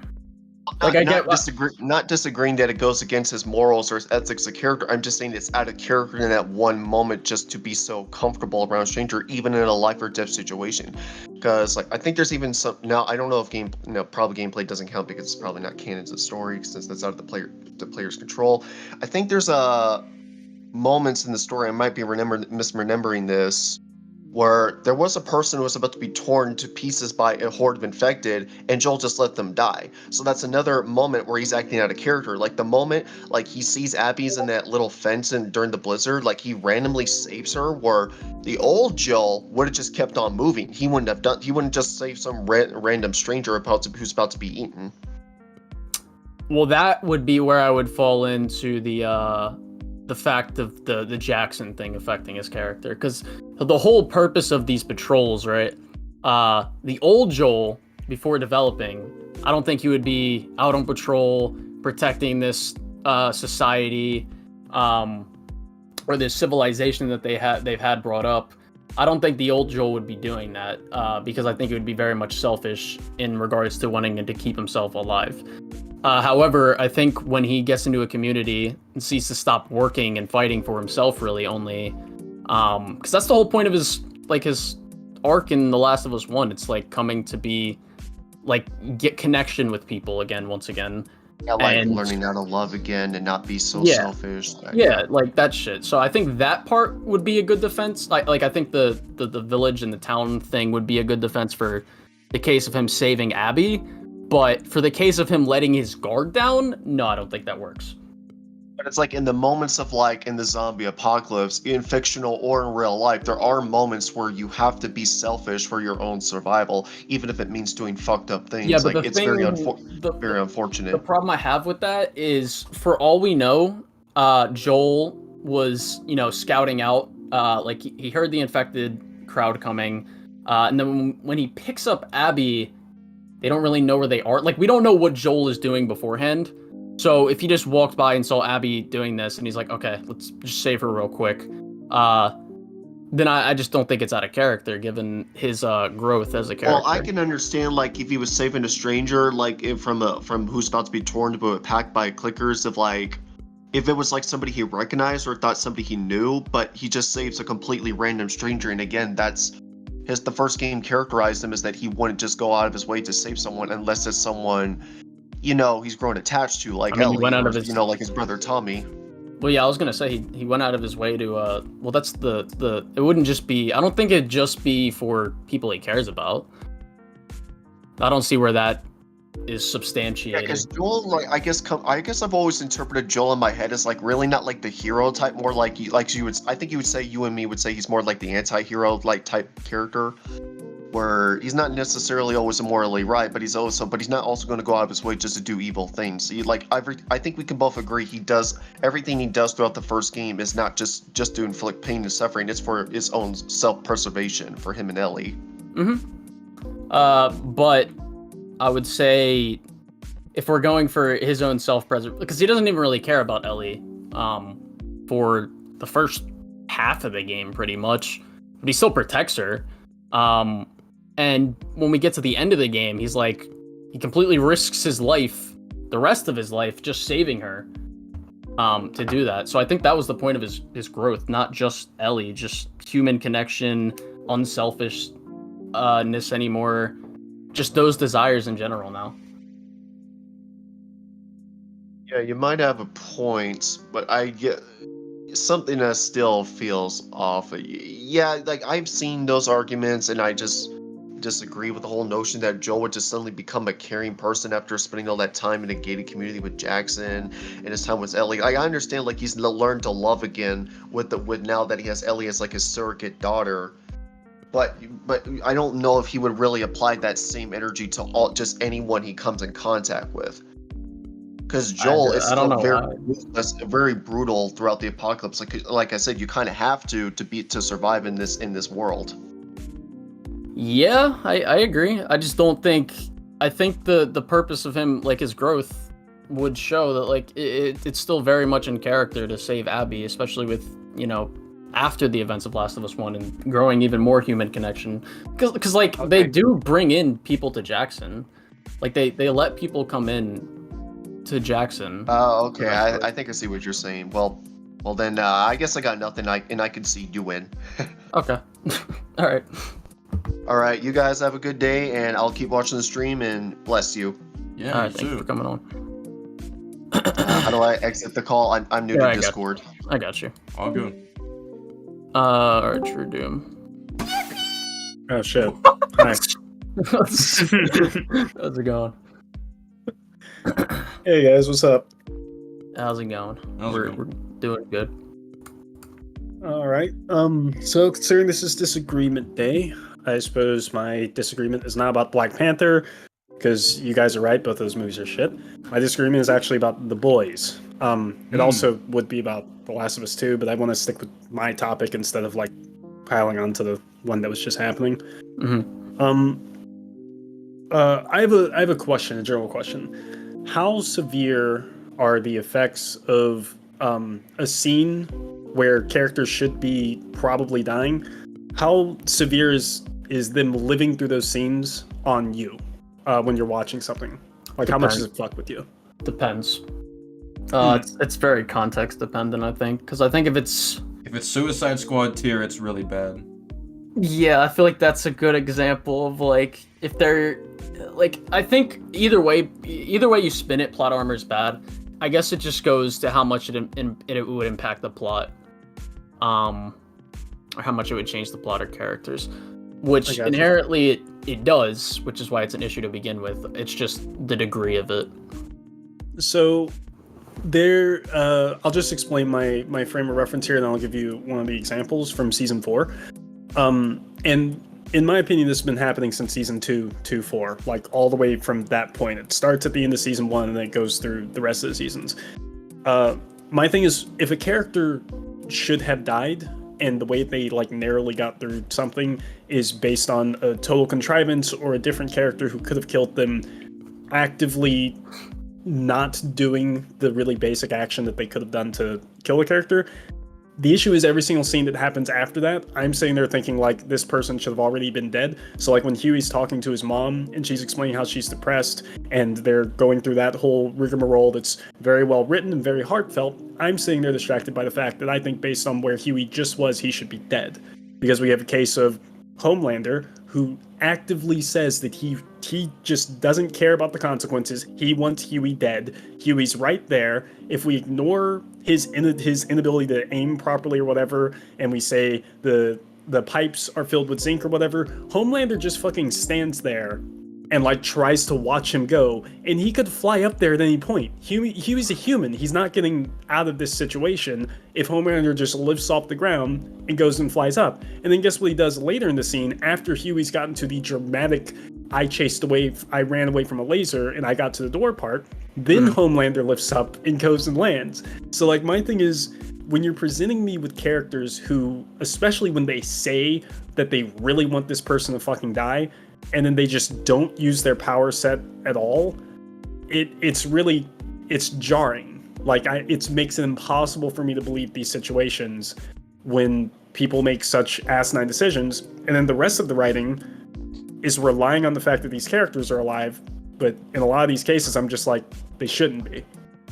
Not disagreeing that it goes against his morals or his ethics of character. I'm just saying it's out of character in that one moment just to be so comfortable around a stranger, even in a life or death situation. Because like I think there's even some now. I don't know if probably gameplay doesn't count because it's probably not canon to the story since that's out of the player's control. I think there's moments in the story. I might be misremembering this. Where there was a person who was about to be torn to pieces by a horde of infected, and Joel just let them die. So that's another moment where he's acting out of character. Like the moment, like he sees Abby's in that little fence and during the blizzard, like he randomly saves her. Where the old Joel would have just kept on moving. He wouldn't just save some random stranger who's about to be eaten. Well, that would be where I would fall into the fact of the Jackson thing affecting his character, because the whole purpose of these patrols, right? The old Joel, before developing, I don't think he would be out on patrol protecting this society or this civilization that they've had brought up. I don't think the old Joel would be doing that because I think it would be very much selfish in regards to wanting to keep himself alive. However, I think when he gets into a community and sees to stop working and fighting for himself, really only, because that's the whole point of his arc in The Last of Us 1. It's like coming to be, like, get connection with people again, once again. Yeah, like learning how to love again and not be so selfish. Like that shit. So I think that part would be a good defense. Like I think the village and the town thing would be a good defense for the case of him saving Abby. But for the case of him letting his guard down, no, I don't think that works. But it's like in the moments of like in the zombie apocalypse, in fictional or in real life, there are moments where you have to be selfish for your own survival, even if it means doing fucked up things. Yeah, but like it's very unfortunate. The problem I have with that is, for all we know, Joel was, scouting out. Like he heard the infected crowd coming, and then when he picks up Abby, they don't really know where they are. Like, we don't know what Joel is doing beforehand. So if he just walked by and saw Abby doing this and he's like, okay, let's just save her real quick, then I just don't think it's out of character given his growth as a character. Well, I can understand, like, if he was saving a stranger, like, from who's about to be torn to attacked by clickers, if it was like somebody he recognized or thought somebody he knew, but he just saves a completely random stranger, and again, that's the first game characterized him as that he wouldn't just go out of his way to save someone unless it's someone, he's grown attached to, like Ellie, went out of his, like his brother Tommy. Well, yeah, I was gonna say he went out of his way to. Well, that's the. It wouldn't just be. I don't think it'd just be for people he cares about. I don't see where that is substantiated. Yeah, because Joel, like, I guess I've always interpreted Joel in my head as like really not like the hero type, more like you would. I think you would say, you and me would say he's more like the anti-hero like type character, where he's not necessarily always morally right, but he's not also going to go out of his way just to do evil things. I think we can both agree he does everything he does throughout the first game is not just to inflict pain and suffering. It's for his own self-preservation for him and Ellie. But I would say if we're going for his own self-preservation, because he doesn't even really care about Ellie for the first half of the game pretty much, but he still protects her. And when we get to the end of the game, he's like, he completely risks his life, the rest of his life, just saving her to do that. So I think that was the point of his growth, not just Ellie, just human connection, unselfishness anymore. Just those desires in general now. Yeah, you might have a point, but I get something that still feels off. Yeah, like I've seen those arguments, and I just disagree with the whole notion that Joel would just suddenly become a caring person after spending all that time in a gated community with Jackson and his time with Ellie. I understand, like, he's learned to love again with now that he has Ellie as like his surrogate daughter. but I don't know if he would really apply that same energy to just anyone he comes in contact with. Because Joel is still very brutal throughout the apocalypse. Like I said, you kind of have to survive in this world. Yeah, I agree. I just don't think. I think the purpose of him, like his growth, would show that like it's still very much in character to save Abby, especially with after the events of Last of Us 1 and growing even more human connection. Because they do bring in people to Jackson, like they let people come in to Jackson. Oh, okay. I think I see what you're saying. Well then I guess I got nothing. I can see you win. Okay. All right. All right. You guys have a good day, and I'll keep watching the stream. And bless you. Yeah. All right. Thank you for coming on. How do I exit the call? I'm new to Discord. I got you. All good. All right, True Doom. Oh shit. Hi. How's it going? Hey guys, what's up? How's it going? We're doing good. All right. So considering this is Disagreement Day, I suppose my disagreement is not about Black Panther, because you guys are right, both those movies are shit. My disagreement is actually about The Boys. It also would be about The Last of Us 2, but I want to stick with my topic instead of like piling onto the one that was just happening. I have a question, a general question. How severe are the effects of a scene where characters should be probably dying? How severe is them living through those scenes on you when you're watching something? Like, how much does it fuck with you? Depends. It's very context dependent, I think. Because I think if it's Suicide Squad tier, it's really bad. Yeah, I feel like that's a good example of like if they're like I think either way you spin it, plot armor is bad. I guess it just goes to how much it would impact the plot, or how much it would change the plot or characters, which inherently it does, which is why it's an issue to begin with. It's just the degree of it. So I'll just explain my frame of reference here, and I'll give you one of the examples from season 4. And in my opinion, this has been happening since season 4, like all the way from that point. It starts at the end of season 1 and then it goes through the rest of the seasons. My thing is, if a character should have died and the way they like narrowly got through something is based on a total contrivance or a different character who could have killed them actively not doing the really basic action that they could have done to kill a character. The issue is every single scene that happens after that, I'm sitting there thinking like this person should have already been dead. So like when Huey's talking to his mom and she's explaining how she's depressed and they're going through that whole rigmarole that's very well written and very heartfelt, I'm sitting there distracted by the fact that I think based on where Huey just was, he should be dead. Because we have a case of Homelander who actively says that he just doesn't care about the consequences. He wants Huey dead. Huey's right there. If we ignore his inability to aim properly or whatever, and we say the pipes are filled with zinc or whatever, Homelander just fucking stands there and like tries to watch him go, and he could fly up there at any point. Huey's a human. He's not getting out of this situation if Homelander just lifts off the ground and goes and flies up. And then guess what he does later in the scene after Huey's gotten to the dramatic I ran away from a laser and I got to the door part, then Homelander lifts up and goes and lands. So like my thing is, when you're presenting me with characters who, especially when they say that they really want this person to fucking die, and then they just don't use their power set at all, it's jarring. Like it makes it impossible for me to believe these situations when people make such asinine decisions, and then the rest of the writing is relying on the fact that these characters are alive, but in a lot of these cases I'm just like, they shouldn't be.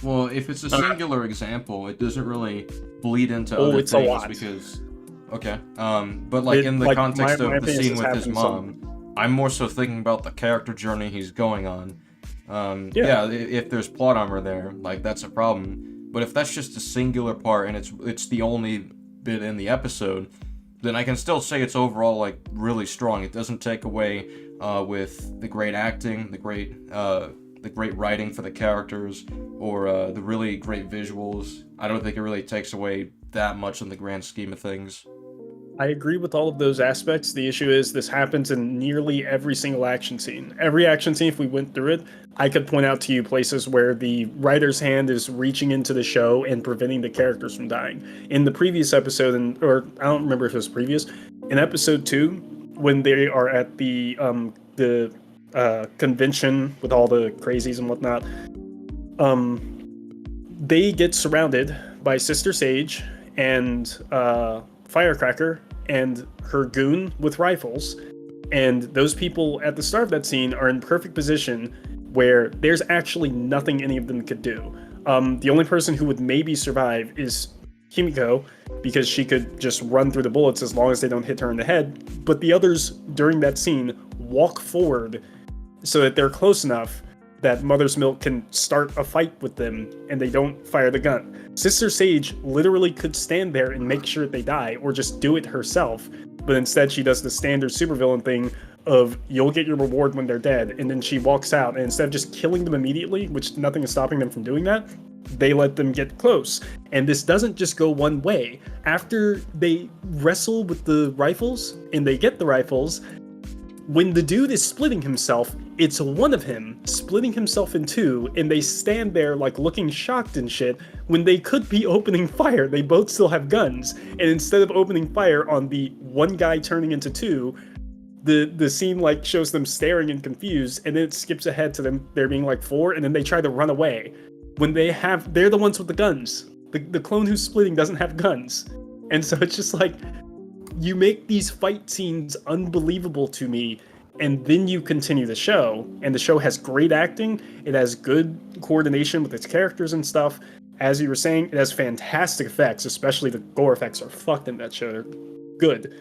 Well, if it's a singular example, it doesn't really bleed into other it's things a lot. Because but like in the context of the scene with his mom, I'm more so thinking about the character journey he's going on. If there's plot armor there, like that's a problem. But if that's just a singular part and it's the only bit in the episode, then I can still say it's overall like really strong. It doesn't take away with the great acting, the great writing for the characters, or the really great visuals. I don't think it really takes away that much in the grand scheme of things. I agree with all of those aspects. The issue is this happens in nearly every single action scene. Every action scene, if we went through it, I could point out to you places where the writer's hand is reaching into the show and preventing the characters from dying. In the previous episode, or I don't remember if it was previous, in episode 2, when they are at the convention with all the crazies and whatnot, they get surrounded by Sister Sage and Firecracker and her goon with rifles, and those people at the start of that scene are in perfect position where there's actually nothing any of them could do. The only person who would maybe survive is Kimiko, because she could just run through the bullets as long as they don't hit her in the head, but the others during that scene walk forward so that they're close enough that Mother's Milk can start a fight with them and they don't fire the gun. Sister Sage literally could stand there and make sure they die, or just do it herself, but instead she does the standard supervillain thing of you'll get your reward when they're dead, and then she walks out, and instead of just killing them immediately, which nothing is stopping them from doing that, they let them get close. And this doesn't just go one way. After they wrestle with the rifles and they get the rifles, when the dude is splitting himself, it's one of him splitting himself in two, and they stand there like looking shocked and shit when they could be opening fire. They both still have guns, and instead of opening fire on the one guy turning into two, the scene like shows them staring and confused, and then it skips ahead to them there being like four, and then they try to run away when they're the ones with the guns. The clone who's splitting doesn't have guns, and so it's just like, you make these fight scenes unbelievable to me, and then you continue the show, and the show has great acting, it has good coordination with its characters and stuff. As you were saying, it has fantastic effects, especially the gore effects are fucked in that show. They're good.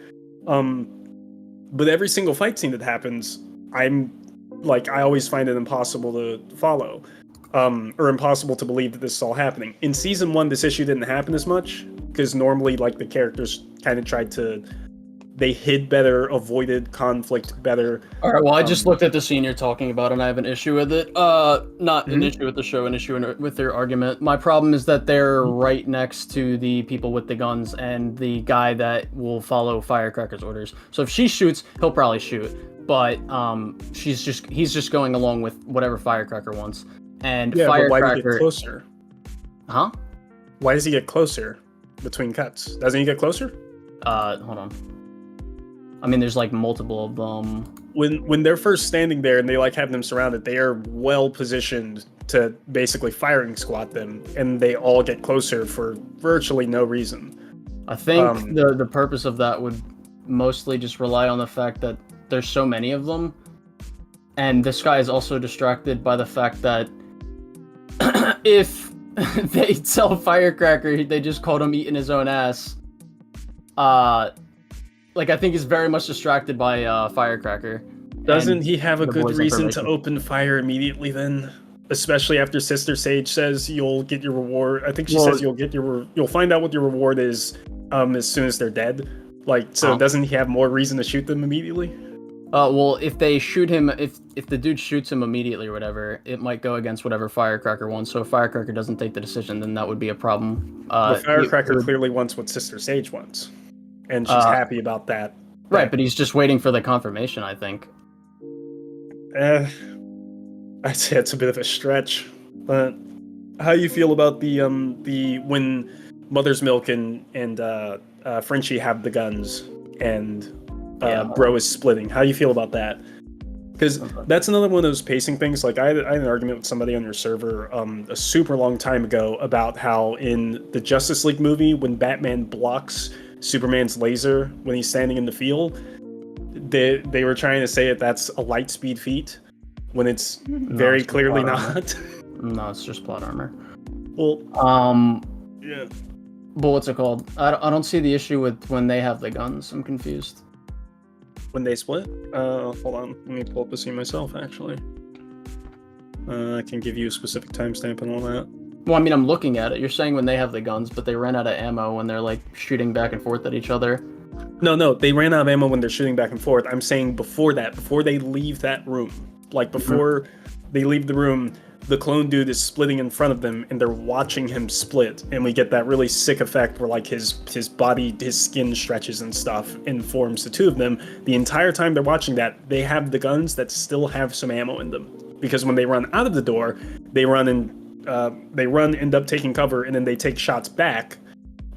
But every single fight scene that happens, I always find it impossible to follow, or impossible to believe that this is all happening. In season 1, this issue didn't happen as much, because normally, like, the characters kind of they hid better, avoided conflict better. All right, well, I just looked at the scene you're talking about, and I have an issue with it. Not an issue with the show, an issue with their argument. My problem is that they're right next to the people with the guns and the guy that will follow Firecracker's orders. So if she shoots, he'll probably shoot. But he's just going along with whatever Firecracker wants. And yeah, Firecracker... but why do he get closer? Huh? Why does he get closer between cuts? Doesn't he get closer? Hold on. I mean, there's like multiple of them. When they're first standing there and they like have them surrounded, they are well positioned to basically firing squat them, and they all get closer for virtually no reason. I think the purpose of that would mostly just rely on the fact that there's so many of them, and this guy is also distracted by the fact that if they tell Firecracker they just called him eating his own ass, I think he's very much distracted by Firecracker. Doesn't he have a good reason to open fire immediately then? Especially after Sister Sage says you'll get your reward. I think she says you'll find out what your reward is as soon as they're dead. Doesn't he have more reason to shoot them immediately? Well, if they shoot him, if the dude shoots him immediately or whatever, it might go against whatever Firecracker wants. So if Firecracker doesn't take the decision, then that would be a problem. Firecracker clearly wants what Sister Sage wants, and she's happy about that. Right, but he's just waiting for the confirmation, I think. I'd say it's a bit of a stretch, but how you feel about the when Mother's Milk and Frenchie have the guns and Bro is splitting? How do you feel about that? Because that's another one of those pacing things. Like I had an argument with somebody on your server a super long time ago about how in the Justice League movie, when Batman blocks Superman's laser when he's standing in the field, they were trying to say that's a light speed feat when it's very clearly not. No, it's just plot armor. Well, yeah. But what's it called? I don't see the issue with when they have the guns. I'm confused. When they split? Hold on. Let me pull up the scene myself, actually. I can give you a specific timestamp and all that. Well, I mean, I'm looking at it. You're saying when they have the guns, but they ran out of ammo when they're, like, shooting back and forth at each other. No, they ran out of ammo when they're shooting back and forth. I'm saying before that, before they leave that room. Like, before they leave the room, the clone dude is splitting in front of them and they're watching him split, and we get that really sick effect where like his body, his skin stretches and stuff and forms the two of them. The entire time they're watching that, they have the guns that still have some ammo in them, because when they run out of the door, they run, end up taking cover, and then they take shots back,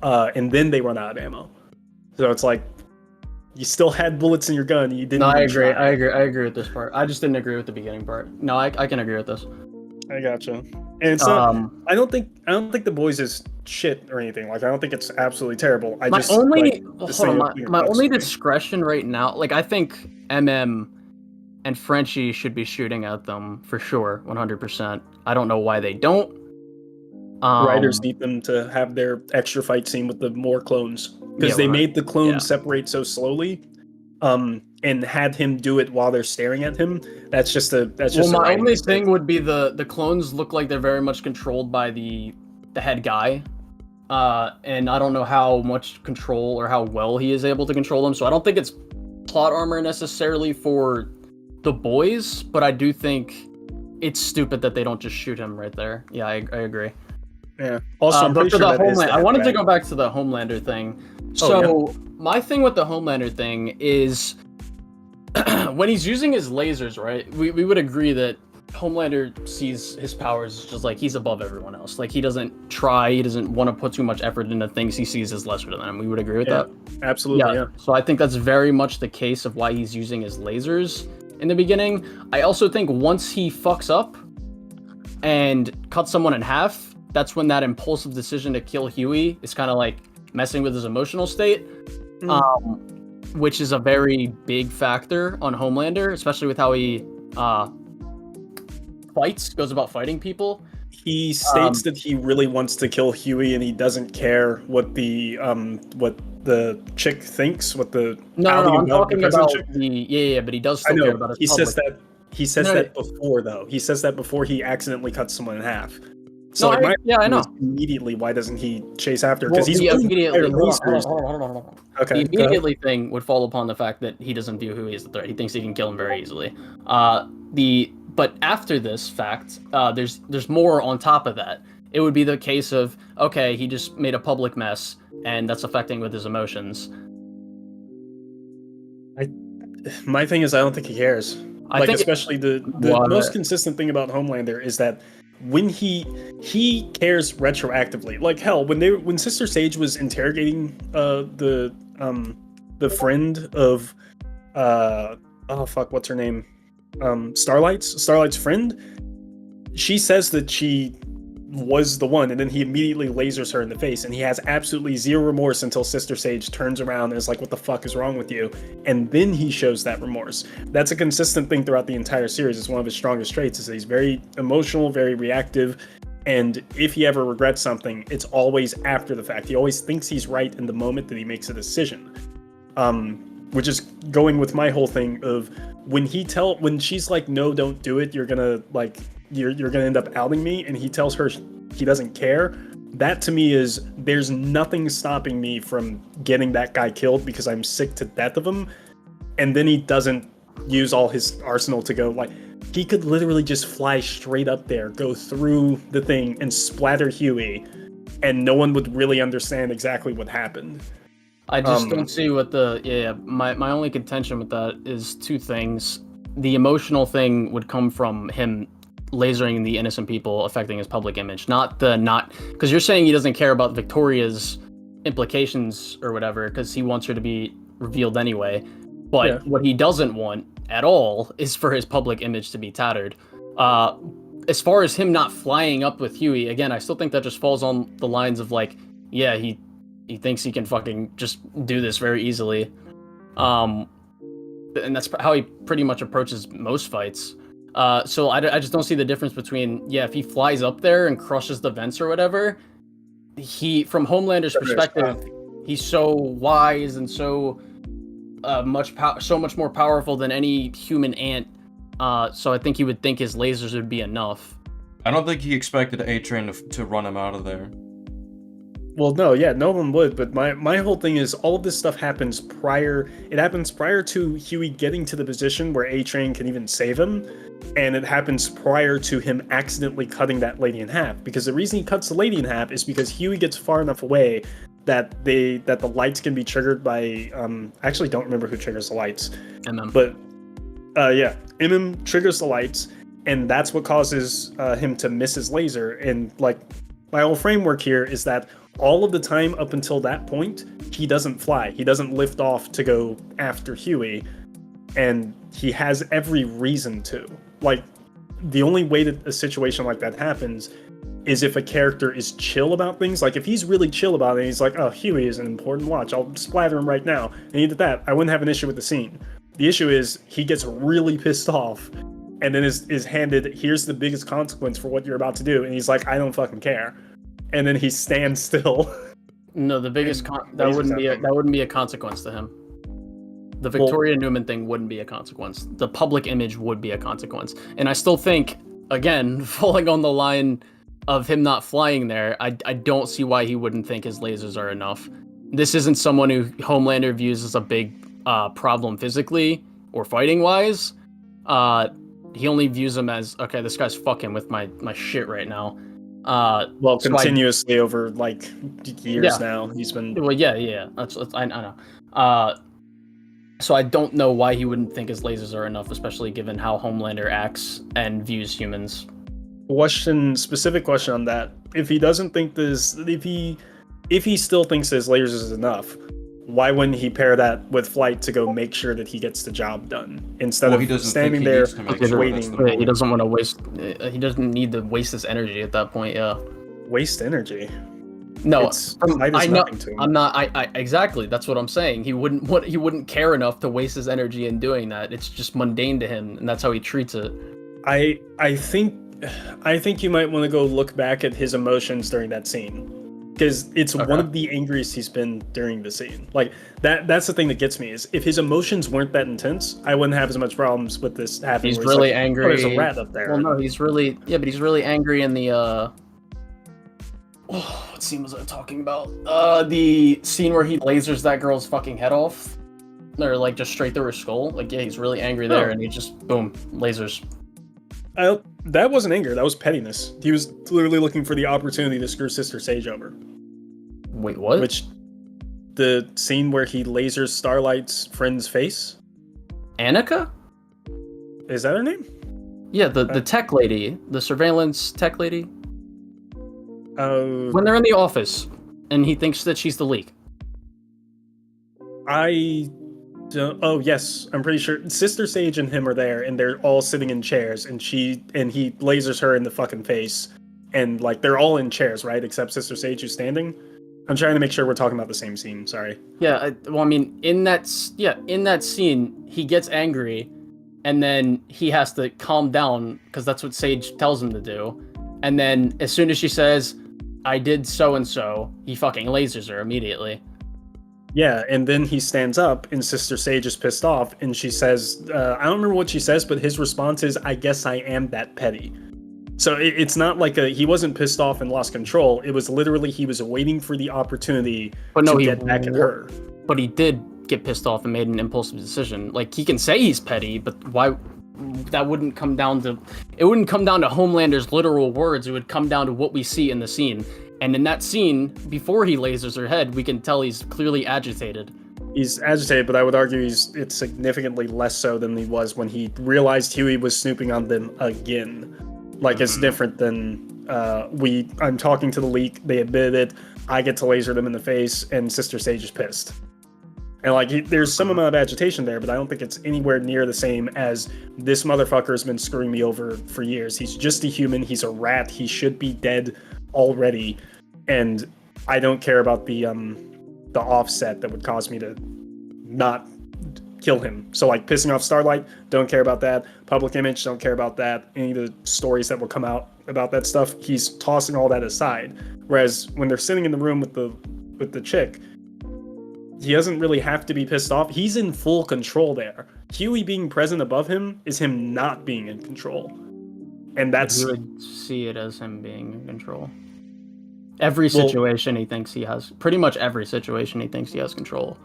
and then they run out of ammo. So it's like, you still had bullets in your gun. You didn't. No, I even agree. try. I agree with this part. I just didn't agree with the beginning part. No, I can agree with this. I gotcha. And it's not. I don't think the boys is shit or anything. Like, I don't think it's absolutely terrible. I My just only like, my only discretion right now, like, I think MM and Frenchie should be shooting at them for sure, 100%. I don't know why they don't. Writers need them to have their extra fight scene with the more clones, because they made the clones separate so slowly, and had him do it while they're staring at him. That's just my only thing would be the clones look like they're very much controlled by the head guy, and I don't know how much control or how well he is able to control them. So I don't think it's plot armor necessarily for the boys, but I do think it's stupid that they don't just shoot him right there. Yeah, I agree. Yeah. Also, I'm but pretty for sure the that is Homeland, the I wanted to head go guy. back to the Homelander thing. So my thing with the Homelander thing is when he's using his lasers, right? We would agree that Homelander sees his powers just like he's above everyone else. Like, he doesn't want to put too much effort into things he sees as lesser than him. We would agree with that. Absolutely. Yeah. So I think that's very much the case of why he's using his lasers in the beginning. I also think once he fucks up and cuts someone in half, that's when that impulsive decision to kill Huey is kind of like messing with his emotional state, which is a very big factor on Homelander, especially with how he goes about fighting people. He states that he really wants to kill Huey, and he doesn't care what the chick thinks. I'm talking about but he does still care about his he public. says that. He says that before, though. He says that before he accidentally cuts someone in half. So No, I know. Immediately, why doesn't he chase after? Well, Because he's the immediately. hold on. Okay. The immediately thing would fall upon the fact that he doesn't view Huey as a threat. He thinks he can kill him very easily. But after this fact, there's more on top of that. It would be the case of, okay, he just made a public mess, and that's affecting with his emotions. My thing is, I don't think he cares. I think especially the most consistent thing about Homelander is that when he cares retroactively. Like, hell, when Sister Sage was interrogating the friend of what's her name? Starlight's friend, she says that she was the one, and then he immediately lasers her in the face, and he has absolutely zero remorse until Sister Sage turns around and is like, what the fuck is wrong with you? And then he shows that remorse. That's a consistent thing throughout the entire series. It's one of his strongest traits, is that he's very emotional, very reactive, and if he ever regrets something, it's always after the fact. He always thinks he's right in the moment that he makes a decision. Which is going with my whole thing of when she's like, no, don't do it, you're gonna end up outing me, and he tells her he doesn't care. That to me is, there's nothing stopping me from getting that guy killed because I'm sick to death of him. And then he doesn't use all his arsenal to go, like, he could literally just fly straight up there, go through the thing and splatter Huey, and no one would really understand exactly what happened. I just don't see what my only contention with that is two things. The emotional thing would come from him lasering the innocent people, affecting his public image, because you're saying he doesn't care about Victoria's implications or whatever, because he wants her to be revealed anyway. But what he doesn't want at all is for his public image to be tattered. As far as him not flying up with Huey, again, I still think that just falls on the lines of like, yeah, he thinks he can fucking just do this very easily. And that's how he pretty much approaches most fights. So I just don't see the difference between, if he flies up there and crushes the vents or whatever, from Homelander's perspective, he's so wise and so much more powerful than any human ant. So I think he would think his lasers would be enough. I don't think he expected A-Train to run him out of there. Well, no, yeah, no one would, but my whole thing is all of this stuff happens prior. It happens prior to Huey getting to the position where A-Train can even save him, and it happens prior to him accidentally cutting that lady in half. Because the reason he cuts the lady in half is because Huey gets far enough away that the lights can be triggered by I actually don't remember who triggers the lights. But yeah, MM triggers the lights, and that's what causes him to miss his laser. And like my whole framework here is that all of the time up until that point, he doesn't fly. He doesn't lift off to go after Huey, and he has every reason to. Like, the only way that a situation like that happens is if a character is chill about things. Like, if he's really chill about it, he's like, oh, Huey is an important watch, I'll splatter him right now, and he did that, I wouldn't have an issue with the scene. The issue is, he gets really pissed off, and then is handed, here's the biggest consequence for what you're about to do, and he's like, I don't fucking care. And then he stands still. No, the biggest that wouldn't be a consequence to him. The Victoria Newman thing wouldn't be a consequence. The public image would be a consequence. And I still think, again, falling on the line of him not flying there, I don't see why he wouldn't think his lasers are enough. This isn't someone who Homelander views as a big problem physically or fighting wise. He only views him as, okay, this guy's fucking with my shit right now. Well, continuously over like years now, he's been. Well, yeah. I know. So I don't know why he wouldn't think his lasers are enough, especially given how Homelander acts and views humans. Specific question on that. If he doesn't think this, if he still thinks his lasers is enough, why wouldn't he pair that with flight to go make sure that he gets the job done instead of standing there waiting? He doesn't want to waste. He doesn't need to waste his energy at that point. Yeah. Waste energy. No, I know. I'm not. I exactly. That's what I'm saying. He wouldn't care enough to waste his energy in doing that. It's just mundane to him, and that's how he treats it. I think you might want to go look back at his emotions during that scene. Because it's one of the angriest he's been during the scene. Like, that's the thing that gets me, is if his emotions weren't that intense, I wouldn't have as much problems with this happening. He's really angry. Oh, there's a rat up there. Well, no, he's really angry in the what scene was I talking about? The scene where he lasers that girl's fucking head off. Or like just straight through her skull. Like, yeah, he's really angry there, and he just boom, lasers. That wasn't anger, that was pettiness. He was literally looking for the opportunity to screw Sister Sage over. Wait, what? Which, the scene where he lasers Starlight's friend's face? Annika? Is that her name? Yeah, the tech lady. The surveillance tech lady. When they're in the office, and he thinks that she's the leak. Oh yes, I'm pretty sure Sister Sage and him are there, and they're all sitting in chairs, and he lasers her in the fucking face, and like they're all in chairs, right? Except Sister Sage who's standing. I'm trying to make sure we're talking about the same scene. Sorry. Yeah, well, I mean, in that scene, he gets angry, and then he has to calm down because that's what Sage tells him to do, and then as soon as she says, "I did so and so," he fucking lasers her immediately. Yeah, and then he stands up, and Sister Sage is pissed off, and she says, I don't remember what she says, but his response is, I guess I am that petty. So it's not like he wasn't pissed off and lost control. It was literally he was waiting for the opportunity to get back at her. But he did get pissed off and made an impulsive decision. Like, he can say he's petty, but why? That wouldn't come down to... It wouldn't come down to Homelander's literal words. It would come down to what we see in the scene. And in that scene, before he lasers her head, we can tell he's clearly agitated. He's agitated, but I would argue it's significantly less so than he was when he realized Huey was snooping on them again. Like, it's different than I'm talking to the leak, they admitted it, I get to laser them in the face, and Sister Sage is pissed. And like, there's some amount of agitation there, but I don't think it's anywhere near the same as this motherfucker has been screwing me over for years. He's just a human, he's a rat, he should be dead already. And I don't care about the offset that would cause me to not kill him. So like pissing off Starlight, don't care about that. Public image, don't care about that. Any of the stories that will come out about that stuff, he's tossing all that aside. Whereas when they're sitting in the room with the chick, he doesn't really have to be pissed off. He's in full control there. Huey being present above him is him not being in control. And that's... You would see it as him being in control. Every situation he thinks he has, pretty much every situation he thinks he has control.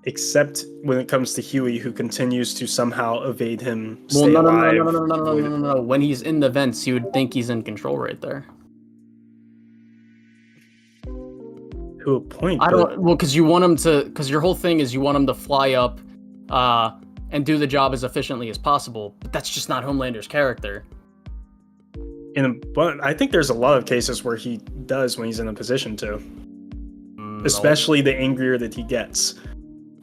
Except when it comes to Huey, who continues to somehow evade him, Well, stay no. alive. When he's in the vents, he would think he's in control right there. To a point. I don't. Well, because you want him to. Because your whole thing is you want him to fly up, and do the job as efficiently as possible. But that's just not Homelander's character. But I think there's a lot of cases where he does when he's in a position to. Especially the angrier that he gets.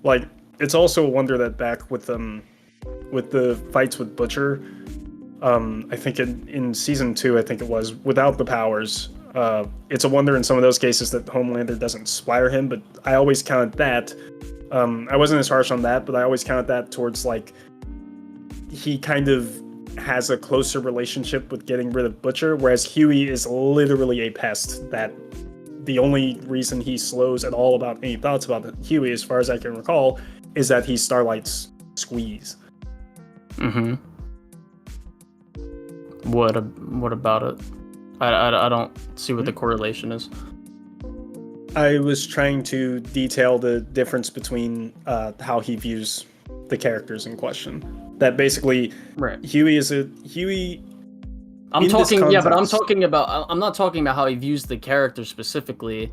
Like, it's also a wonder that back with the fights with Butcher, I think in season 2, I think it was, without the powers, it's a wonder in some of those cases that Homelander doesn't splatter him, but I always counted that. I wasn't as harsh on that, but I always counted that towards, like, he kind of has a closer relationship with getting rid of Butcher, whereas Huey is literally a pest that the only reason he slows at all about any thoughts about Huey, as far as I can recall, is that he's Starlight's squeeze. Mm-hmm. What about it? I don't see what the correlation is. I was trying to detail the difference between how he views the characters in question. That basically, Huey. I'm talking, yeah, but I'm talking about. I'm not talking about how he views the character specifically.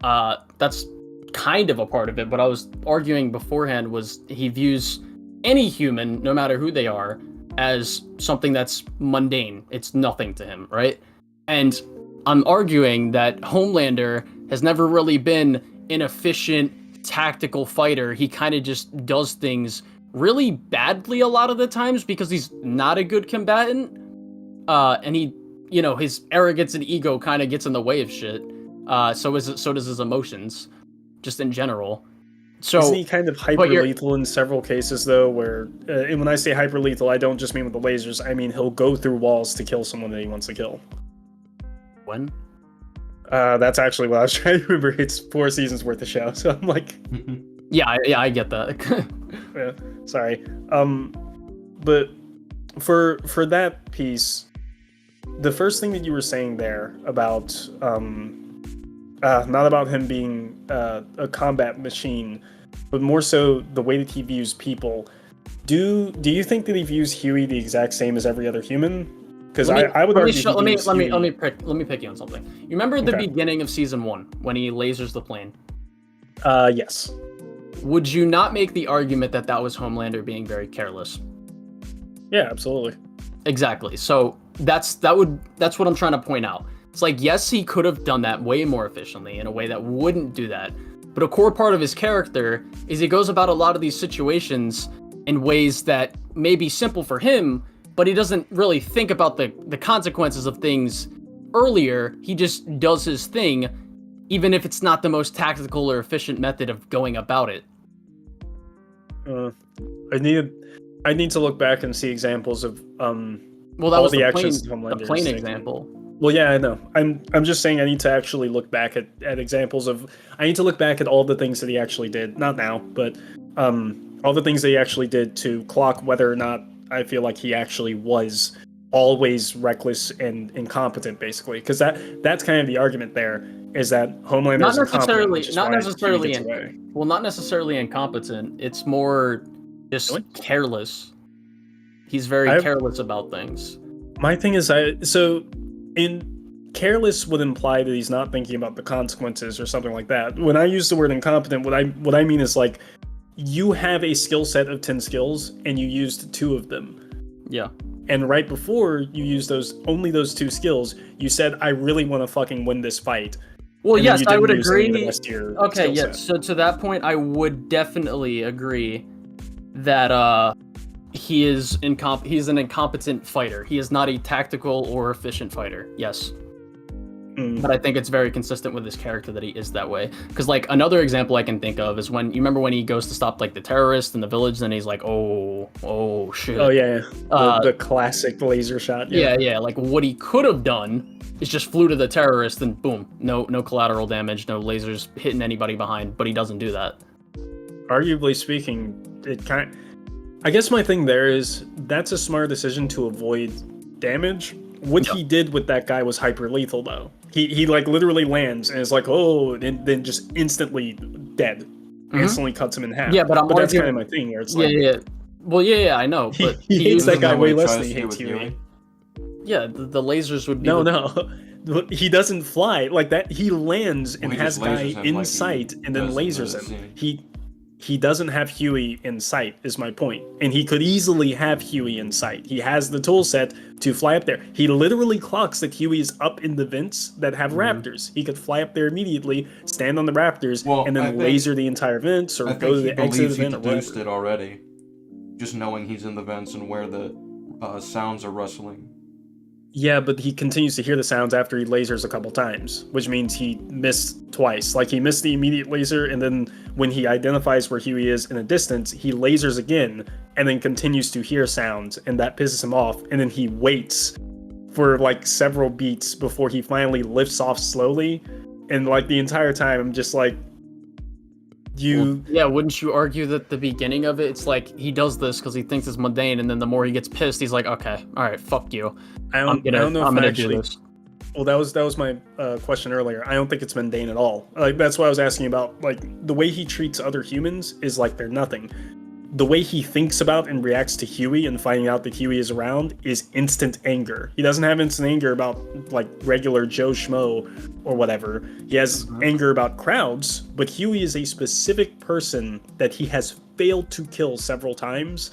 That's kind of a part of it. But I was arguing beforehand was he views any human, no matter who they are, as something that's mundane. It's nothing to him, right? And I'm arguing that Homelander has never really been an efficient, tactical fighter. He kind of just does things really badly a lot of the times because he's not a good combatant. And he, his arrogance and ego kind of gets in the way of shit. So does his emotions, just in general. So isn't he kind of hyper lethal in several cases though? Where, and when I say hyper lethal, I don't just mean with the lasers. I mean he'll go through walls to kill someone that he wants to kill. When? That's actually what I was trying to remember. It's 4 seasons worth of show, so I'm like, yeah, I get that. yeah, sorry. But for that piece, the first thing that you were saying there about not about him being a combat machine, but more so the way that he views people. Do you think that he views Huey the exact same as every other human? Because I would argue. Let me pick you on something. You remember the beginning of season 1 when he lasers the plane? Yes. Would you not make the argument that that was Homelander being very careless? Yeah, absolutely. Exactly. So that's what I'm trying to point out. It's like, yes, he could have done that way more efficiently in a way that wouldn't do that. But a core part of his character is he goes about a lot of these situations in ways that may be simple for him, but he doesn't really think about the consequences of things earlier. He just does his thing, even if it's not the most tactical or efficient method of going about it. I need to look back and see examples of well, that all was the actions the Homelander plane is example. Well, yeah, I know. I'm just saying I need to actually look back at examples of. I need to look back at all the things that he actually did. Not now, but all the things that he actually did to clock whether or not I feel like he actually was always reckless and incompetent, basically. Because that's kind of the argument there, is that Homelander Not is incompetent. Not necessarily incompetent. It's more just careless. He's very careless about things. My thing is, in careless would imply that he's not thinking about the consequences or something like that. When I use the word incompetent, what I mean is like, you have a skill set of 10 skills and you used 2 of them. Yeah. And right before you used only those 2 skills, you said, I really want to fucking win this fight. Well, yes, I would agree. Okay, yes. So to that point, I would definitely agree that he's an incompetent fighter. He is not a tactical or efficient fighter. Yes. But I think it's very consistent with his character that he is that way. Because like another example I can think of is when you remember when he goes to stop like the terrorists in the village, and he's like, oh shit. Oh yeah. The classic laser shot. Yeah. Like what he could have done is just flew to the terrorist and boom, no collateral damage, no lasers hitting anybody behind. But he doesn't do that. Arguably speaking, I guess my thing there is that's a smart decision to avoid damage. What he did with that guy was hyper lethal though. He like literally lands and is like, oh, and then just instantly dead. Instantly cuts him in half. Yeah, but that's kind of my thing where it's like, Well, yeah, I know, but he hates that guy way less than he hates Huey. Yeah, the lasers would be. No. He doesn't fly like that. He lands and has guy in sight and then lasers him. He doesn't have Huey in sight, is my point. And he could easily have Huey in sight. He has the tool set to fly up there. He literally clocks that Huey is up in the vents that have raptors. He could fly up there immediately, stand on the raptors, and then laser the entire vents or go to the exit of the vent or whatever. Deduced it already. Just knowing he's in the vents and where the sounds are rustling. Yeah, but he continues to hear the sounds after he lasers a couple times, which means he missed twice. Like, he missed the immediate laser, and then when he identifies where Huey is in a distance, he lasers again, and then continues to hear sounds, and that pisses him off, and then he waits for, like, several beats before he finally lifts off slowly, and, like, the entire time, I'm just like, wouldn't you argue that the beginning of it, it's like, he does this because he thinks it's mundane, and then the more he gets pissed, he's like, okay, alright, fuck you. I'm gonna do this. Well, that was my question earlier. I don't think it's mundane at all. Like, that's what I was asking about. Like, the way he treats other humans is like they're nothing. The way he thinks about and reacts to Huey and finding out that Huey is around is instant anger. He doesn't have instant anger about, like, regular Joe Schmo or whatever. He has anger about crowds, but Huey is a specific person that he has failed to kill several times.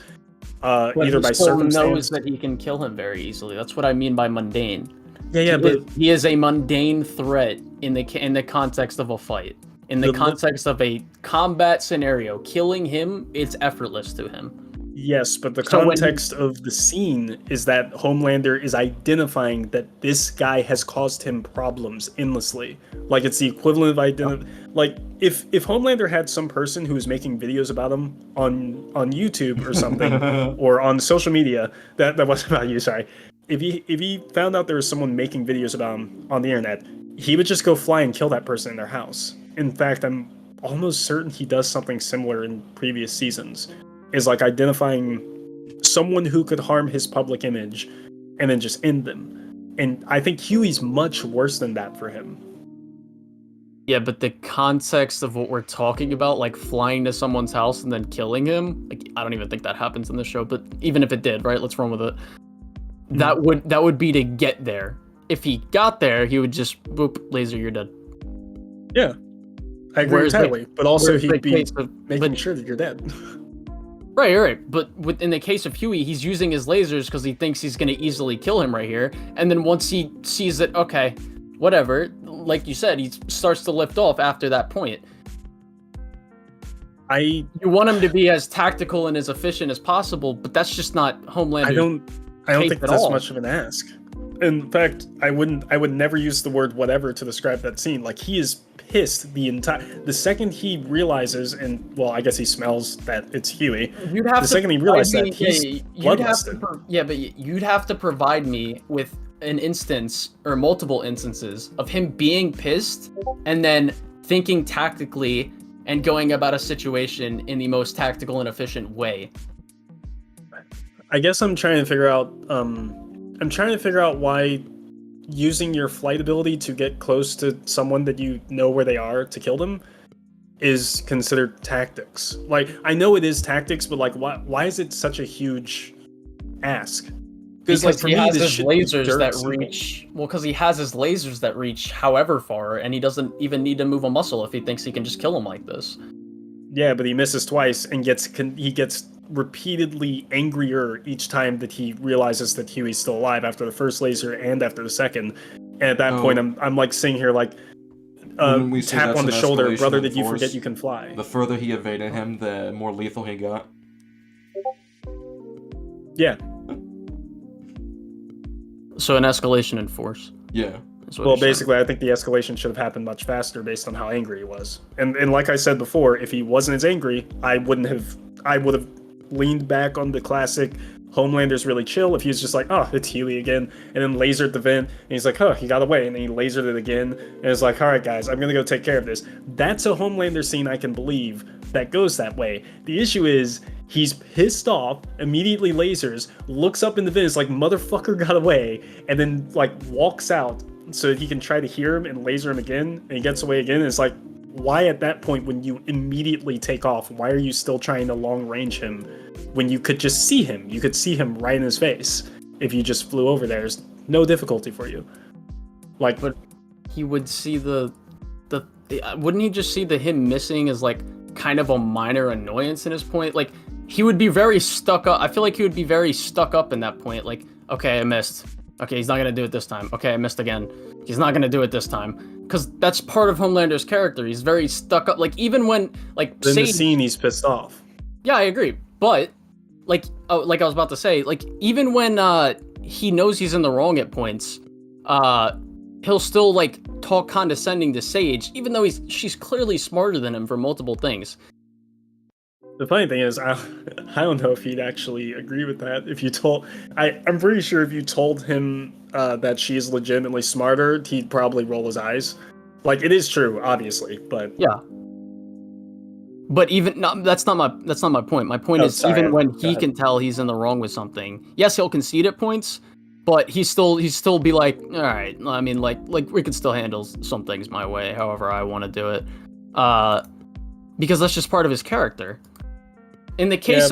Either by circumstance. Knows that he can kill him very easily. That's what I mean by mundane. But he is a mundane threat in the context of a fight. In the context of a combat scenario, killing him, it's effortless to him. Yes, but the context of the scene is that Homelander is identifying that this guy has caused him problems endlessly. Like, it's the equivalent of like, if Homelander had some person who was making videos about him on YouTube or something, or on social media, that wasn't about you, sorry. If he found out there was someone making videos about him on the internet, he would just go fly and kill that person in their house. In fact, I'm almost certain he does something similar in previous seasons. Is like identifying someone who could harm his public image and then just end them. And I think Huey's much worse than that for him. Yeah, but the context of what we're talking about, like flying to someone's house and then killing him, like, I don't even think that happens in the show, but even if it did, right, let's run with it. That would be to get there. If he got there, he would just boop, laser, you're dead. Yeah. I agree entirely. But also he'd be making sure that you're dead. Right. But in the case of Huey, he's using his lasers because he thinks he's going to easily kill him right here. And then once he sees that, okay, whatever, like you said, he starts to lift off after that point. You want him to be as tactical and as efficient as possible, but that's just not Homelander. I don't think that's much of an ask. In fact, I would never use the word whatever to describe that scene. Like, he is pissed the second he realizes, and well, I guess he smells that it's Huey. The second he realizes that he's bloodlusted. But you'd have to provide me with an instance or multiple instances of him being pissed and then thinking tactically and going about a situation in the most tactical and efficient way. I guess I'm trying to figure out why using your flight ability to get close to someone that you know where they are to kill them is considered tactics. Like, I know it is tactics, but like, why is it such a huge ask? Because like, he has his lasers that reach. Well, because he has his lasers that reach however far, and he doesn't even need to move a muscle if he thinks he can just kill him like this. Yeah, but he misses twice and he gets repeatedly angrier each time that he realizes that Huey's still alive after the first laser and after the second. And at that point, I'm like sitting here like tap on the shoulder, brother. Did you forget you can fly? The further he evaded him, the more lethal he got. Yeah. So an escalation in force. Yeah. Well, basically, I think the escalation should have happened much faster based on how angry he was. And like I said before, if he wasn't as angry, I would have leaned back on the classic Homelander's really chill. If he was just like, oh, it's Huey again, and then lasered the vent, and he's like, oh, he got away, and then he lasered it again, and it's like, all right, guys, I'm gonna go take care of this. That's a Homelander scene I can believe that goes that way. The issue is, he's pissed off, immediately lasers, looks up in the vent, it's like, motherfucker got away, and then, like, walks out so that he can try to hear him and laser him again, and he gets away again. And it's like, why at that point, when you immediately take off, why are you still trying to long range him when you could just see him? You could see him right in his face if you just flew over there. There's no difficulty for you. Like, but he would see wouldn't he just see him missing as like kind of a minor annoyance in his point? Like, he would be very stuck up. I feel like he would be very stuck up in that point. Like, okay, I missed. Okay, he's not gonna do it this time. Okay, I missed again. He's not gonna do it this time. Because that's part of Homelander's character. He's very stuck up. Like, even when, like, in the scene, he's pissed off. Yeah, I agree. But, like I was about to say, like, even when he knows he's in the wrong at points, he'll still, like, talk condescending to Sage, even though she's clearly smarter than him for multiple things. The funny thing is, I don't know if he'd actually agree with that. If you told, I'm pretty sure if you told him that she's legitimately smarter, he'd probably roll his eyes. Like, it is true, obviously, but yeah. But that's not my point. My point is, even when he can tell he's in the wrong with something, yes, he'll concede at points, but he's still be like, all right. I mean, like we could still handle some things my way, however I want to do it, because that's just part of his character. In the case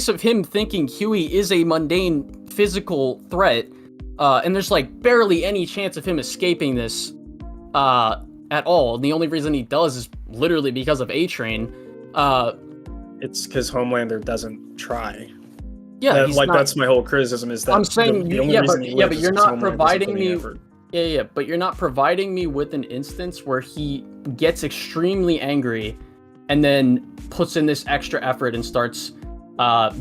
of him thinking Huey is a mundane physical threat, and there's like barely any chance of him escaping this at all, and the only reason he does is literally because of A-Train. It's because Homelander doesn't try. Yeah, that's my whole criticism is that I'm saying the only reason he lives but you're is not Homelander's providing putting me. effort. Yeah, but you're not providing me with an instance where he gets extremely angry and then puts in this extra effort and starts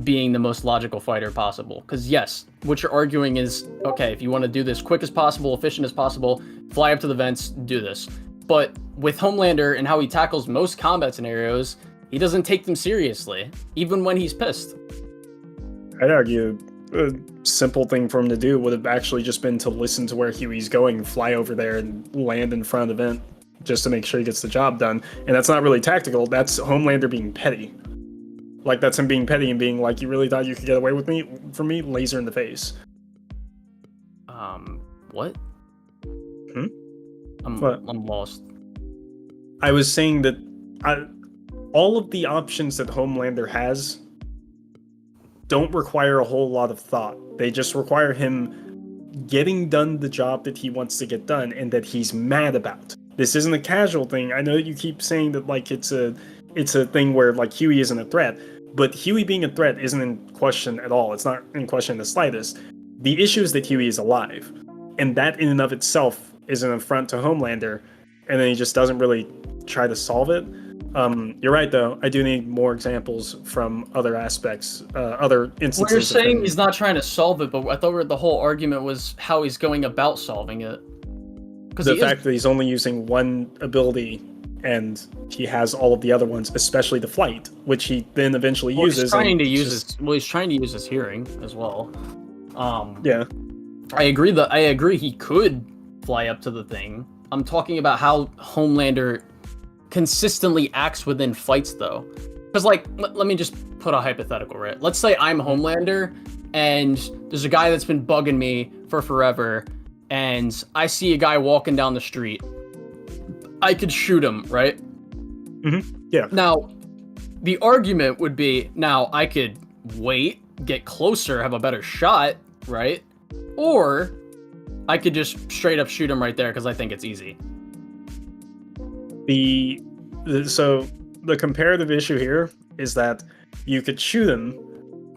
being the most logical fighter possible. Because yes, what you're arguing is, okay, if you want to do this quick as possible, efficient as possible, fly up to the vents, do this. But with Homelander and how he tackles most combat scenarios, he doesn't take them seriously, even when he's pissed. I'd argue a simple thing for him to do would have actually just been to listen to where Huey's going, fly over there, and land in front of the vent just to make sure he gets the job done. And that's not really tactical. That's Homelander being petty. Like, that's him being petty and being like, you really thought you could get away with me? From me? Laser in the face. What? I'm lost. I was saying that all of the options that Homelander has don't require a whole lot of thought. They just require him getting done the job that he wants to get done and that he's mad about. This isn't a casual thing. I know that you keep saying that like it's a thing where like Huey isn't a threat, but Huey being a threat isn't in question at all. It's not in question in the slightest. The issue is that Huey is alive, and that in and of itself is an affront to Homelander, and then he just doesn't really try to solve it. You're right, though. I do need more examples from other aspects, other instances. Well, you're saying he's not trying to solve it, but I thought the whole argument was how he's going about solving it. The fact that he's only using one ability and he has all of the other ones, especially the flight, which he then eventually uses. He's trying to use his hearing as well. Yeah. I agree he could fly up to the thing. I'm talking about how Homelander consistently acts within fights, though. Because, like, let me just put a hypothetical, right? Let's say I'm Homelander, and there's a guy that's been bugging me for forever, and I see a guy walking down the street. I could shoot him, right? Mm-hmm. Yeah. Now, the argument would be, now I could wait, get closer, have a better shot, right? Or I could just straight up shoot him right there because I think it's easy. So the comparative issue here is that you could shoot him,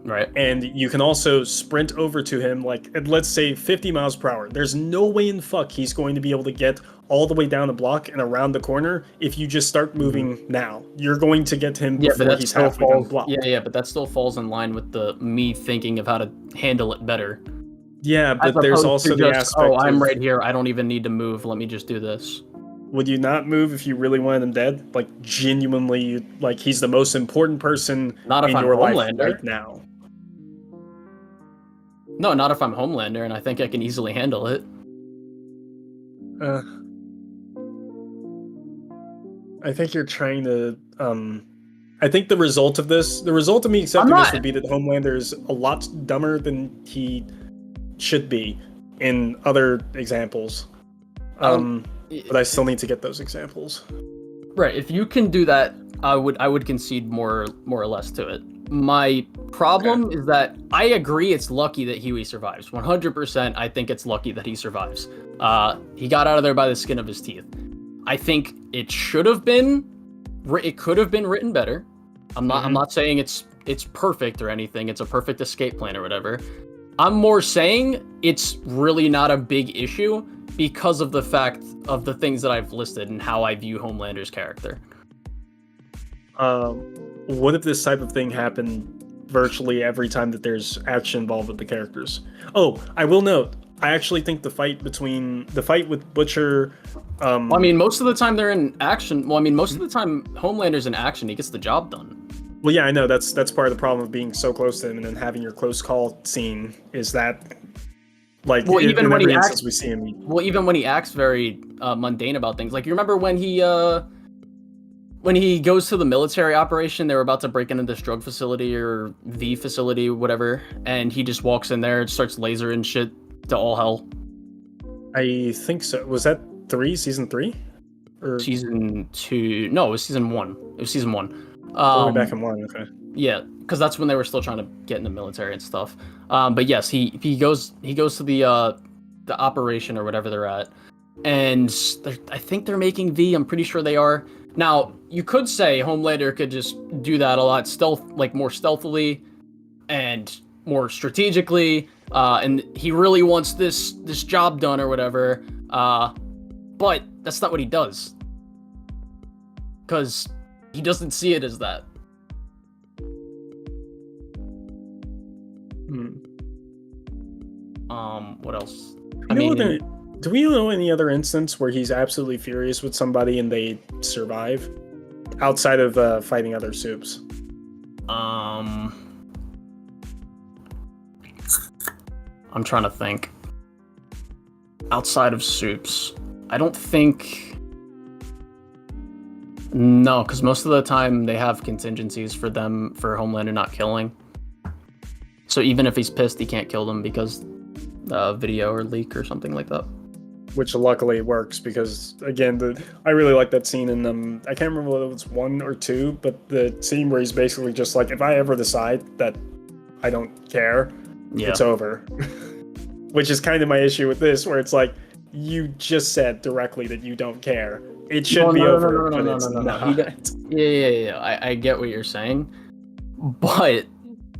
right? And you can also sprint over to him, like, let's say 50 miles per hour. There's no way in fuck he's going to be able to get all the way down the block and around the corner if you just start moving now. You're going to get him before he's halfway down the block. Yeah, but that still falls in line with me thinking of how to handle it better. Yeah, but there's also the aspect oh, I'm right here. I don't even need to move. Let me just do this. Would you not move if you really wanted him dead? Like, genuinely, like, he's the most important person not if in I'm your life Homelander. right now. No, not if I'm Homelander, and I think I can easily handle it. I think you're trying to, I think the result of me accepting this would be that Homelander is a lot dumber than he should be in other examples. But I still need to get those examples. Right. If you can do that, I would concede more or less to it. My problem is that I agree it's lucky that Huey survives. 100%, I think it's lucky that he survives. He got out of there by the skin of his teeth. I think it could have been written better. I'm not saying it's perfect or anything. It's a perfect escape plan or whatever. I'm more saying it's really not a big issue because of the fact of the things that I've listed and how I view Homelander's character. What if this type of thing happened virtually every time that there's action involved with the characters? Oh, I will note, I actually think the fight with Butcher. Well, I mean, most of the time they're in action. Well, I mean, most of the time Homelander's in action. He gets the job done. Well, yeah, I know that's part of the problem of being so close to him and then having your close call scene is that, like, well, even when he acts, we see him. Even when he acts very mundane about things, like you remember when he goes to the military operation, they were about to break into this drug facility or the facility, whatever, and he just walks in there and starts lasering shit to all hell. I think so. Was that season 3? Or season 2? No, it was season 1. It was season 1. Way back in 1, okay. Yeah, because that's when they were still trying to get in the military and stuff. But yes, he goes to the operation or whatever they're at, and I think they're making V. I'm pretty sure they are. Now, you could say Homelander could just do that a lot more stealthily and more strategically, and he really wants this job done or whatever, but that's not what he does. Because he doesn't see it as that. What else? Do we know any other instance where he's absolutely furious with somebody and they survive? Outside of fighting other soups? I'm trying to think. Outside of soups, I don't think... No, because most of the time they have contingencies for Homelander not killing. So even if he's pissed, he can't kill them because video or leak or something like that. Which luckily works because, again, I really like that scene in I can't remember whether it was 1 or 2, but the scene where he's basically just like, if I ever decide that I don't care, it's over. Which is kind of my issue with this, where it's like, you just said directly that you don't care. It should be over, but it's not. Yeah. I get what you're saying, but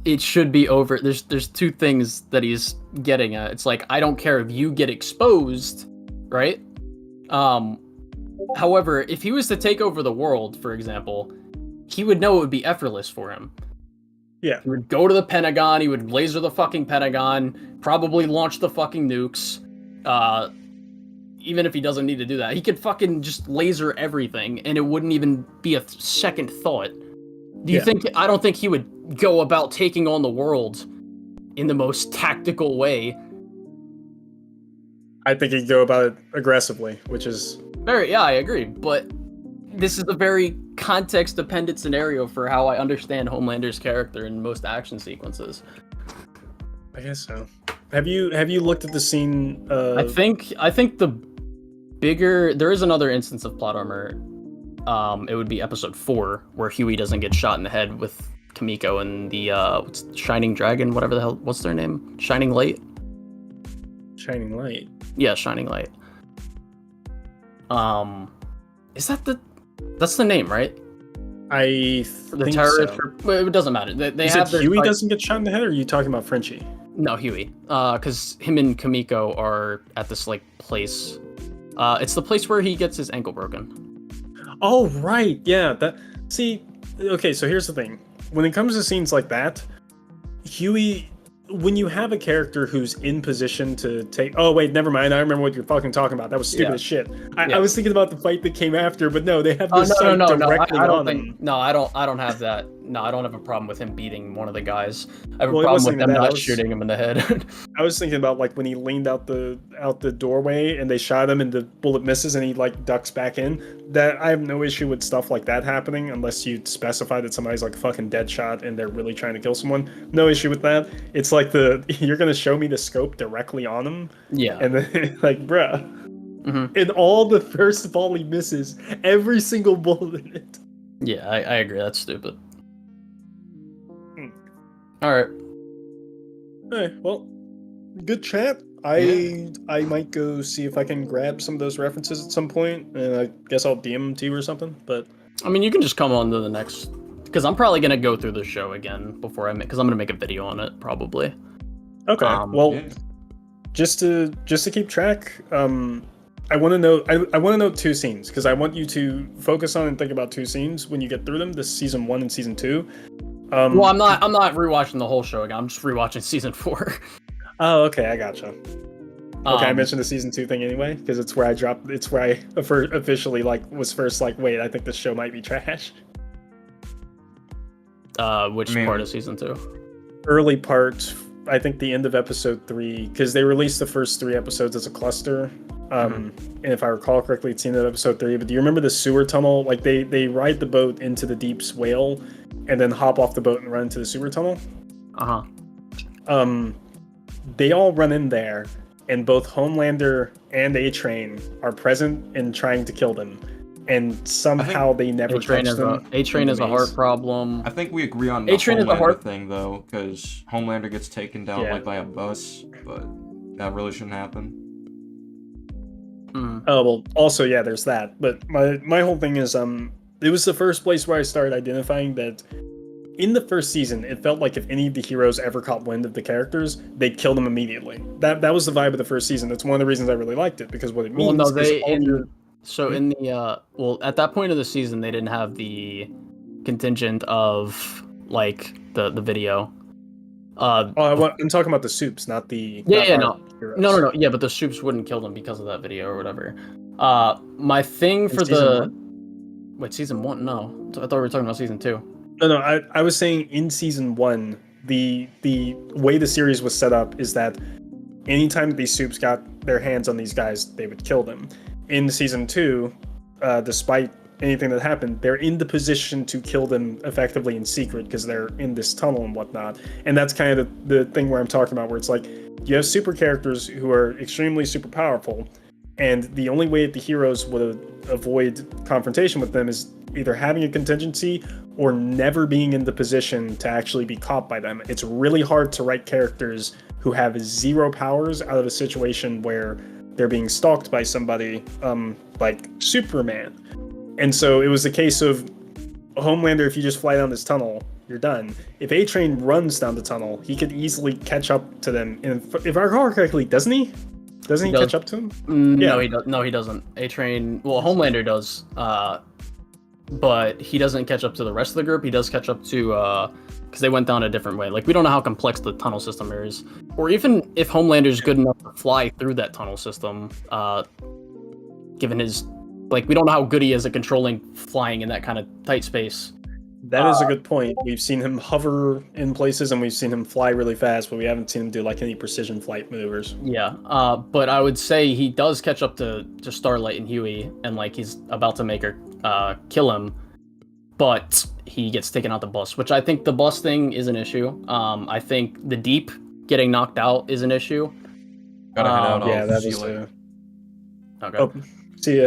it should be over. There's 2 things that he's getting at. It's like, I don't care if you get exposed, right? However, if he was to take over the world, for example, he would know it would be effortless for him. Yeah. He would go to the Pentagon, he would laser the fucking Pentagon, probably launch the fucking nukes. Even if he doesn't need to do that, he could fucking just laser everything and it wouldn't even be a second thought. Do you think, I don't think he would go about taking on the world in the most tactical way. I think he'd go about it aggressively, which is... I agree, but this is a very context-dependent scenario for how I understand Homelander's character in most action sequences. I guess so. Have you looked at the scene? I think the bigger... There is another instance of plot armor. It would be episode 4, where Huey doesn't get shot in the head with Kimiko and the Shining Dragon, whatever the hell, what's their name? Shining Light? Shining Light? Yeah, Shining Light. Is that that's the name, right? I the think terrorist so. It doesn't matter. They have Huey doesn't get shot in the head, or are you talking about Frenchie? No, Huey. Because him and Kimiko are at this place. It's the place where he gets his ankle broken. Oh right, yeah. Okay, so here's the thing. When it comes to scenes like that, Huey, when you have a character who's in position to take... Oh, wait, never mind. I remember what you're fucking talking about. That was stupid as shit. I was thinking about the fight that came after, but no, they have this directly on them. No, I don't have that. No, I don't have a problem with him beating one of the guys. I have a problem with them not shooting him in the head. I was thinking about when he leaned out the doorway and they shot him and the bullet misses and he ducks back in. That I have no issue with stuff like that happening unless you specify that somebody's fucking dead shot and they're really trying to kill someone. No issue with that. It's you're gonna show me the scope directly on him. Yeah. And then bruh. And all the first volley misses every single bullet in it. Yeah, I agree. That's stupid. All right. Hey, well, good chat. I might go see if I can grab some of those references at some point, and I guess I'll DM them to you or something. But I mean, you can just come on to the next, because I'm probably gonna go through the show again before I make, because I'm gonna make a video on it probably. Okay. Well, just to keep track, I want to know. I want to know 2 scenes because I want you to focus on and think about 2 scenes when you get through them. This season 1 and season 2. Well, I'm not rewatching the whole show again. I'm just rewatching season 4. Oh, okay, I gotcha. Okay, I mentioned the season 2 thing anyway because it's where I dropped. It's where I officially was first wait, I think this show might be trash. Which part of season 2? Early part. I think the end of episode 3 because they released the first 3 episodes as a cluster. And if I recall correctly, it's the end of episode 3. But do you remember the sewer tunnel? Like they ride the boat into the deep swale, and then hop off the boat and run into the sewer tunnel. They all run in there, and both Homelander and A-Train are present and trying to kill them. And somehow they never touch them. A-Train is a heart problem. I think we agree on the A-Train is a heart thing though, because Homelander gets taken down by a bus, but that really shouldn't happen. Oh well, also there's that. But my whole thing is it was the first place where I started identifying that in the first season it felt like if any of the heroes ever caught wind of the characters, they'd kill them immediately. That was the vibe of the first season. That's one of the reasons I really liked it because what it means at that point of the season they didn't have the contingent of like the video. I'm talking about the soups, not the No, but the soups wouldn't kill them because of that video or whatever. My thing for season 1? No, I thought we were talking about season 2. No, I was saying in season 1, the way the series was set up is that anytime these soups got their hands on these guys, they would kill them. In season 2, despite anything that happened, they're in the position to kill them effectively in secret because they're in this tunnel and whatnot. And that's kind of the thing where I'm talking about, where it's like you have super characters who are extremely super powerful, and the only way that the heroes would avoid confrontation with them is either having a contingency or never being in the position to actually be caught by them. It's really hard to write characters who have 0 powers out of a situation where they're being stalked by somebody like Superman. And so it was a case of Homelander, if you just fly down this tunnel, you're done. If A-Train runs down the tunnel, he could easily catch up to them. And if I recall correctly, doesn't he? Doesn't he catch up to him? No, he doesn't. A-Train, Homelander does, but he doesn't catch up to the rest of the group. He does catch up to, because they went down a different way. Like, we don't know how complex the tunnel system is, or even if Homelander's good enough to fly through that tunnel system, given his, like, we don't know how good he is at controlling flying in that kind of tight space. That is a good point. We've seen him hover in places and we've seen him fly really fast, but we haven't seen him do like any precision flight maneuvers. Yeah, but I would say he does catch up to Starlight and Huey, and like he's about to make her kill him, but he gets taken out the bus, which I think the bus thing is an issue. I think the Deep getting knocked out is an issue. Gotta head out. Yeah, that is. Okay. Oh, see ya.